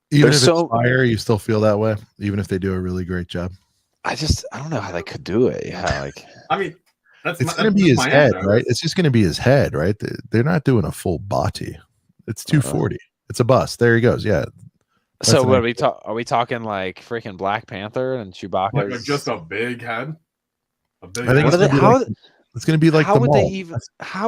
Even if it's fire, you still feel that way, even if they do a really great job. I don't know how they could do it. Yeah, like I mean, it's going to be his head, right? It's just going to be his head, right? They're not doing a full body. It's 240. It's a bust. There he goes. Yeah. So what are we talking like freaking Black Panther and Chewbacca? Like just a big head. I think it's going to be like how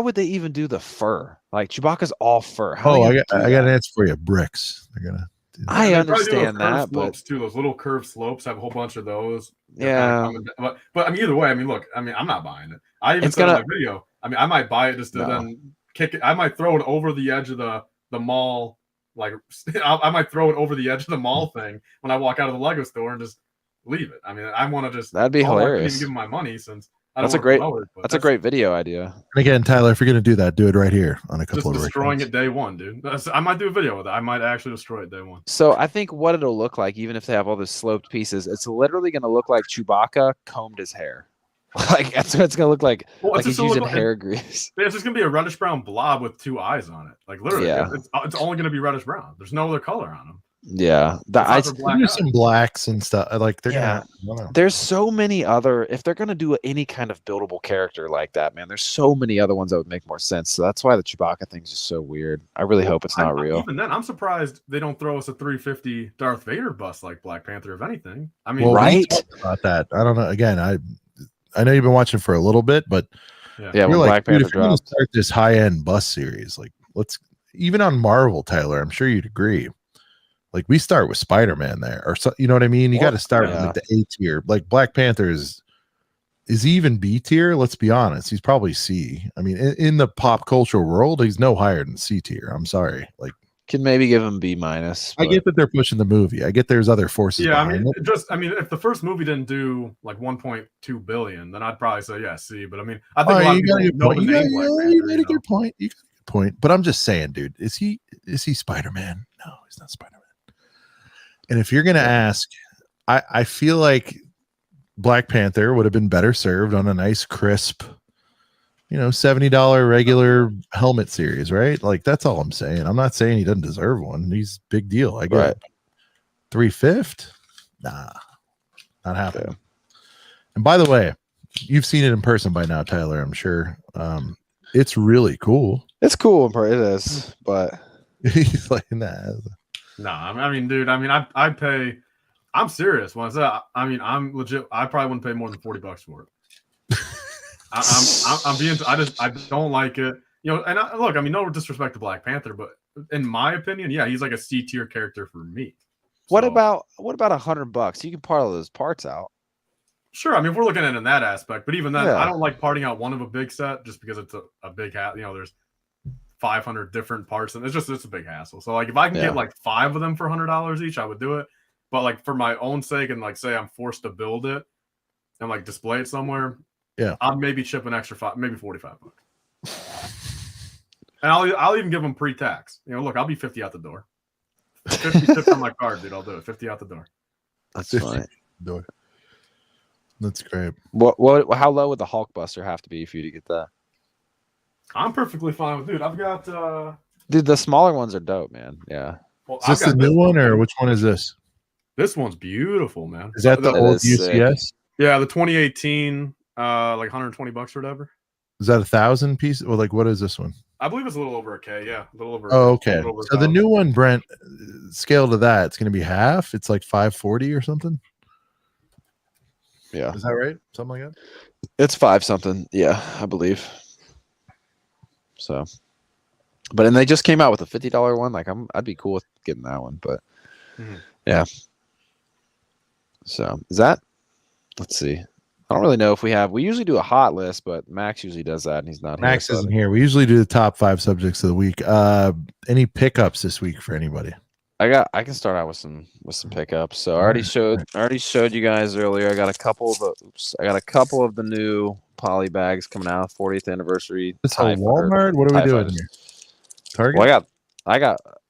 would they even do the fur? Like Chewbacca's all fur. I got an answer for you. Bricks. They're gonna. I understand that, but too, those little curved slopes have a whole bunch of those. Yeah, but I mean, either way, I mean, look, I mean, I'm not buying it. I even said in my video. I mean, I might buy it just to then kick it. I might throw it over the edge of the mall. Like I might throw it over the edge of the mall thing when I walk out of the Lego store and just leave it. I mean, I want to just that'd be hilarious. I can't even give them my money since. That's a great video idea. And again, Tyler, if you're going to do that, do it right here on a couple of destroying it day one, dude. I might do a video with it. I might actually destroy it day one. So I think what it'll look like, even if they have all those sloped pieces, it's literally going to look like Chewbacca combed his hair. Like that's what it's going to look like. Well, like he's using hair grease. It's just going to be a reddish brown blob with 2 eyes on it. Like literally, it's only going to be reddish brown. There's no other color on them. Yeah, there's some blacks and stuff. Like there's so many other. If they're gonna do any kind of buildable character like that, man, there's so many other ones that would make more sense. So that's why the Chewbacca thing's just so weird. I really hope it's not real. Even then, I'm surprised they don't throw us a 350 Darth Vader bust like Black Panther, if anything. I mean, right? About that, I don't know. Again, I know you've been watching for a little bit, but when Black Panther dropped, start this high end bust series. Like, let's even on Marvel, Tyler. I'm sure you'd agree. Like we start with Spider-Man there, or so, you know what I mean. You got to start with like the A tier. Like Black Panther is he even B tier? Let's be honest, he's probably C. I mean, in the pop culture world, he's no higher than C tier. I'm sorry, like can maybe give him B minus. I get that they're pushing the movie. I get there's other forces. Yeah, I mean, if the first movie didn't do like 1.2 billion, then I'd probably say C. But I mean, I think a lot of people know the name Black Panther. You made a good point. You got a good point. But I'm just saying, dude, is he Spider-Man? No, he's not Spider-Man. And if you're going to ask, I feel like Black Panther would have been better served on a nice, crisp, $70 regular helmet series, right? Like, that's all I'm saying. I'm not saying he doesn't deserve one. He's big deal. I get it. 3/5? Nah, not happening. Okay. And by the way, you've seen it in person by now, Tyler, I'm sure. It's really cool. It's cool. It is, but he's like, nah. No, I mean, dude. I mean, I pay. I'm serious when I say. I mean, I'm legit. I probably wouldn't pay more than $40 for it. I'm being. I don't like it. you know, and look, I mean, no disrespect to Black Panther, but in my opinion, yeah, he's like a C tier character for me. What So, about $100? You can part all those parts out. sure, I mean, if we're looking at it in that aspect, but even then, Yeah. I don't like parting out one of a big set just because it's a big hat. You know, there's 500 different parts, and it's a big hassle. So like, if I can get like 5 of them for $100 each, I would do it. But like for my own sake, and like say I'm forced to build it and like display it somewhere, yeah, I'll maybe chip an extra $5, maybe $45. And I'll even give them pre-tax. You know, look, I'll be 50 out the door. 50 tips on my card, dude. I'll do it. 50 out the door. That's 50 fine. Door. That's great. What? How low would the Hulkbuster have to be for you to get that? I'm perfectly fine with, dude. I've got Dude, the smaller ones are dope, man. Yeah. well, Is this the new one, or which one is this? This one's beautiful, man. Is that the It old is sick. UCS? Yeah, the 2018, like $120 or whatever. Is that 1,000 piece? Well, like, what is this one? I believe it's a little over a K. Yeah, a little over. Oh, okay. Little over So the new one, Brent, scale to that, it's going to be half. It's like 540 or something. Yeah. Is that right? Something like that. It's 5 something. Yeah, I believe. So, and they just came out with a $50 one. Like I'd be cool with getting that one, but yeah. So is that? Let's see. I don't really know if we usually do a hot list, but Max usually does that, and he's not here. Max isn't here. We usually do the top 5 subjects of the week. Any pickups this week for anybody? I can start out with some pickups. So I already showed you guys earlier. I got a couple of the new poly bags coming out, 40th anniversary. It's a Walmart. What are we doing here? Target. Well,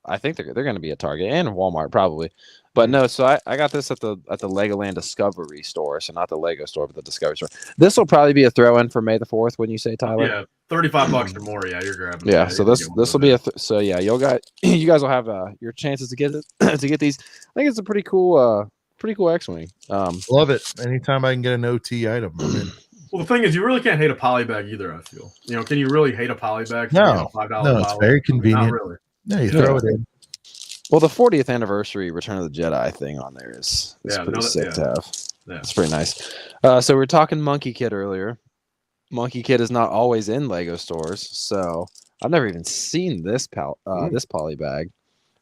I think they're going to be at Target and Walmart probably. But no, so I got this at the Legoland Discovery store, so not the Lego store, but the Discovery store. This will probably be a throw-in for May the 4th, wouldn't you say, Tyler? Yeah, $35 or more. Yeah, you're grabbing. Yeah, so this will be so yeah, you guys will have your chances to get it to get these. I think it's a pretty cool X-wing. Love it. Anytime I can get an OT item, I'm in. Well, the thing is, you really can't hate a poly bag either. I feel. You know, can you really hate a poly bag? No, $5 no, it's very convenient. Not really. Yeah, you throw it in. Well, the 40th anniversary Return of the Jedi thing on there is pretty sick to have. Yeah. It's pretty nice. So we were talking Monkie Kid earlier. Monkie Kid is not always in Lego stores, so I've never even seen this this poly bag.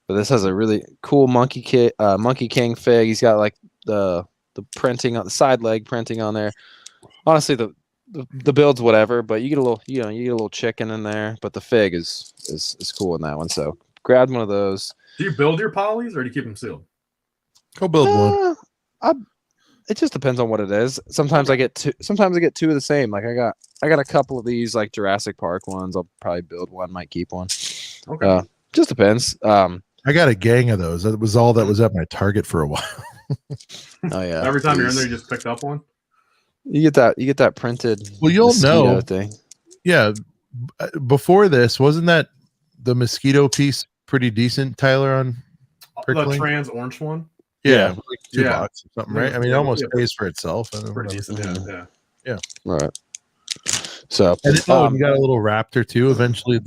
But this has a really cool Monkey King fig. He's got like the printing on the side leg printing on there. Honestly, the build's whatever, but you get a little chicken in there. But the fig is cool in that one. So grabbed one of those. Do you build your polys or do you keep them sealed? Go build one. It just depends on what it is. Sometimes I get two. Sometimes I get 2 of the same. Like I got a couple of these like Jurassic Park ones. I'll probably build one. Might keep one. Okay. Just depends. I got a gang of those. That was all that was at my Target for a while. Oh yeah. Every time you're in there, you just picked up one. You get that printed. Well, you'll know. Thing. Yeah. Before this, wasn't that the mosquito piece pretty decent, Tyler? On the trans orange one. Yeah, like $2 or something, right? Yeah. I mean, it almost pays for itself. Pretty decent. Yeah. Right. So and you got a little Raptor too. Eventually,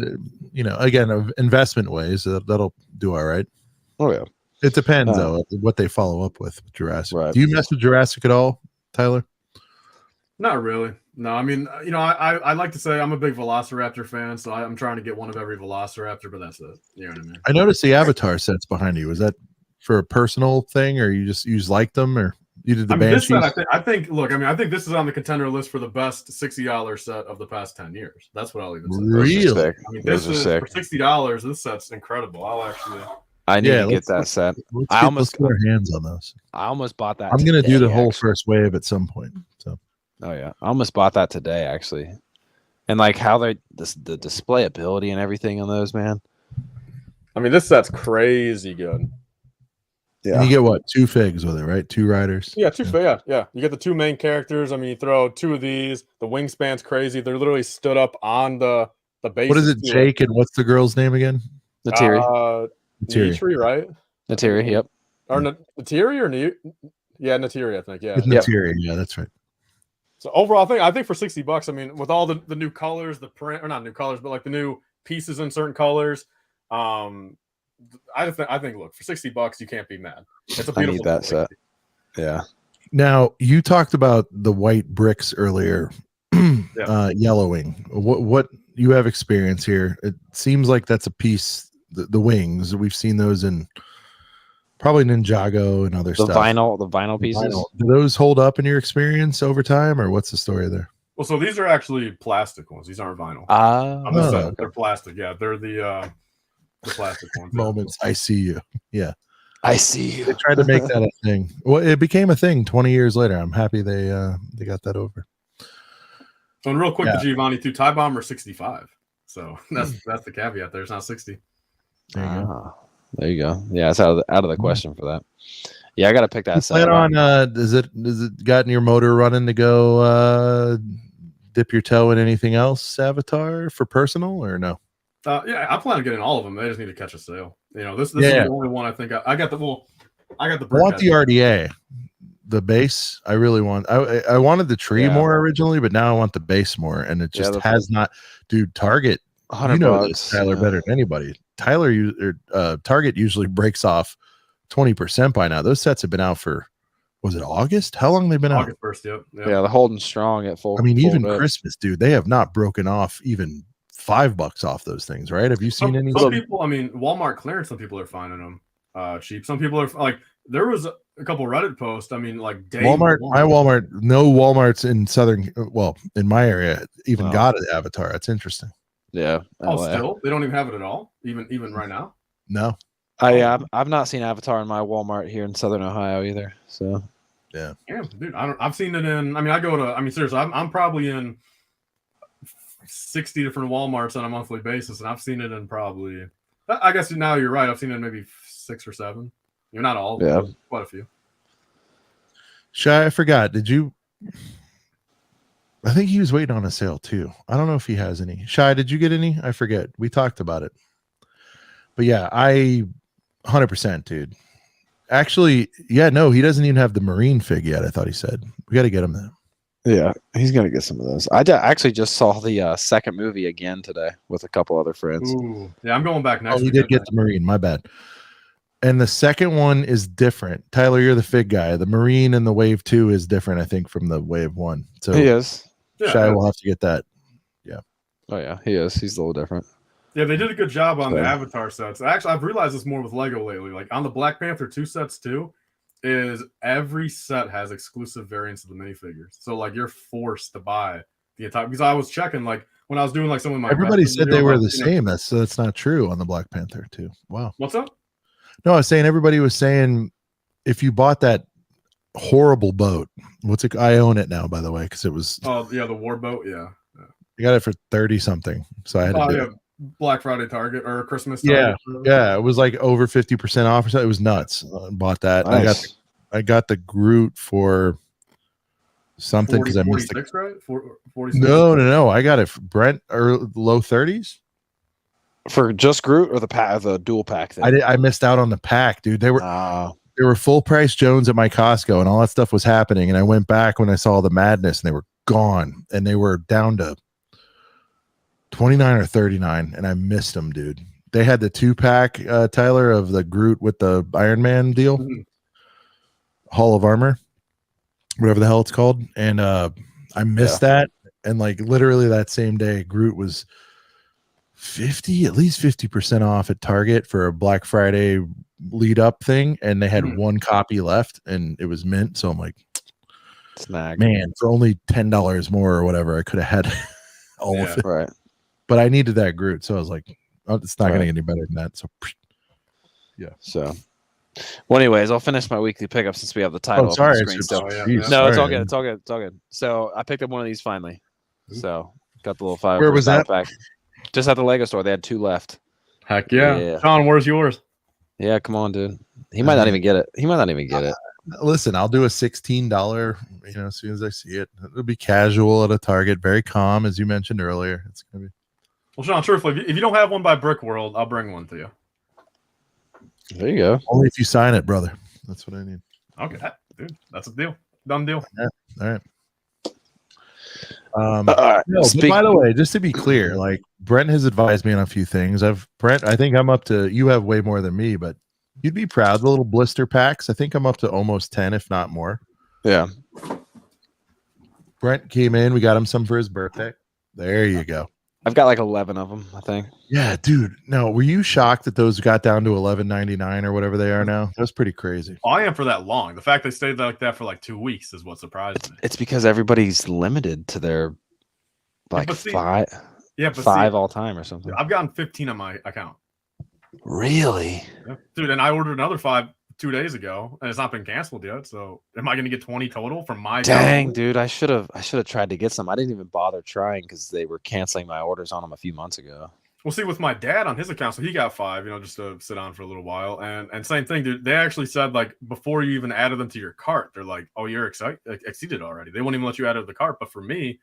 again, of investment ways that'll do all right. Oh yeah. It depends though what they follow up with Jurassic. Right. Do you mess with Jurassic at all, Tyler? Not really. No, I mean, I like to say I'm a big Velociraptor fan, so I'm trying to get one of every Velociraptor, but that's it. You know what I mean? I noticed the Avatar sets behind you. Was that for a personal thing, or you just liked them, or you did the Banshees? I think. Look, I mean, I think this is on the contender list for the best $60 set of the past 10 years. That's what I'll even say. Really? I mean, this is for $60. This set's incredible. I need to get that set. Let's get our hands on those. I almost bought that. I'm gonna do the whole first wave at some point. So. Oh yeah, I almost bought that today actually, and like how the display ability and everything on those, man. I mean, this set's crazy good. Yeah. And you get what? 2 figs with it, right? 2 riders. Yeah, 2 figs. Yeah. You get the 2 main characters. I mean, you throw 2 of these. The wingspan's crazy. They're literally stood up on the base. What is it, Jake? And what's the girl's name again? Natiri. Natiri, right? Natiri. Yep. Or Natiri or Natiri, I think. Yeah. It's Natiri. Yeah, that's right. So overall, I think for $60, I mean, with all the new colors, the print, or not new colors, but like the new pieces in certain colors, I think look, for $60 you can't be mad. It's a beautiful. I need that set. Yeah. Now you talked about the white bricks earlier, yellowing. What you have experience here. It seems like that's a piece. The wings, we've seen those in probably Ninjago and other The stuff. vinyl pieces. Do those hold up in your experience over time, or what's the story there? Well, so these are actually plastic ones. These aren't vinyl. Ah, On the set, okay. they're plastic. Yeah, they're the plastic ones. Moments. I see you. Yeah. I see you. They tried to make that a thing. Well, it became a thing 20 years later. I'm happy they got that over. So, and real quick, Yeah. the Giovanni 2 Tie Bomber 65. So that's the caveat there. It's not 60. There you go. There you go. Yeah, it's out of the question for that. Yeah, I got to pick that You set plan up. on does it gotten your motor running to go dip your toe in anything else, Avatar, for personal, or no? Yeah, I plan on getting all of them. They just need to catch a sale. You know, this is Yeah. the only one I think I got the I got the I want brick the RDA, the base. I really want. I wanted the tree Yeah. more originally, but now I want the base more, and it just has not. Dude, Target, $100. you know this, Tyler, better than anybody. Target usually breaks off 20% by now. Those sets have been out for, was it August? How long have they been out? August 1st, yep. Yeah, the holding strong at full. I mean, full even rip. Christmas, dude, they have not broken off even $5 off those things, right? Have you seen any? Some people, I mean, Walmart clearance, some people are finding them cheap. Some people are like, there was a couple Reddit posts. I mean, like Walmart, my Walmart, no Walmarts in Southern, well, in my area even got an Avatar. That's interesting. Yeah. Oh, LA. still, they don't even have it at all, even right now. No. I've not seen Avatar in my Walmart here in Southern Ohio either. So yeah, dude, I've seen it in. I mean, I go to. I mean, seriously, I'm probably in 60 different Walmarts on a monthly basis, and I've seen it in probably. I guess now you're right. I've seen it in maybe 6 or 7. You're not all. Yeah, but quite a few. Shy, I forgot. Did you? I think he was waiting on a sale too. I don't know if he has any. Shy, did you get any? I forget. We talked about it. But yeah, 100%, dude. Actually, yeah, no, he doesn't even have the Marine fig yet. I thought he said we got to get him that. Yeah, he's gonna get some of those. I actually just saw the second movie again today with a couple other friends. Ooh, yeah, I'm going back next. Oh, he did get the Marine. My bad. And the second one is different. Tyler, you're the fig guy. The Marine and the Wave 2 is different, I think, from the Wave 1. So he is. Shy will have to get that. Yeah. Oh yeah, he is. He's a little different. Yeah, they did a good job on the Avatar sets. Actually, I've realized this more with Lego lately. Like on the Black Panther 2 sets too, is every set has exclusive variants of the minifigures. So like you're forced to buy the entire. Because I was checking like when I was doing like some of my. Everybody said they were the same. That's not true on the Black Panther 2. Wow. What's up? No, I was saying everybody was saying if you bought that horrible boat, what's it? I own it now, by the way, because it was. Oh yeah, the war boat. Yeah. You got it for 30 something. So I had to do it. Black Friday Target or Christmas Target. Target. Yeah, it was like over 50% off or something. It was nuts. I bought that. Nice. I got the Groot for something because I missed 46, right? 46. No. I got it for Brent or low 30s for just Groot or the dual pack thing. I missed out on the pack, dude. They were full price Jones at my Costco and all that stuff was happening. And I went back when I saw the madness and they were gone and they were down to 29 or 39 and I missed them, dude. They had the 2-pack Tyler of the Groot with the Iron Man deal. Mm-hmm. Hall of Armor, whatever the hell it's called. And I missed that. And like literally that same day, Groot was at least 50% off at Target for a Black Friday lead up thing. And they had one copy left and it was mint. So I'm like, snag, man, for only $10 more or whatever, I could have had all of it. Right. But I needed that Groot. So I was like, oh, it's not going to get any better than that. So yeah. So well, anyways, I'll finish my weekly pickup since we have the title. Oh, sorry. It's all good. It's all good. So I picked up one of these finally. So got the little 5. Where was that? Pack. Just at the Lego store. They had 2 left. Heck yeah. Sean, where's yours? Yeah, come on, dude. He might not even get it. Listen, I'll do a $16, as soon as I see it. It'll be casual at a Target, very calm, as you mentioned earlier. It's gonna be. Well, Sean, truthfully, if you don't have one by BrickWorld, I'll bring one to you. There you go. Only if you sign it, brother. That's what I need. Okay, dude, that's a deal. Done deal. Yeah. All right. But by the way, just to be clear, like Brent has advised me on a few things. Brent, I think I'm up to. You have way more than me, but you'd be proud. The little blister packs. I think I'm up to almost 10, if not more. Yeah. Brent came in. We got him some for his birthday. There you go. I've got like 11 of them, I think. Yeah, dude. No, were you shocked that those got down to $11.99 or whatever they are now? That's pretty crazy. I am for that long. The fact they stayed like that for like 2 weeks is what surprised me. It's because everybody's limited to their like five all time or something. I've gotten 15 on my account. Really? Yeah. Dude, and I ordered another 5 2 days ago, and it's not been canceled yet. So am I going to get 20 total from my Dang, account? dude, I should have tried to get some. I didn't even bother trying because they were canceling my orders on them a few months ago. We'll see with my dad on his account. So he got 5, just to sit on for a little while. And same thing, dude. They actually said, like, before you even added them to your cart, they're like, oh, you're exceeded already. They won't even let you add it to the cart. But for me,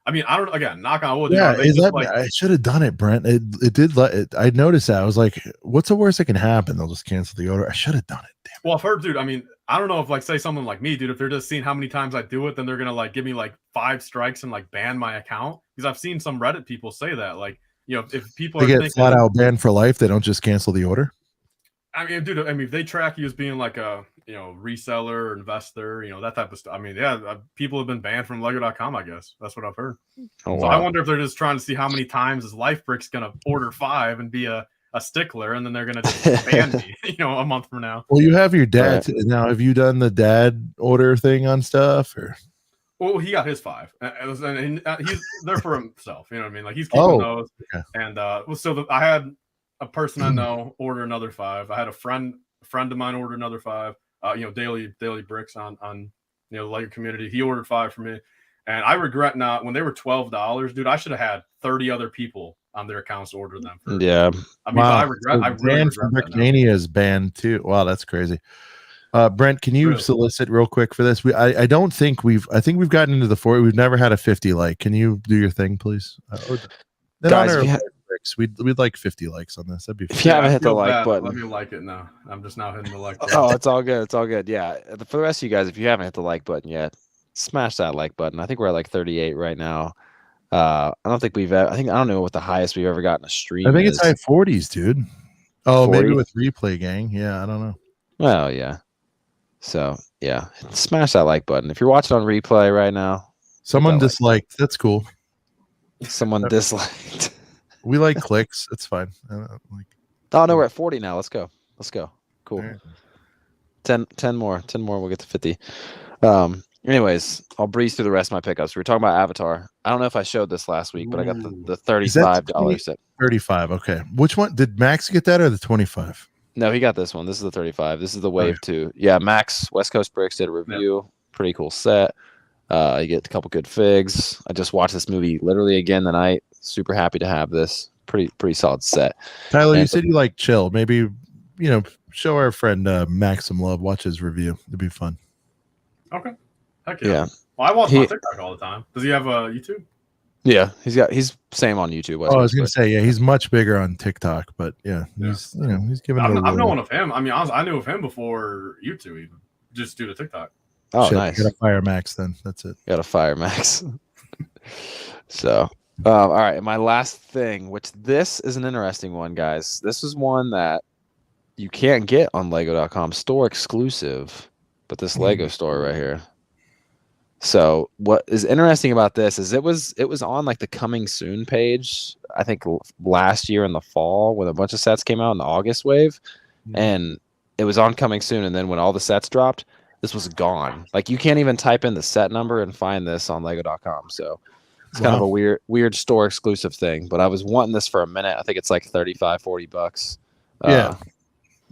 I mean, I don't, again, knock on wood. Yeah, I should have done it, Brent. It did let it. I noticed that. I was like, what's the worst that can happen? They'll just cancel the order. I should have done it. Damn. Well, I've heard, dude. I mean, I don't know if, like, say someone like me, dude, if they're just seeing how many times I do it, then they're gonna like give me like 5 strikes and like ban my account. Because I've seen some Reddit people say that, like, if people they get flat out banned for life, they don't just cancel the order. I mean, dude, if they track you as being like a reseller or investor, that type of stuff. I mean, yeah, people have been banned from Lego.com. I guess that's what I've heard. Oh, so wow. I wonder if they're just trying to see how many times is LifeBricks gonna order 5 and be a stickler, and then they're gonna just ban me, a month from now. Well, you have your dad now. Have you done the dad order thing on stuff or? Well, he got his 5, and he's there for himself. You know what I mean? Like he's keeping those. Okay. And I had a person I know order another 5. I had a friend of mine order another 5. Daily bricks on the Lego community. He ordered 5 for me, and I regret not when they were $12, dude. I should have had 30 other people on their accounts to order them. Yeah, I mean, wow. I regret. I really regret that. Brickmania is banned too. Wow, that's crazy. Brent, can you solicit real quick for this? I don't think I think we've gotten into the 40. We've never had a 50 like. Can you do your thing, please? Guys, we'd like 50 likes on this. That'd be fun. If you haven't hit the like button, let me like it now. I'm just now hitting the like button. Oh, it's all good. It's all good. Yeah. For the rest of you guys, if you haven't hit the like button yet, smash that like button. I think we're at like 38 right now. I don't know what the highest we've ever gotten a stream. I think it's high 40s, dude. Oh, 40? maybe with replay gang. Yeah, I don't know. Well, yeah. So yeah, smash that like button. If you're watching on replay right now, someone disliked. Like. That's cool. Someone disliked. We like clicks. It's fine. Oh no, we're at 40 now. Let's go. Cool. Right. 10 more. We'll get to 50. Anyways, I'll breeze through the rest of my pickups. We were talking about Avatar. I don't know if I showed this last week, but I got the $35 set. 35. Okay. Which one did Max get that or the 25? No, he got this one. This is the 35. This is the Wave 2. Yeah, Max West Coast Bricks did a review. Yeah. Pretty cool set. You get a couple good figs. I just watched this movie literally again tonight. Super happy to have this. Pretty solid set. Tyler, you said you like chill. Maybe show our friend Max some love. Watch his review. It'd be fun. Okay. Heck yeah. Well, I watch my TikTok all the time. Does he have a YouTube? Yeah, he's same on YouTube. I was gonna say, yeah, he's much bigger on TikTok, but he's giving. I've known of him. I mean, I knew of him before YouTube, even just due to TikTok. Oh, nice. Got to fire Max then. That's it. Got to fire Max. So, all right. My last thing, which this is an interesting one, guys. This is one that you can't get on Lego.com, store exclusive, but this Lego store right here. So what is interesting about this is it was on like the coming soon page, I think last year in the fall when a bunch of sets came out in the August wave, and it was on coming soon. And then when all the sets dropped, this was gone. Like you can't even type in the set number and find this on Lego.com. So it's kind of a weird store exclusive thing, but I was wanting this for a minute. I think it's like $35-$40. Yeah.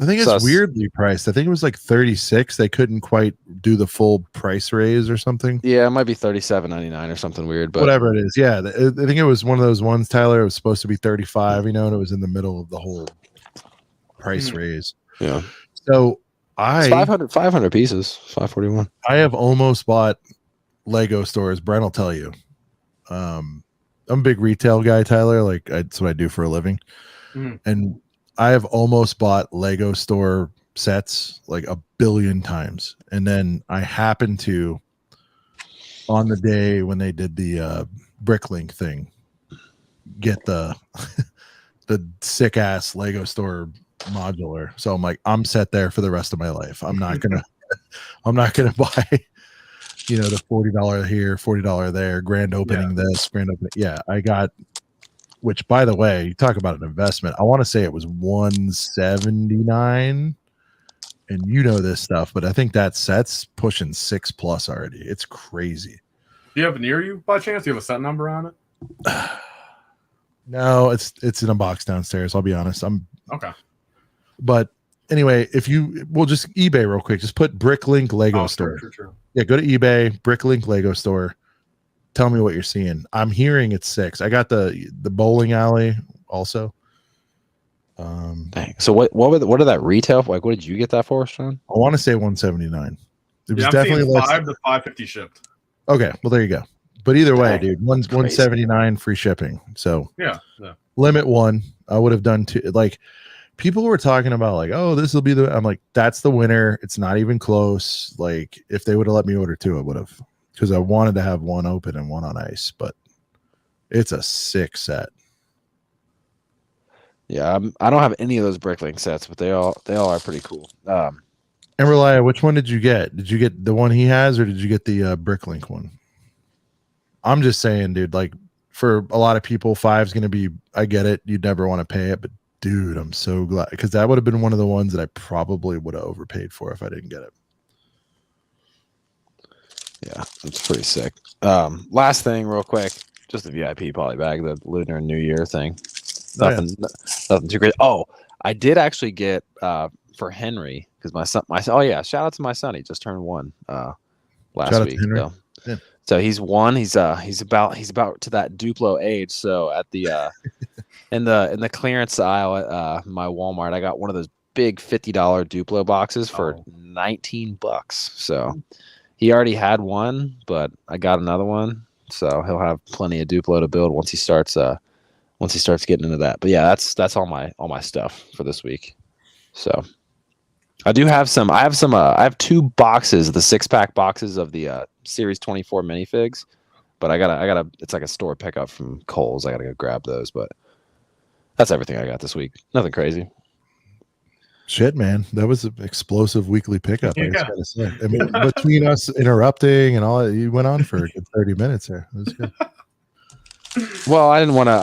I think it's weirdly priced. I think it was like 36. They couldn't quite do the full price raise or something. Yeah, it might be $37.99 or something weird. But whatever it is, yeah. I think it was one of those ones, Tyler. It was supposed to be 35, and it was in the middle of the whole price raise. Yeah. So it's 500 pieces, 541. I have almost bought Lego stores. Brent will tell you. I'm a big retail guy, Tyler. Like that's what I do for a living, and I have almost bought Lego store sets like a billion times. And then I happened to, on the day when they did the Bricklink thing, get the sick ass Lego store modular. So I'm like, I'm set there for the rest of my life. I'm not gonna buy, the $40 here, $40 there, grand opening this, grand opening. Yeah, I got which, by the way, you talk about an investment. I want to say it was 179, and you know this stuff, but I think that set's pushing 6+ already. It's crazy. Do you have it near you by chance? Do you have a set number on it? No, it's in a box downstairs. I'll be honest. Okay. But anyway, we'll just eBay real quick. Just put Bricklink Lego store. True. Yeah, go to eBay, Bricklink Lego store. Tell me what you're seeing. I'm hearing it's 6. I got the bowling alley also. Dang. So what did that retail? Like, what did you get that for, Sean? I want to say 179. It was I'm definitely seeing less. 5 to 550 shipped. Okay, well there you go. But either way, Dang, dude, 179 free shipping. So Yeah. limit 1. I would have done 2. Like, people were talking about like, oh, this will be the. I'm like, that's the winner. It's not even close. Like, if they would have let me order 2, I would have, because I wanted to have 1 open and 1 on ice. But it's a 6 set. Yeah, I don't have any of those Bricklink sets, but they all are pretty cool. And Relia, which one did you get? Did you get the one he has, or did you get the Bricklink one? I'm just saying, dude, like, for a lot of people, 5's going to be, I get it. You'd never want to pay it, but dude, I'm so glad, because that would have been one of the ones that I probably would have overpaid for if I didn't get it. Yeah, it's pretty sick. Last thing real quick, just the VIP poly bag, the Lunar New Year thing. Nothing too great. Oh, I did actually get for Henry, because my son, oh yeah, shout out to my son. He just turned 1 last week. So he's 1. He's about to that Duplo age. So at the in the clearance aisle at my Walmart, I got one of those big $50 Duplo boxes for $19. So he already had 1, but I got another one. So he'll have plenty of Duplo to build once he starts getting into that. But yeah, that's all my stuff for this week. So I have 2 boxes, the 6-pack boxes of the Series 24 minifigs, but I gotta it's like a store pickup from Kohl's. I gotta go grab those, but that's everything I got this week. Nothing crazy. Shit, man, that was an explosive weekly pickup. I just gotta say. I mean, between us interrupting and all that, you went on for a good 30 minutes there. It was good. Well, I didn't want to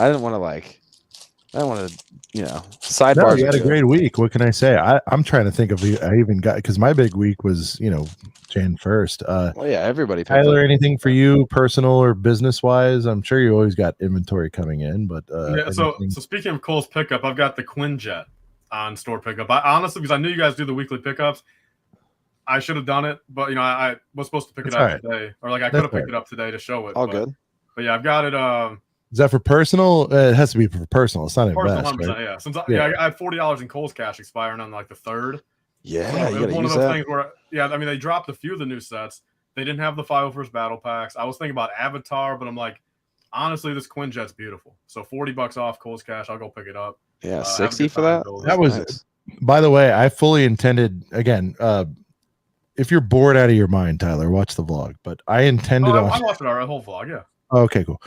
sidebar. No, you had a great week. What can I say? I'm trying to think of. I even got, because my big week was Jan 1st. Well, yeah, everybody. Tyler, anything for you, personal or business wise? I'm sure you always got inventory coming in, but yeah. So speaking of Kohl's pickup, I've got the Quinjet on store pickup. I honestly, because I knew you guys do the weekly pickups, I should have done it, but I was supposed to pick it up today, or like I could have picked it up today to show it. All good. But yeah, I've got it. Is that for personal? It has to be for personal. It's not invest, right? Yeah. Since I had $40 in Kohl's cash expiring on like the 3rd. Yeah, it was one of those things where I mean, they dropped a few of the new sets. They didn't have the 501st battle packs. I was thinking about Avatar, but I'm like, honestly, this Quinjet's beautiful. So $40 off Kohl's cash, I'll go pick it up. Yeah, 60 for that. That was nice. By the way, I fully intended, again, if you're bored out of your mind, Tyler, watch the vlog. But I intended I watched our whole vlog, yeah. Okay, cool.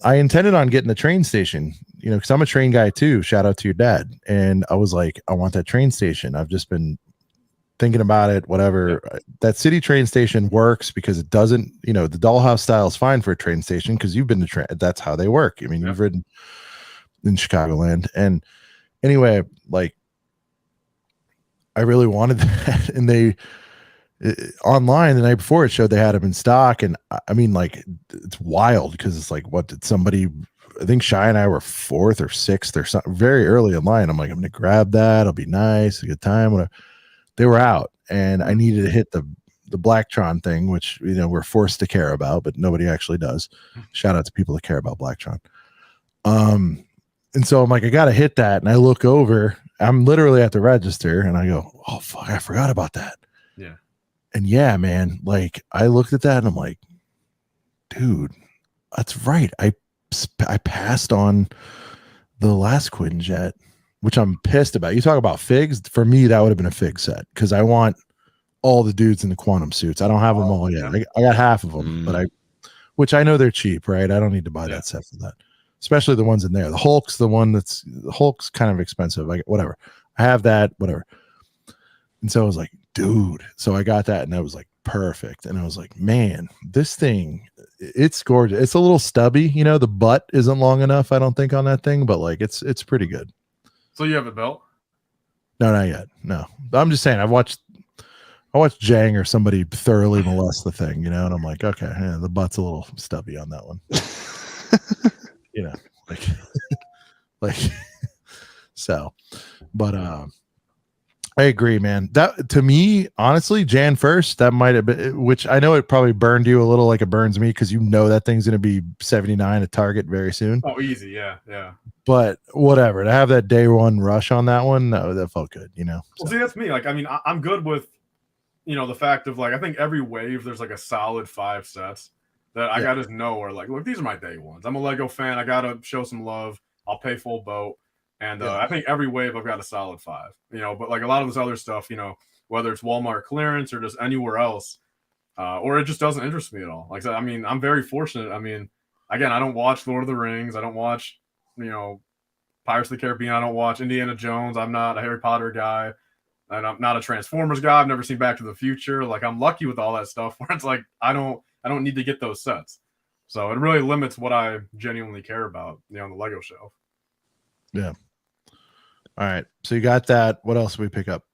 I intended on getting the train station, because I'm a train guy too. Shout out to your dad. And I was like, I want that train station. I've just been thinking about it, whatever. That city train station works because it doesn't, the dollhouse style is fine for a train station because you've been to train. That's how they work. I mean, you've ridden in Chicagoland. And anyway, like, I really wanted that. And they, online the night before, it showed they had them in stock, and I mean, like, it's wild because it's like, what did somebody, I think Shy and I were 4th or 6th or something, very early in line. I'm like, I'm gonna grab that, it'll be nice, a good time, whatever. They were out, and I needed to hit the Blacktron thing, which we're forced to care about, but nobody actually does. Shout out to people that care about Blacktron. And so I'm like, I gotta hit that, and I look over, I'm literally at the register, and I go, oh fuck, I forgot about that. Yeah. And yeah, man, like, I looked at that and I'm like, dude, that's right. I passed on the last Quinjet, which I'm pissed about. You talk about figs. For me, that would have been a fig set because I want all the dudes in the quantum suits. I don't have them all yet. I got half of them, but which I know they're cheap, right? I don't need to buy that set for that, especially the ones in there. The Hulk's the Hulk's kind of expensive. Whatever. I have that, whatever. And so I was like, dude. So I got that, and I was like, perfect. And I was like, man, this thing, it's gorgeous. It's a little stubby, you know, the butt isn't long enough, I don't think, on that thing, but like it's pretty good. So you have a belt? No, not yet. No. I'm just saying I watched Jang or somebody thoroughly molest the thing, you know, and I'm like, okay, yeah, the butt's a little stubby on that one. You know, like so, but I agree, man. That to me, honestly, Jan 1st, that might have been, which I know it probably burned you a little like it burns me, because you know that thing's gonna be 79 at Target very soon. Oh, easy, yeah. But whatever, to have that day one rush on that one, no, that felt good, you know. Well, see, that's me. Like, I mean, I'm good with, you know, the fact of like, I think every wave there's like a solid 5 sets that I gotta know, or like, look, these are my day ones. I'm a Lego fan. I gotta show some love. I'll pay full boat. And I think every wave I've got a solid 5, you know, but like a lot of this other stuff, you know, whether it's Walmart clearance or just anywhere else, or it just doesn't interest me at all. Like I said, I mean, I'm very fortunate. I mean, again, I don't watch Lord of the Rings. I don't watch, you know, Pirates of the Caribbean. I don't watch Indiana Jones. I'm not a Harry Potter guy. And I'm not a Transformers guy. I've never seen Back to the Future. Like, I'm lucky with all that stuff where it's like, I don't need to get those sets. So it really limits what I genuinely care about, you know, on the Lego shelf. Yeah. All right. So you got that. What else did we pick up?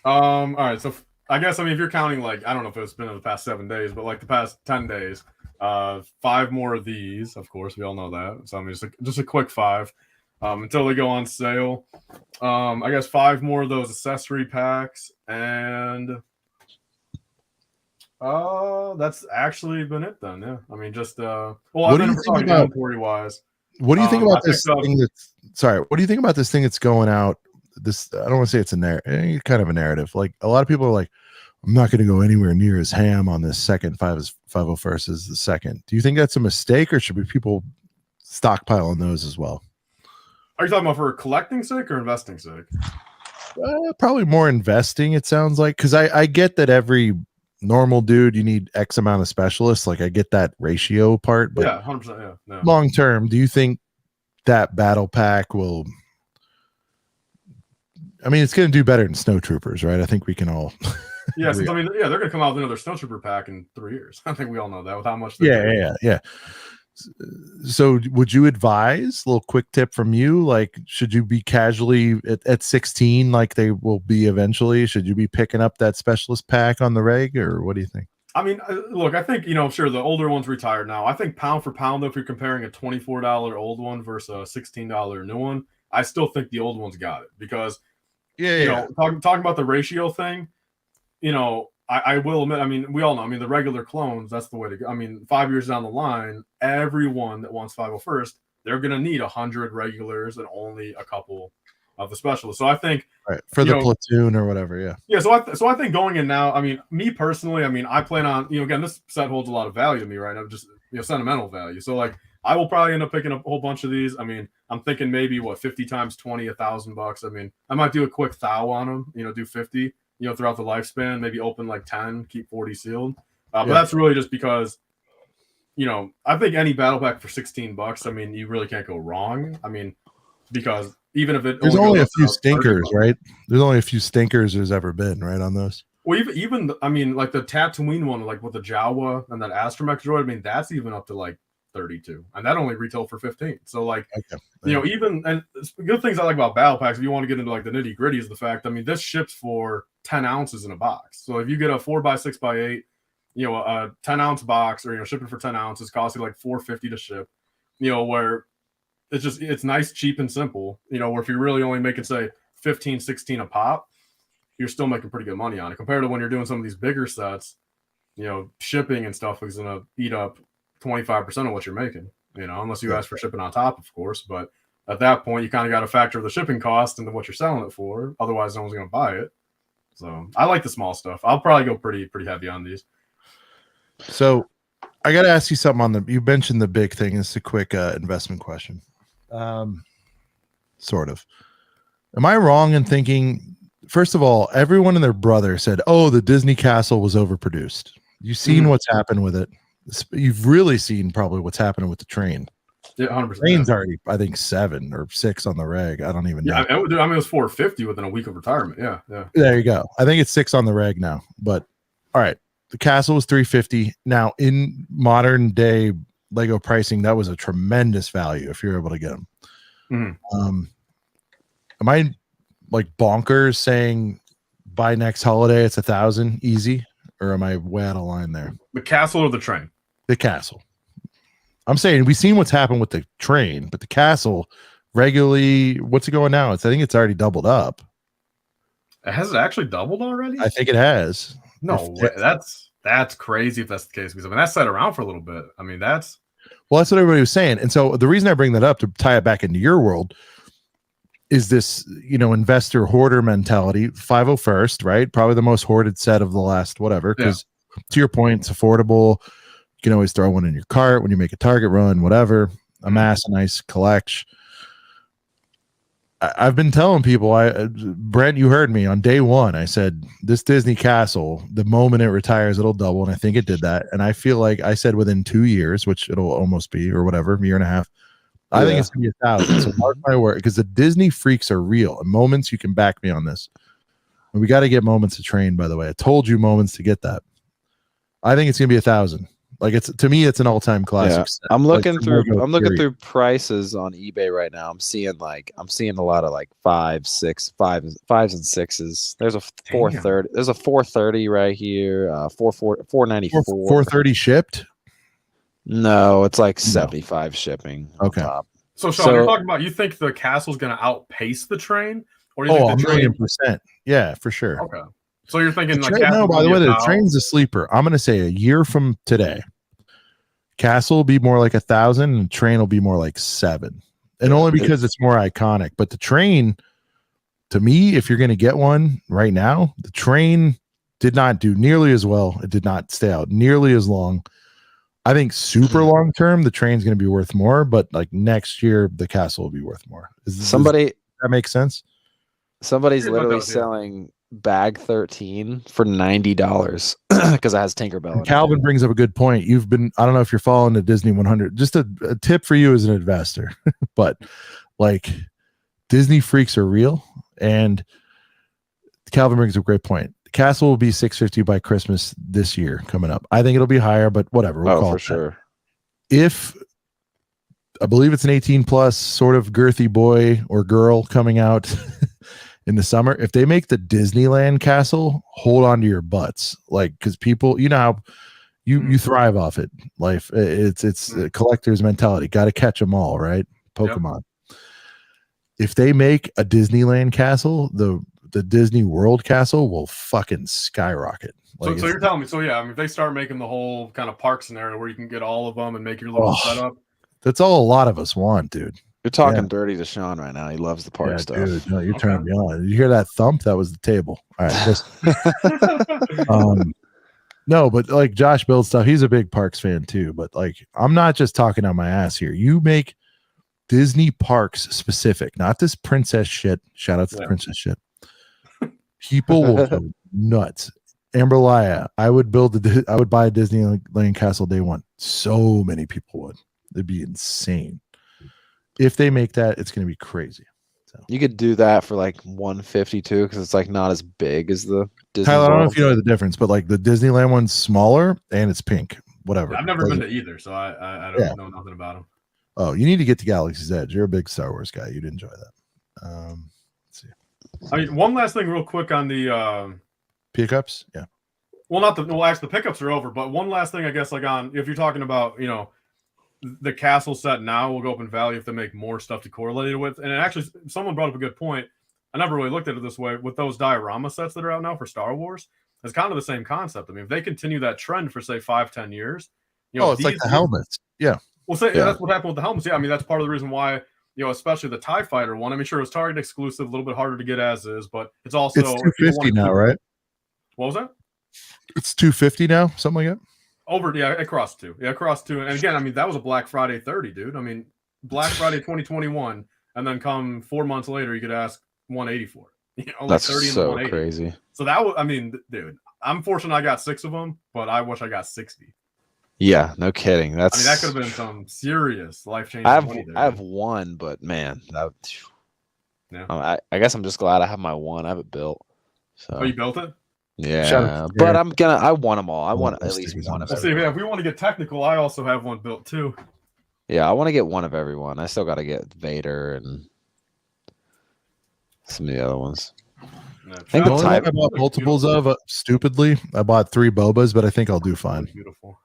All right. So I guess, I mean, if you're counting, like, I don't know if it's been in the past 7 days, but like the past 10 days, 5 more of these, of course, we all know that. So I mean, just a quick 5 until they go on sale. I guess 5 more of those accessory packs, and that's actually been it then. Yeah. I mean, just well, what do you think about inventory wise? What do you think about this thing that's what do you think about this thing that's going out? This, I don't want to say it's a narrative, kind of a narrative. Like, a lot of people are like, I'm not going to go anywhere near as ham on this second 501st as the second. Do you think that's a mistake, or should be people stockpile on those as well? Are you talking about for collecting sake or investing sake? Probably more investing, it sounds like, because I get that every normal dude, you need X amount of specialists. Like, I get that ratio part, but yeah, 100%. Yeah, no. Long term, do you think that battle pack will? I mean, it's going to do better than Snow Troopers, right? I think we can all. Yeah, I mean, yeah, they're going to come out with another Snow Trooper pack in 3 years. I think we all know that with how much. Yeah. So, would you advise, a little quick tip from you? Like, should you be casually at 16, like they will be eventually? Should you be picking up that specialist pack on the reg, or what do you think? I mean, look, I think, you know, sure, the older one's retired now. I think pound for pound, though, if you're comparing a $24 old one versus a $16 new one, I still think the old one's got it, because, you know, talking about the ratio thing, you know, I will admit, I mean, we all know, I mean, the regular clones, that's the way to go. I mean, 5 years down the line, everyone that wants 501st, they're going to need 100 regulars and only a couple of the specialists. So I think for the platoon or whatever. Yeah. So I think going in now, I mean, me personally, I mean, I plan on, you know, again, this set holds a lot of value to me right now, just, you know, sentimental value. So like, I will probably end up picking up a whole bunch of these. I mean, I'm thinking maybe 50 times 20, $1,000. I mean, I might do a quick thou on them, you know, do 50, you know, throughout the lifespan, maybe open like 10, keep 40 sealed. But that's really just because, you know, I think any battle pack for $16, I mean, you really can't go wrong. I mean, because even if there's only a few stinkers, right? There's only a few stinkers there's ever been, right, on those. Well, even I mean, like the Tatooine one, like with the Jawa and that Astromech droid, I mean, that's even up to like 32, and that only retailed for 15. So like, you know, even, and good things I like about battle packs, if you want to get into like the nitty gritty, is the fact, I mean, this ships for 10 ounces in a box. So if you get a 4x6x8, you know, a 10-ounce box, or, you know, shipping for 10 ounces costs you like $4.50 to ship, you know, where it's nice, cheap, and simple, you know, where if you're really only making, say, 15, 16 a pop, you're still making pretty good money on it, compared to when you're doing some of these bigger sets, you know, shipping and stuff is going to eat up 25% of what you're making, you know, unless you ask for shipping on top, of course. But at that point, you kind of got to factor the shipping cost into what you're selling it for. Otherwise, no one's going to buy it. So I like the small stuff. I'll probably go pretty heavy on these. So I got to ask you something you mentioned the big thing. It's a quick investment question. Sort of. Am I wrong in thinking, first of all, everyone and their brother said, oh, the Disney castle was overproduced. You've seen what's happened with it. You've really seen probably what's happening with the train. Yeah, 100%. Train's already, I think, 7 or 6 on the reg. I don't even know. I mean, it was 450 within a week of retirement. Yeah. There you go. I think it's 6 on the reg now. But all right, the castle was $350. Now in modern day Lego pricing, that was a tremendous value if you're able to get them. Am I like bonkers saying by next holiday it's 1,000 easy, or am I way out of line there? The castle or the train? The castle. I'm saying we've seen what's happened with the train, but the castle regularly, what's it going now? I think it's already doubled up. Has it actually doubled already? I think it has. No way. That's crazy if that's the case, because I mean that's sat around for a little bit. I mean that's what everybody was saying. And so the reason I bring that up to tie it back into your world is this, investor hoarder mentality. 501st, right? Probably the most hoarded set of the last whatever, because to your point, it's affordable. You can always throw one in your cart when you make a Target run, whatever, amass a nice collection. I've been telling people, Brent, you heard me on day one. I said, this Disney castle, the moment it retires, it'll double. And I think it did that. And I feel like I said within 2 years, which it'll almost be, or whatever, year and a half. I think it's going to be 1,000. So mark my word, because the Disney freaks are real. And Moments, you can back me on this. And we got to get Moments to train, by the way. I told you Moments to get that. I think it's going to be 1,000. Like to me, it's an all-time classic. Yeah. I'm looking through prices on eBay right now. I'm seeing a lot of like 5s and 6s. There's a 430. There's a 430 right here. 494. 430 shipped? No, it's like 75 shipping. Okay. So Sean, you're talking about, you think the castle's going to outpace the train, or you think the train? 1,000,000%. Yeah, for sure. Okay. So you're thinking like no, by the way, the train's a sleeper. I'm going to say a year from today, castle will be more like 1,000 and train will be more like 7. And only because it's more iconic. But the train, to me, if you're going to get one right now, the train did not do nearly as well. It did not stay out nearly as long. I think super long term, the train's going to be worth more, but like next year, the castle will be worth more. Does that make sense? Somebody's literally selling bag 13 for $90 because it has Tinkerbell. Calvin brings up a good point. I don't know if you're following the Disney 100. Just a tip for you as an investor, but like Disney freaks are real. And Calvin brings up a great point. The castle will be $650 by Christmas this year coming up. I think it'll be higher, but whatever. We'll call it sure. If I believe it's an 18 plus sort of girthy boy or girl coming out in the summer, if they make the Disneyland castle, hold on to your butts. Like, because people, how you thrive off it. Life, it's a collector's mentality. Got to catch them all, right? Pokemon. Yep. If they make a Disneyland castle, the Disney World castle will fucking skyrocket. Like so you're telling me, if they start making the whole kind of park scenario where you can get all of them and make your little setup. That's all a lot of us want, dude. You're talking dirty to Sean right now. He loves the park stuff. Dude, no, you're turning me on. You hear that thump? That was the table. All right. No, but like Josh builds stuff. He's a big parks fan too. But like, I'm not just talking on my ass here. You make Disney parks specific, not this princess shit. Shout out to the princess shit. People will go nuts. Amberlia, I would buy a Disneyland castle day one. So many people would. It'd be insane. If they make that, it's going to be crazy. So. You could do that for like $152 because it's like not as big as the Disney. Tyler, I don't know if you know the difference, but like the Disneyland one's smaller and it's pink. Whatever. I've never been to either, so I don't know nothing about them. Oh, you need to get to Galaxy's Edge. You're a big Star Wars guy. You'd enjoy that. Let's see. I mean, one last thing, real quick on the pickups. Yeah. Well, actually, the pickups are over. But one last thing, I guess, like on if you're talking about the castle set now will go up in value if they make more stuff to correlate it with. And actually, someone brought up a good point. I never really looked at it this way. With those diorama sets that are out now for Star Wars, it's kind of the same concept. I mean, if they continue that trend for, say, 5-10 years, it's like the helmets. Yeah. Well, that's what happened with the helmets. Yeah, I mean, that's part of the reason why, especially the TIE Fighter one. I mean, sure, it was Target exclusive, a little bit harder to get as is, but it's also... It's $250 now, right? What was that? It's $250 now, something like that? It crossed 2. Yeah, it crossed 2. And again, I mean, that was a Black Friday 30, dude. I mean, Black Friday 2021, and then come 4 months later, you could ask 180 for it. That's 30 so crazy. So that was, I mean, dude, I'm fortunate I got 6 of them, but I wish I got 60. Yeah, no kidding. That could have been some serious life-changing money there. I have one, but man, I guess I'm just glad I have my one. I have it built. So. Oh, you built it? Yeah, but I want them all. I want at least one of We'll see. everyone. If we want to get technical, I also have one built too. Yeah, I want to get one of everyone. I still got to get Vader and some of the other ones. No, I think The only one I bought multiples of, stupidly, I bought 3 Bobas, but I think I'll do fine. Beautiful.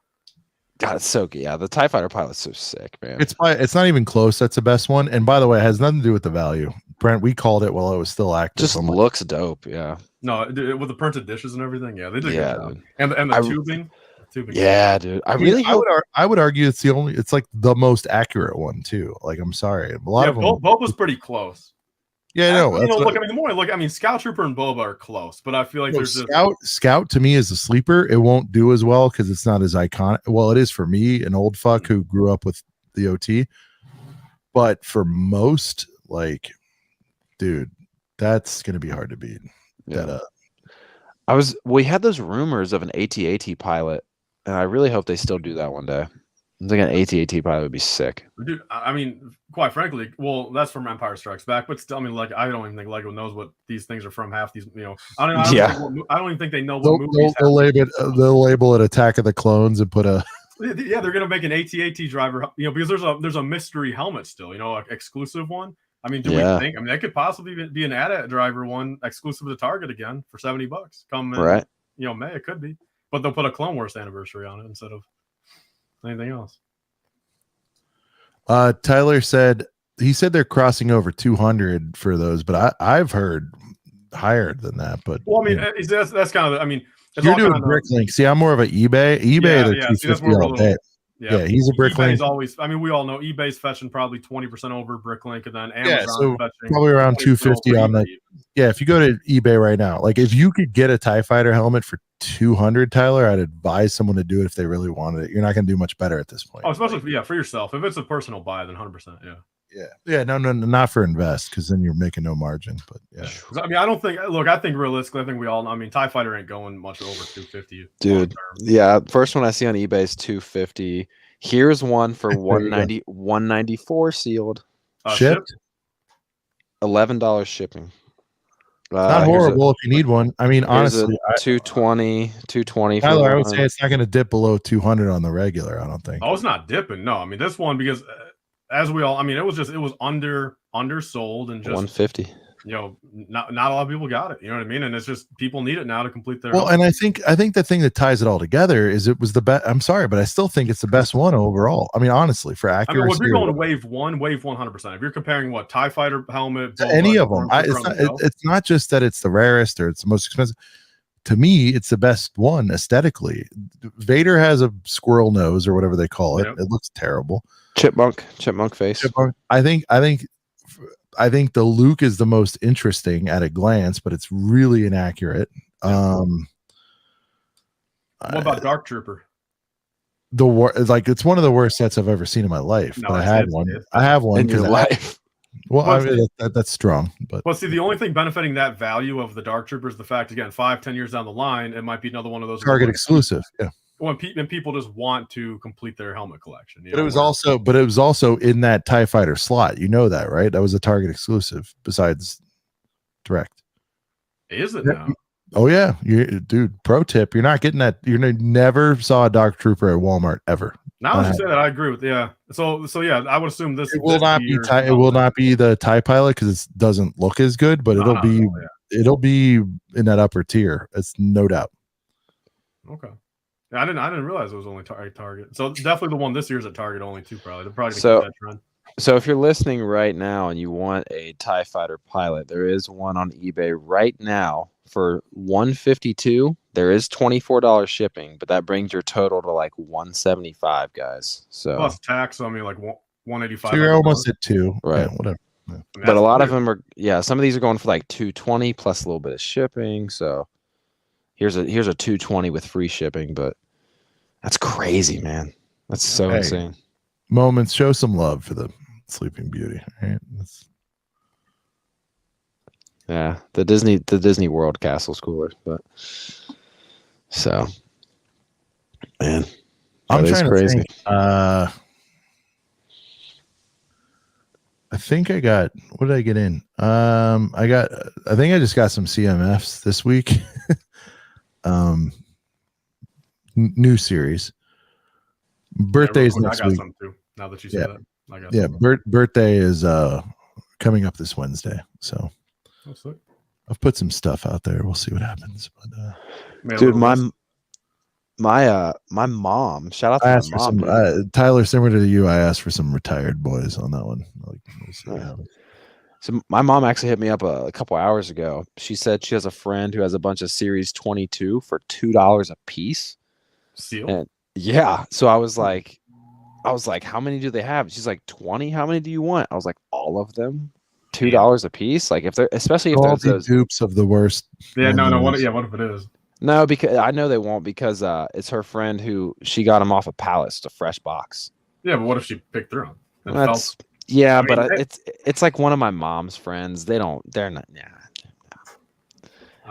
God, it's so good. Yeah, the TIE Fighter pilot's so sick, man. It's not even close. That's the best one. And by the way, it has nothing to do with the value. Brent, we called it while it was still active. Just looks dope. Yeah. No, with the printed dishes and everything. Yeah, they did a good job. Dude. And the tubing. Yeah, dude. I would argue it's like the most accurate one too. Like, I'm sorry, a lot of them. Boba's pretty close. Yeah, no. Look, I mean, the more I look, I mean, Scout Trooper and Boba are close, but I feel like there's Scout to me is a sleeper. It won't do as well because it's not as iconic. Well, it is for me, an old fuck who grew up with the OT. But for most, like, dude, that's gonna be hard to beat. Yeah. We had those rumors of an AT-AT pilot, and I really hope they still do that one day. I think an AT-AT pilot would be sick. Dude, I mean, quite frankly, well, that's from Empire Strikes Back, but still, I mean, like, I don't even think Lego knows what these things are from. Half these, I don't even think they know what movies. They'll label it Attack of the Clones and put a. Yeah, they're gonna make an AT-AT driver, because there's a mystery helmet still, an exclusive one. I mean, do we think? I mean, that could possibly be an AT-AT driver one exclusive to Target again for $70. Come in, right? May it could be, but they'll put a Clone Wars anniversary on it instead of anything else. Tyler said they're crossing over 200 for those, but I've heard higher than that. But well, I mean, that's kind of. I mean, you're doing BrickLink. See, I'm more of an eBay. They're 250 all day. Yeah, he's a BrickLink. eBay's always. I mean, we all know eBay's fetching probably 20% over BrickLink, and then Amazon fetching probably around 250 on the. Yeah, if you go to eBay right now, like if you could get a TIE Fighter helmet for 200, Tyler, I'd advise someone to do it if they really wanted it. You're not going to do much better at this point. Oh, especially for yourself. If it's a personal buy, then 100%. Yeah. No, not for invest, because then you're making no margin. But yeah, I mean, I don't think. Look, I think realistically, I think we all know. I mean, TIE Fighter ain't going much over 250. Dude, yeah. First one I see on eBay is 250. Here's one for 190, 194 sealed. Shipped. $11 shipping. Not horrible if you need one. I mean, honestly, 220. Tyler, I would say it's not going to dip below 200 on the regular. I don't think. Oh, it's not dipping. No, I mean this one because as we all, I mean, it was undersold and just 150. Not a lot of people got it. You know what I mean? And it's just people need it now to complete their. Well, and I think the thing that ties it all together is it was the best. I'm sorry, but I still think it's the best one overall. I mean, honestly, for accuracy. I mean, if you're going wave 100%. If you're comparing TIE Fighter helmet, any of them, it's not just that it's the rarest or it's the most expensive. To me, it's the best one aesthetically. Vader has a squirrel nose or whatever they call it. Yep. It looks terrible. Chipmunk face. I think the Luke is the most interesting at a glance, but it's really inaccurate. What about Dark Trooper? It's one of the worst sets I've ever seen in my life. No, but I have one in your life. Well, I mean, that's strong. But see, the only thing benefiting that value of the Dark Trooper is the fact, again, 5-10 years down the line, it might be another one of those Target exclusive. Yeah. When people just want to complete their helmet collection. But it was also in that TIE Fighter slot. You know that, right? That was a Target exclusive besides direct. Is it now? Oh yeah, dude. Pro tip: you're not getting that. You never saw a Dark Trooper at Walmart ever. Now that you say that, I agree with So yeah, I would assume this. It will not be. It will not be the TIE Pilot because it doesn't look as good, but it'll be. It'll be in that upper tier. It's no doubt. Okay. I didn't realize it was only Target. So definitely the one this year's at Target only too. Probably they're probably gonna keep that trend. So if you're listening right now and you want a TIE Fighter pilot, there is one on eBay right now for $152. There is $24 shipping, but that brings your total to like $175, guys. So plus tax, I mean like $185. So you're almost at $2, right? Yeah, whatever. Yeah. But a lot of them are, some of these are going for like $220 plus a little bit of shipping. So here's a $220 with free shipping, but that's crazy, man. That's so insane. Moments, show some love for the Sleeping Beauty. Right? Yeah, the Disney World castle's cooler, but so man, I'm trying to think. I think I got, what did I get in? I think I just got some CMFs this week. new series. Birthday's I next got week. some too. Now that you say that, I got Yeah, some. birthday is coming up this Wednesday, so That's it. I've put some stuff out there. We'll see what happens. But Dude, my mom. Shout out to I my asked for mom. some Tyler, similar to you. I asked for some retired boys on that one. Like, we'll see what happens. So my mom actually hit me up a couple hours ago. She said she has a friend who has a bunch of Series 22 for $2 a piece. Seal. And yeah, so I was like, how many do they have? She's like, 20. How many do you want? I was like, all of them. $2 a piece. Like if they're, especially if All there's the those dupes of the worst. Yeah, no. ones. What if it is? No, because I know they won't, because it's her friend who she got them off of Palace, a fresh box. Yeah, but what if she picked through them? That's yeah, I mean, but it's like one of my mom's friends. They're not. Yeah.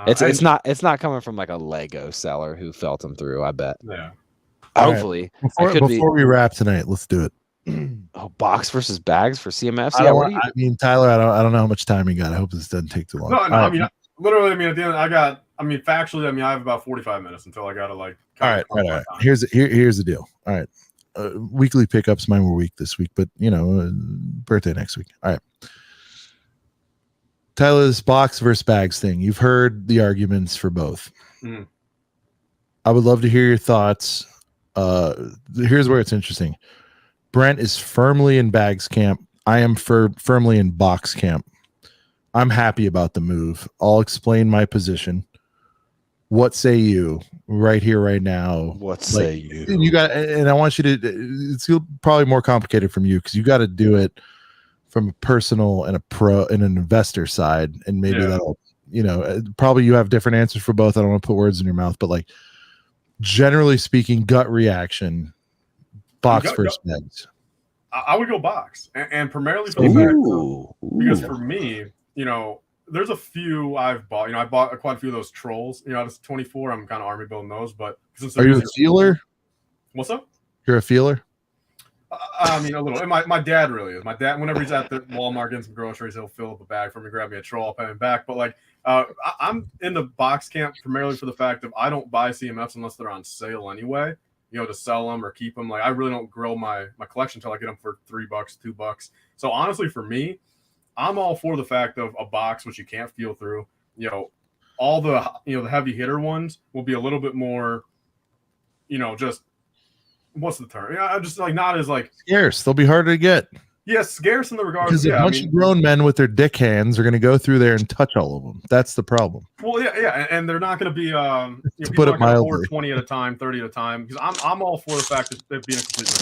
It's not coming from like a Lego seller who felt them through. I bet. Yeah. Hopefully, Before we wrap tonight, let's do it. Oh, box versus bags for CMFs. I mean, Tyler, I don't know how much time you got. I hope this doesn't take too long. No. I mean, literally. I mean, at the end, factually, I mean, I have about 45 minutes until I gotta like. All right. Here's the deal. All right. Weekly pickups. Mine were weak this week, but birthday next week. All right. Tyler's box versus bags thing. You've heard the arguments for both. Mm-hmm. I would love to hear your thoughts. Here's where it's interesting. Brent is firmly in bags camp. I am firmly in box camp. I'm happy about the move. I'll explain my position. What say you right here, right now? What say you? You got, and I want you to, it's probably more complicated from you because you got to do it from a personal and a pro and an investor side. And maybe that'll, probably you have different answers for both. I don't want to put words in your mouth, but like generally speaking, gut reaction, box versus bags. I would go box, and primarily for the fact because for me, there's a few I've bought. I bought quite a few of those trolls. Out of 24, I'm kind of army building those. But since are you a feeler? What's up? You're a feeler. I mean, a little. And my dad really is. My dad, whenever he's at the Walmart getting some groceries, he'll fill up a bag for me, grab me a troll, I'll pay him back. But like, I'm in the box camp primarily for the fact of I don't buy CMFs unless they're on sale anyway. To sell them or keep them. Like I really don't grow my collection until I get them for $3, $2. So honestly, for me, I'm all for the fact of a box which you can't feel through. All the the heavy hitter ones will be a little bit more, just what's the term? I'm just like not as like scarce. They'll be harder to get. Yes, scarce in the regards because a bunch of grown men with their dick hands are going to go through there and touch all of them. That's the problem. Well, yeah, and they're not going to be to put it mildly, 20 at a time, 30 at a time. Because I'm all for the fact that they're being a complete.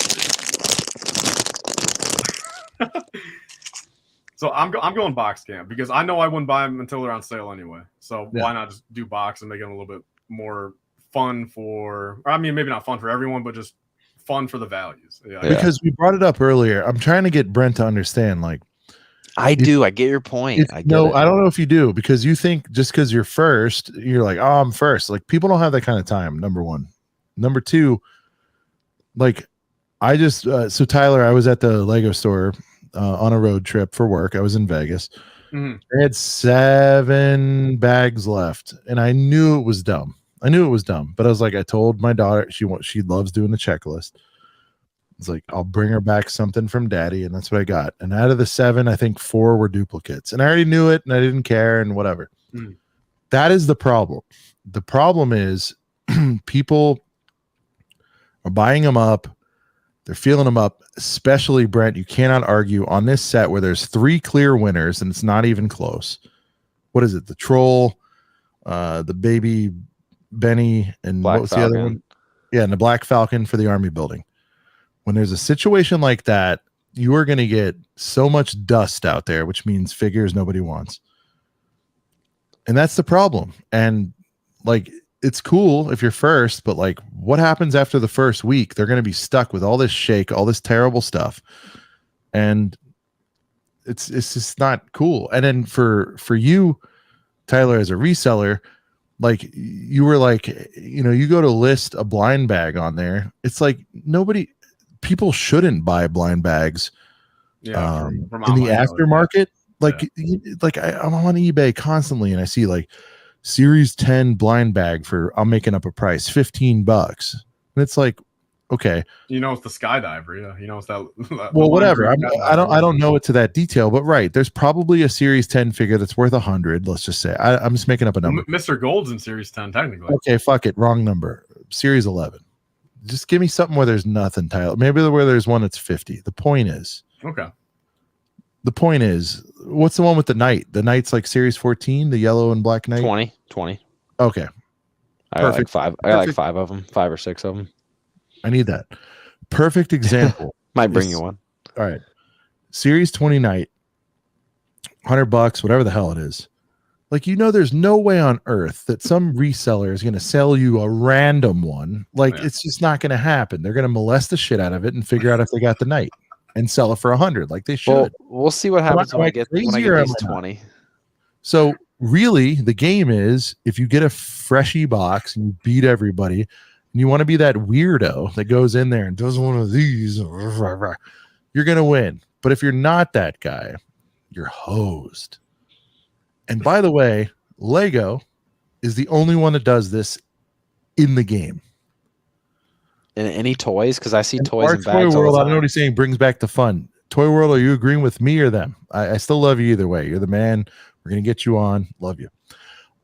So I'm going box camp because I know I wouldn't buy them until they're on sale anyway. So why not just do box and make it a little bit more fun for? Or I mean, maybe not fun for everyone, but just fun for the values. Because we brought it up earlier. I'm trying to get Brent to understand. Like, I do. I get your point. I don't know if you do, because you think just because you're first, you're like, oh, I'm first. Like, people don't have that kind of time. Number one. Number two, like, I just so Tyler, I was at the Lego store on a road trip for work. I was in Vegas. Mm-hmm. I had 7 bags left, and I knew it was dumb. But I was like, I told my daughter, she loves doing the checklist. It's like, I'll bring her back something from daddy, and that's what I got. And out of the 7, I think 4 were duplicates, and I already knew it, and I didn't care, and whatever. That is the problem. The problem is people are buying them up. They're feeling them up, especially Brent. You cannot argue on this set where there's 3 clear winners, and it's not even close. What is it? The troll, the baby Benny, and Black what was Falcon. the other one? Yeah, and the Black Falcon for the army building. When there's a situation like that, you are going to get so much dust out there, which means figures nobody wants. And that's the problem. And like, it's cool if you're first, but like, what happens after the first week? They're going to be stuck with all this shake, all this terrible stuff. And it's just not cool. And then for you, Tyler, as a reseller, like you were like, you go to list a blind bag on there. It's like people shouldn't buy blind bags from in the aftermarket. Like I'm on eBay constantly, and I see like Series 10 blind bag for, I'm making up a price, $15. And it's like, okay, You know, it's the skydiver. Yeah, you know, it's that. well, whatever. I don't know it to that detail, but right, there's probably a Series 10 figure that's worth 100. Let's just say I'm just making up a number. Mr. Gold's in Series 10 technically. Okay, fuck it, wrong number. Series 11. Just give me something where there's nothing, Tyler. Maybe where there's one that's 50. The point is, what's the one with the knight? The knight's like Series 14, the yellow and black knight. 20. Okay, I got like five. I got like 5 of them, 5 or 6 of them. I need that. Perfect example. Might bring you one. All right. Series 20 Night, $100, whatever the hell it is. Like, you know, there's no way on earth that some reseller is going to sell you a random one. Like, it's just not going to happen. They're going to molest the shit out of it and figure out if they got the night and sell it for 100 like they should. Well, we'll see what happens when I get these 20. So really, the game is, if you get a freshy box and you beat everybody, and you want to be that weirdo that goes in there and does one of these, you're going to win. But if you're not that guy, you're hosed. And by the way, Lego is the only one that does this in the game. And any toys? Because I see toys in Toy bags. World, I don't know what he's saying, brings back the fun. Toy World, are you agreeing with me or them? I still love you either way. You're the man. We're going to get you on. Love you.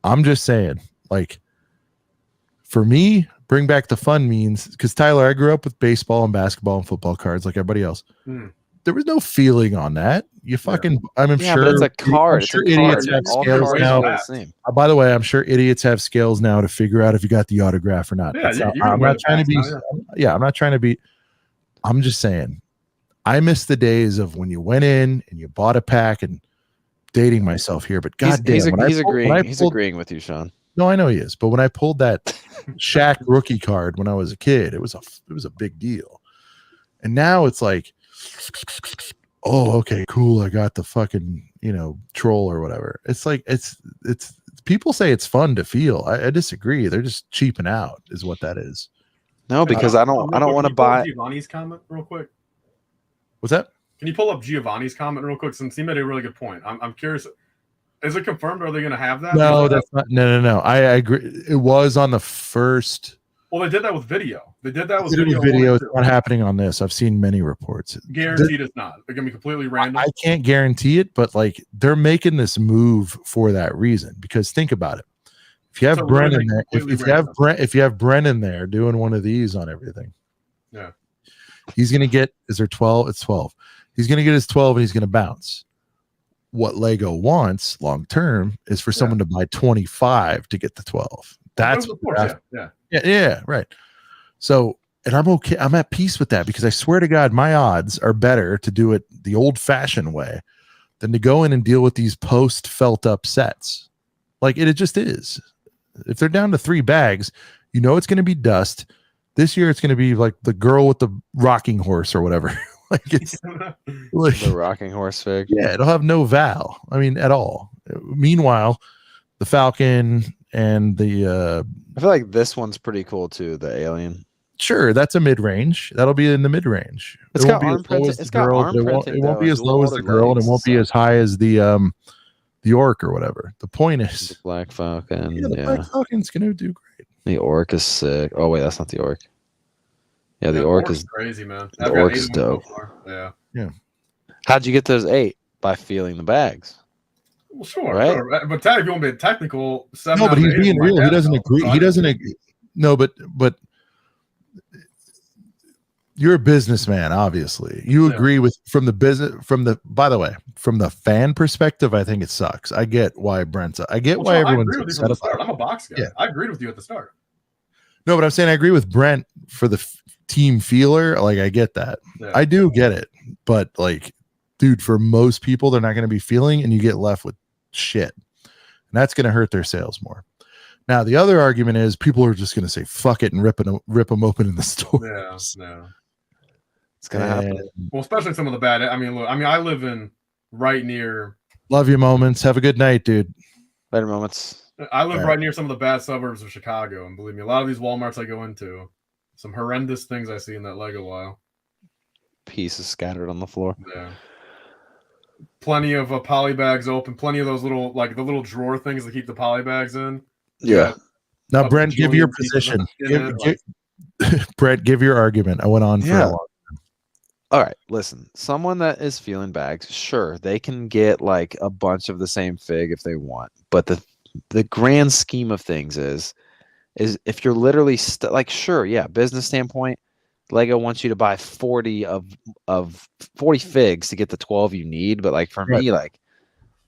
I'm just saying, like, for me, bring back the fun means, because Tyler, I grew up with baseball and basketball and football cards like everybody else. There was no feeling on that. You fucking, I'm sure. But it's a card. I'm sure idiots have scales now. By the way, I'm sure idiots have scales now to figure out if you got the autograph or not. I'm not trying to be. I'm not trying to be. I'm just saying, I miss the days of when you went in and you bought a pack, and dating myself here, but goddamn, he's agreeing with you, Sean. No, I know he is. But when I pulled that Shaq rookie card when I was a kid, it was a big deal. And now it's like, oh, okay, cool. I got the fucking, troll or whatever. It's like, it's people say it's fun to feel. I disagree. They're just cheaping out is what that is. No, because I don't want to buy Giovanni's comment real quick. What's that? Can you pull up Giovanni's comment real quick, since he made a really good point? I'm curious. Is it confirmed? Are they going to have that? No, that's not. No. I agree. It was on the first. Well, they did that with video. They did that with video. It's not happening on this. I've seen many reports. Guaranteed it's not. They're going to be completely random. I can't guarantee it, but like, they're making this move for that reason. Because think about it. If you have Brent in there, if you have Brent in there doing one of these on everything, he's going to get. Is there 12? It's 12. He's going to get his 12 and he's going to bounce. What Lego wants long term is for someone to buy 25 to get the 12. That's right. So, and I'm okay. I'm at peace with that, because I swear to God, my odds are better to do it the old fashioned way than to go in and deal with these post felt up sets. Like, it just is. If they're down to 3 bags, it's going to be dust. This year, it's going to be like the girl with the rocking horse or whatever. Like, it's like the rocking horse fig. Yeah, it'll have no Val. I mean, at all. Meanwhile, the Falcon and the I feel like this one's pretty cool too, the alien. Sure, that's a mid-range. That'll be in the mid-range. It's got arm printing. It's got arm printing. It won't be as low as the girl, and it won't be as high as the orc or whatever. The point is, the Black Falcon. Yeah, the Black Falcon's gonna do great. The orc is sick. Oh wait, that's not the orc. Yeah, the orc is crazy, man. The orc is dope. Yeah. How'd you get those 8? By feeling the bags. Well, sure, right? Sure. But if you want to be technical, 7 no, but he's being real. He doesn't agree. He doesn't agree. No, but you're a businessman, obviously. You agree with by the way, from the fan perspective, I think it sucks. I get why I get why everyone's upset about it. I'm a box guy. Yeah. I agreed with you at the start. No, but I'm saying I agree with Brent for the team feeler. Like, I get that. Yeah. I do get it. But like, dude, for most people, they're not going to be feeling, and you get left with shit. And that's going to hurt their sales more. Now, the other argument is people are just going to say, fuck it, and rip them open in the store. Yeah, no. It's going to happen. Well, especially some of the bad. I mean, look, I live in right near. Love you, Moments. Have a good night, dude. Later, Moments. I live right near some of the bad suburbs of Chicago, and believe me, a lot of these Walmarts I go into, some horrendous things I see in that Lego aisle. Pieces scattered on the floor. Yeah. plenty of poly bags open, plenty of those little the little drawer things that keep the poly bags in. Yeah. Now, Brent, give your position. Brent, give your argument. I went on for a long time. All right, listen. Someone that is feeling bags, sure, they can get like a bunch of the same fig if they want. But the grand scheme of things is if you're literally sure, yeah, business standpoint, Lego wants you to buy 40 figs to get the 12 you need. But like for me, like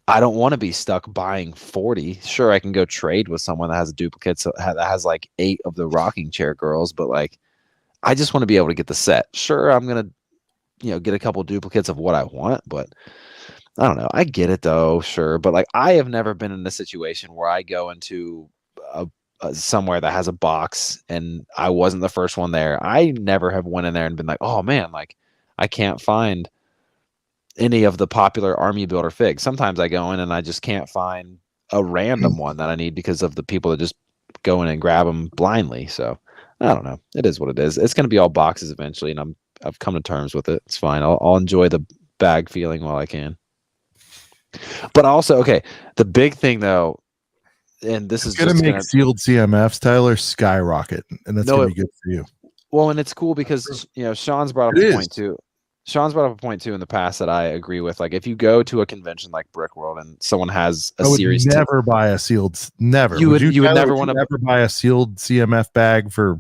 I don't want to be stuck buying 40. Sure, I can go trade with someone that has a duplicate that has like 8 of the rocking chair girls, but like I just want to be able to get the set. Sure, I'm gonna get a couple duplicates of what I want, but I don't know. I get it though, sure, but like I have never been in a situation where I go into somewhere that has a box and I wasn't the first one there. I never have went in there and been like, oh man, like I can't find any of the popular army builder figs. Sometimes I go in and I just can't find a random one that I need because of the people that just go in and grab them blindly. So I don't know. It is what it is. It's going to be all boxes eventually, and I've come to terms with it. It's fine. I'll enjoy the bag feeling while I can. But also, okay, the big thing though, and this is going to make sealed CMFs, Tyler, skyrocket, and that's going to be good for you. Well, and it's cool because Sean's brought up a point too. Sean's brought up a point too in the past that I agree with. Like, if you go to a convention like BrickWorld and someone has a series, never buy a sealed. Never. You would never want to buy a sealed CMF bag for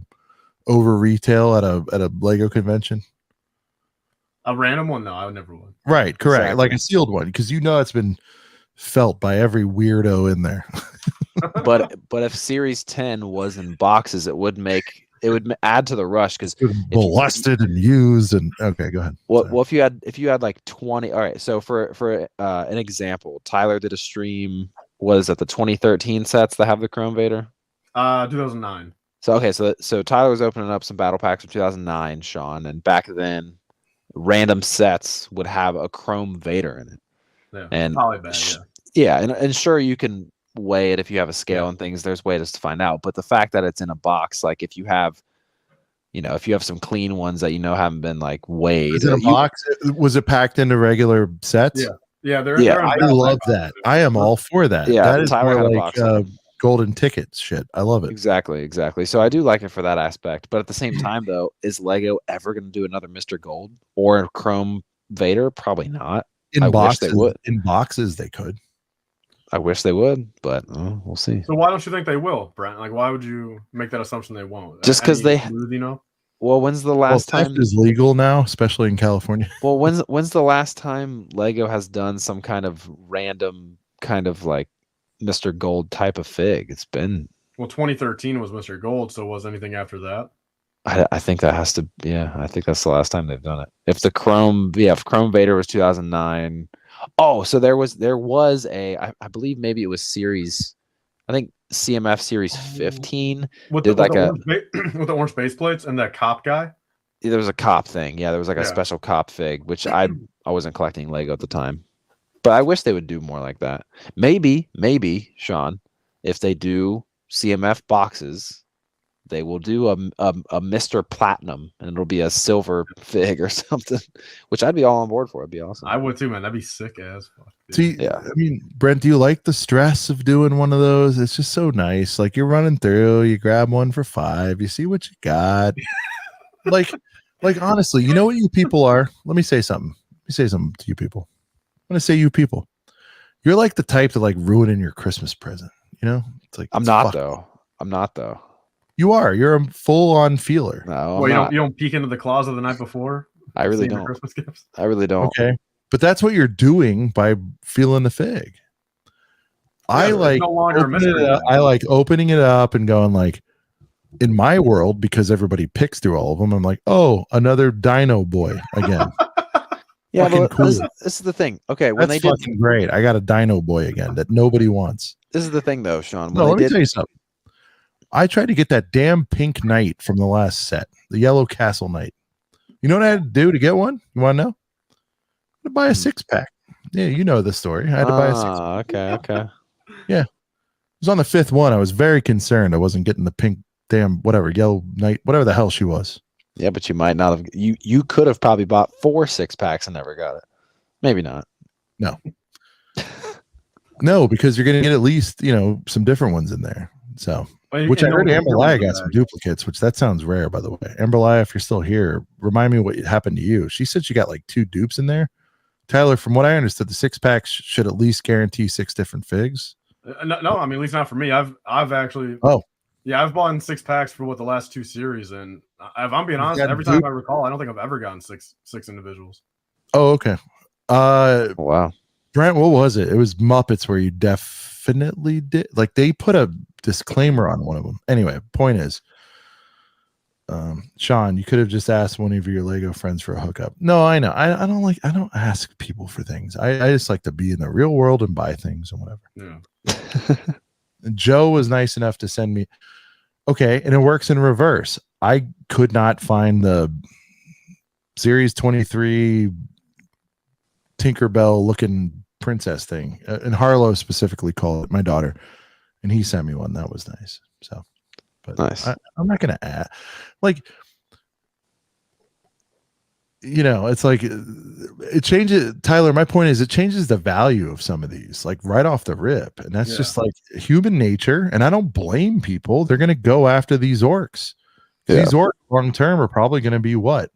over retail at a Lego convention. A random one, no, I would never would. Right, correct. Exactly. Like a sealed one, because it's been felt by every weirdo in there. but if Series 10 was in boxes, it would add to the rush because molested and used and okay, go ahead. Well, if you had like 20, all right. So for an example, Tyler did a stream. Was that the 2013 sets that have the Chrome Vader? 2009. So okay, so Tyler was opening up some battle packs from 2009, Sean, and back then, random sets would have a Chrome Vader in it. Yeah, and polybag, and sure you can weigh it if you have a scale and things. There's ways to find out, but the fact that it's in a box, like if you have some clean ones that haven't been like weighed. Is it a box? Was it packed into regular sets? Yeah, they're I love that. I am all for that. Yeah, that is Tyler had like, a box. Golden tickets shit. I love it. Exactly. So I do like it for that aspect. But at the same time, though, is Lego ever going to do another Mr. Gold or Chrome Vader? Probably not. I wish they would. In boxes, they could. I wish they would, but we'll see. So why don't you think they will, Brent? Like, why would you make that assumption they won't? Just because they, Well, when's the last time? Theft is legal now, especially in California. Well, when's the last time Lego has done some kind of random kind of like Mr. Gold type of fig? It's been 2013 was Mr. Gold, so was anything after that? I think that has to. Yeah, I think that's the last time they've done it. If Chrome Vader was 2009. Oh, so there was I believe maybe it was series. I think CMF series 15 with the orange base plates and that cop guy. There was a cop thing. Yeah, there was like a special cop fig, which I wasn't collecting Lego at the time. But I wish they would do more like that. Maybe, Sean, if they do CMF boxes, they will do a Mr. Platinum, and it'll be a silver fig or something, which I'd be all on board for. It'd be awesome. I would too, man. That'd be sick as fuck. See, yeah. I mean, Brent, do you like the stress of doing one of those? It's just so nice. Like you're running through, you grab one for $5, you see what you got. like honestly, you know what you people are? Let me say something. To you people. I'm gonna say you people. You're like the type to like ruining your Christmas present. It's like I'm not though. You are. You're a full-on feeler. No, well, you don't peek into the closet the night before. I really don't. Christmas gifts. I really don't. Okay, but that's what you're doing by feeling the fig. I like opening it up and going like, in my world, because everybody picks through all of them. I'm like, oh, another Dino boy again. Yeah, but cool. This is the thing. Okay, when that's fucking great. I got a Dino boy again that nobody wants. This is the thing, though, Sean. Let me tell you something. I tried to get that damn pink knight from the last set, the yellow castle knight. You know what I had to do to get one? You want to know? I had to buy a 6-pack. Yeah, you know the story. I had to buy a 6-pack. Okay. Yeah. It was on the 5th one. I was very concerned I wasn't getting the pink damn yellow knight, whatever the hell she was. Yeah, but you might not have. You could have probably bought 4 6-packs and never got it. Maybe not. No. No, because you're going to get at least, some different ones in there. So, which I heard Amberlaya got some duplicates, which that sounds rare, by the way. Amberlaya, if you're still here, remind me what happened to you. She said she got like 2 dupes in there. Tyler, from what I understood, the 6-packs should at least guarantee 6 different figs. No, I mean, at least not for me. I've actually, I've bought 6-packs for the last 2 series, and if I'm being honest, every time I recall, I don't think I've ever gotten six individuals. Oh, okay. Wow. Brent, what was it? It was Muppets where you definitely did. Like they put a disclaimer on one of them. Anyway, point is, Sean, you could have just asked one of your Lego friends for a hookup. No, I know. I don't ask people for things. I just like to be in the real world and buy things and whatever. Yeah. Joe was nice enough to send me. Okay, and it works in reverse. I could not find the Series 23 Tinkerbell looking princess thing, and Harlow specifically called it, my daughter, and he sent me one that was nice. So, but nice. I'm not gonna add, like, it's like it changes. Tyler, my point is it changes the value of some of these, like right off the rip, and that's just like human nature. And I don't blame people; they're gonna go after these orcs. These orcs long term are probably gonna be what?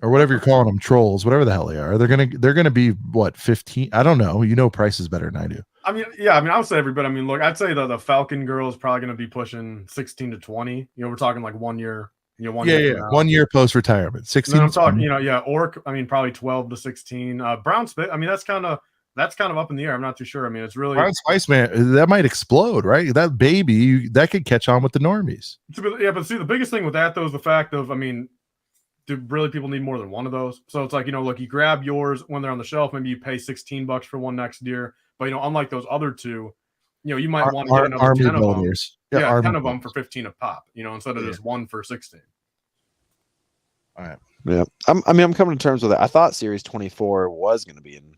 Or whatever you're calling them, trolls, whatever the hell they are. They're gonna be what, 15? I don't know. Prices better than I do. I mean, yeah. I mean, I would say everybody. I mean, look, I'd say the Falcon girl is probably going to be pushing 16 to 20. We're talking like 1 year. 1 year. 1 year post retirement. 16. I'm talking. Orc. I mean, probably 12 to 16. Brown Spit. I mean, that's kind of up in the air. I'm not too sure. I mean, it's really Brown Spice Man. That might explode, right? That baby that could catch on with the normies. Yeah, but see, the biggest thing with that though is the fact of, I mean, do really people need more than one of those? So it's like, look, you grab yours when they're on the shelf, maybe you pay $16 for one next year. But unlike those other two, you might want to get another 10 of them. Yeah, 10 of them for 15 a pop, instead of just one for 16. All right. Yeah. I'm coming to terms with it. I thought Series 24 was going to be in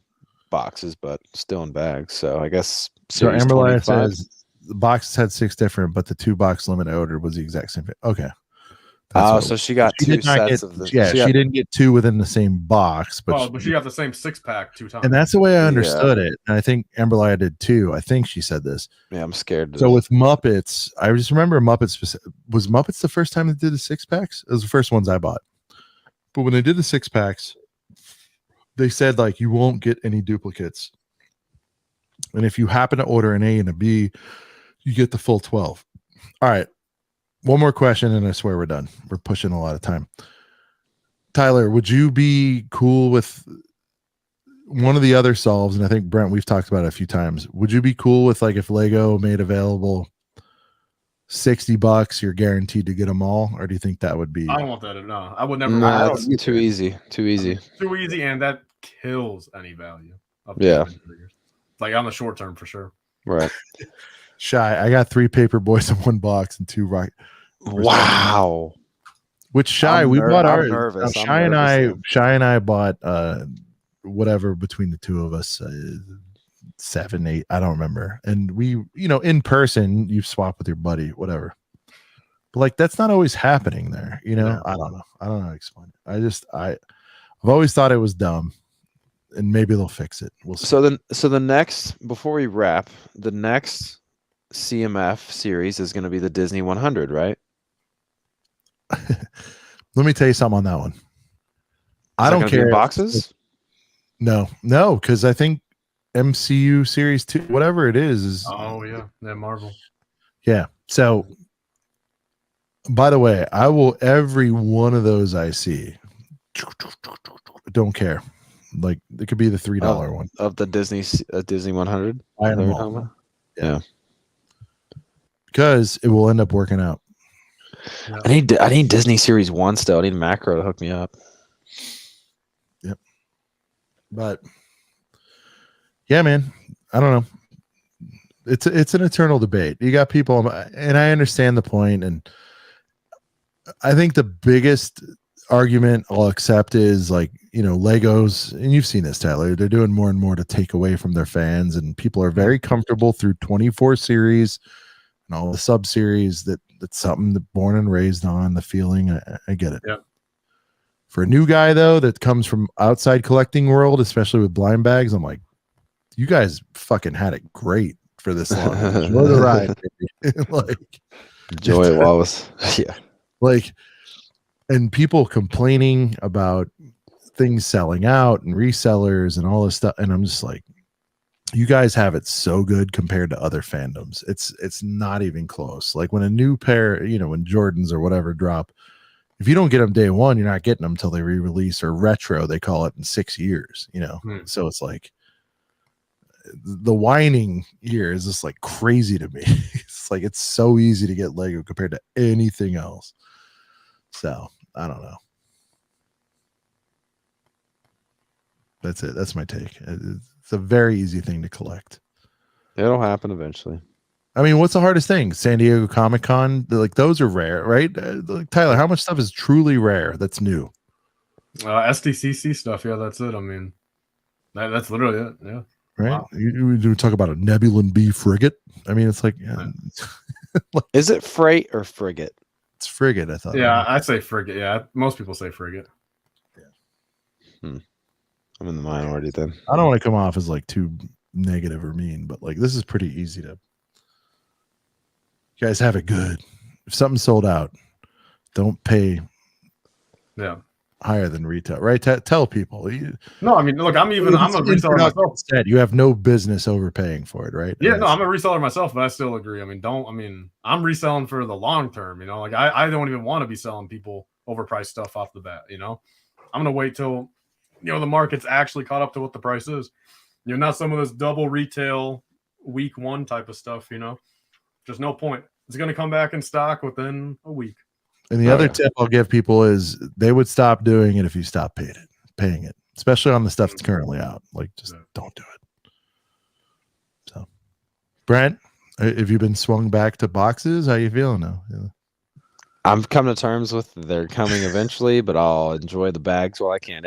boxes, but still in bags. So I guess Series 25 says the boxes had 6 different, but the 2-box limit I ordered was the exact same thing. Okay. So she got 2 sets of the. Yeah, she didn't get 2 within the same box, but she got the same 6-pack 2 times. And that's the way I understood it. And I think Amberlaya did too. I think she said this. Yeah, I'm scared. So with Muppets, I just remember Muppets. Was Muppets the first time they did the 6-packs? It was the first ones I bought. But when they did the 6-packs, they said like you won't get any duplicates, and if you happen to order an A and a B, you get the full 12. All right. One more question, and I swear we're done. We're pushing a lot of time. Tyler, would you be cool with one of the other solves? And I think, Brent, we've talked about it a few times. Would you be cool with, like, if Lego made available $60, you're guaranteed to get them all? Or do you think that would be... I don't want that. No, I would never. Nah, that's too easy. Too easy. Too easy, and that kills any value. Like on the short term, for sure. Right. Shy, I got 3 paper boys in 1 box and 2 rock. Wow. Which Shy, we bought our nervous. Shy and I bought whatever between the two of us, 7, 8, I don't remember. And we, in person, you swap with your buddy, whatever. But like that's not always happening there, I don't know. I don't know how to explain it. I've always thought it was dumb. And maybe they'll fix it. We'll see. So the next, before we wrap, the next CMF series is going to be the Disney 100, right? Let me tell you something on that one. I don't care. Boxes? No, because I think MCU Series 2, whatever it is. Oh yeah, Marvel. Yeah. So, by the way, I will every one of those I see. Don't care. Like it could be the $3 one of the Disney 100. Yeah. Because it will end up working out. Yeah. I need Disney Series 1 still. I need Macro to hook me up. Yep. But yeah, man, I don't know. It's an eternal debate. You got people, and I understand the point, and I think the biggest argument I'll accept is like, Legos, and you've seen this, Tyler, they're doing more and more to take away from their fans, and people are very comfortable through 24 series and all the sub series that's something that born and raised on the feeling. I get it. Yeah. For a new guy though that comes from outside collecting world, especially with blind bags, I'm like, you guys fucking had it great for this long. Enjoy the ride, baby. Like, enjoy it, Wallace. Yeah. Like, and people complaining about things selling out and resellers and all this stuff, and I'm just like, you guys have it so good compared to other fandoms. It's not even close. Like when a new pair, you know, when Jordans or whatever drop, if you don't get them day one, you're not getting them until they re-release, or retro, they call it, in 6 years, you know. So it's like the whining here is just like crazy to me. It's like it's so easy to get Lego compared to anything else. So I don't know. That's it. That's my take. It's a very easy thing to collect. It'll happen eventually. I mean, what's the hardest thing? San Diego Comic-Con, like those are rare, right? Like, Tyler, how much stuff is truly rare that's new? SDCC stuff, yeah, that's it. I mean, that's literally it, yeah. Right? Wow. You talk about a Nebulan B frigate. I mean, it's like, yeah. Like, is it freight or frigate? It's frigate, I thought. Yeah, I'd say frigate. Yeah, most people say frigate. Yeah. I'm in the minority then. I don't want to come off as like too negative or mean, but like this is pretty easy to. You guys have it good. If something's sold out, don't pay higher than retail, right? Tell people. No, I mean, look, I'm a reseller myself. You have no business overpaying for it, right? Yeah, no, I'm a reseller myself, but I still agree. I mean, I'm reselling for the long term, you know, like I don't even want to be selling people overpriced stuff off the bat, you know. I'm gonna wait till, you know, the market's actually caught up to what the price is. You know, not some of this double retail week one type of stuff, you know. There's no point. It's going to come back in stock within a week. And the other tip I'll give people is they would stop doing it if you stop paying it, especially on the stuff that's currently out. Like, just don't do it. So, Brent, have you been swung back to boxes? How you feeling now? Yeah. I'm coming to terms with they're coming eventually, but I'll enjoy the bags while I can.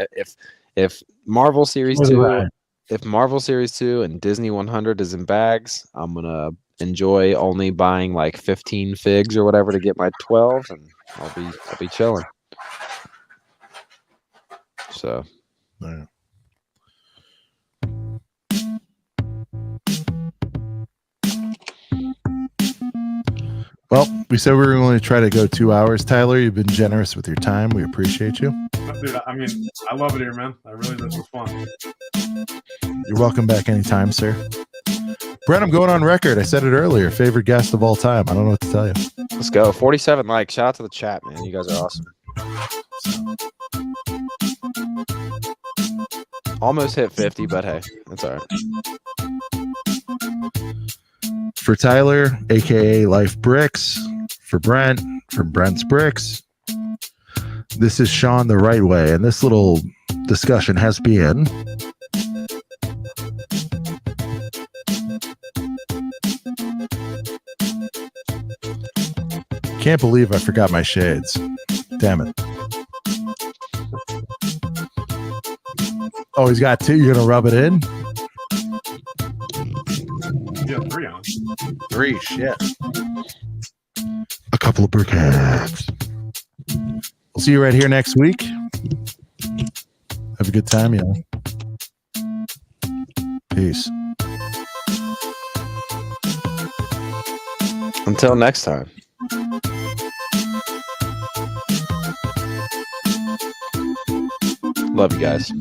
If Marvel Series 2, if Marvel Series 2 and Disney 100 is in bags, I'm gonna enjoy only buying like 15 figs or whatever to get my 12, and I'll be chilling. So, yeah. Well, we said we were going to try to go 2 hours. Tyler, you've been generous with your time. We appreciate you. Dude, I mean, I love it here, man. This was fun. You're welcome back anytime, sir. Brent, I'm going on record. I said it earlier. Favorite guest of all time. I don't know what to tell you. Let's go. 47 likes. Shout out to the chat, man. You guys are awesome. Almost hit 50, but hey, that's all right. For Tyler, aka Life Bricks, for Brent, for Brent's Bricks, this is Sean the Right Way, and this little discussion has been can't believe I forgot my shades. Damn it. Oh, he's got two. You're gonna rub it in? Yeah, 3 on. 3, shit. A couple of brickheads. We'll see you right here next week. Have a good time, y'all. Peace. Until next time. Love you guys.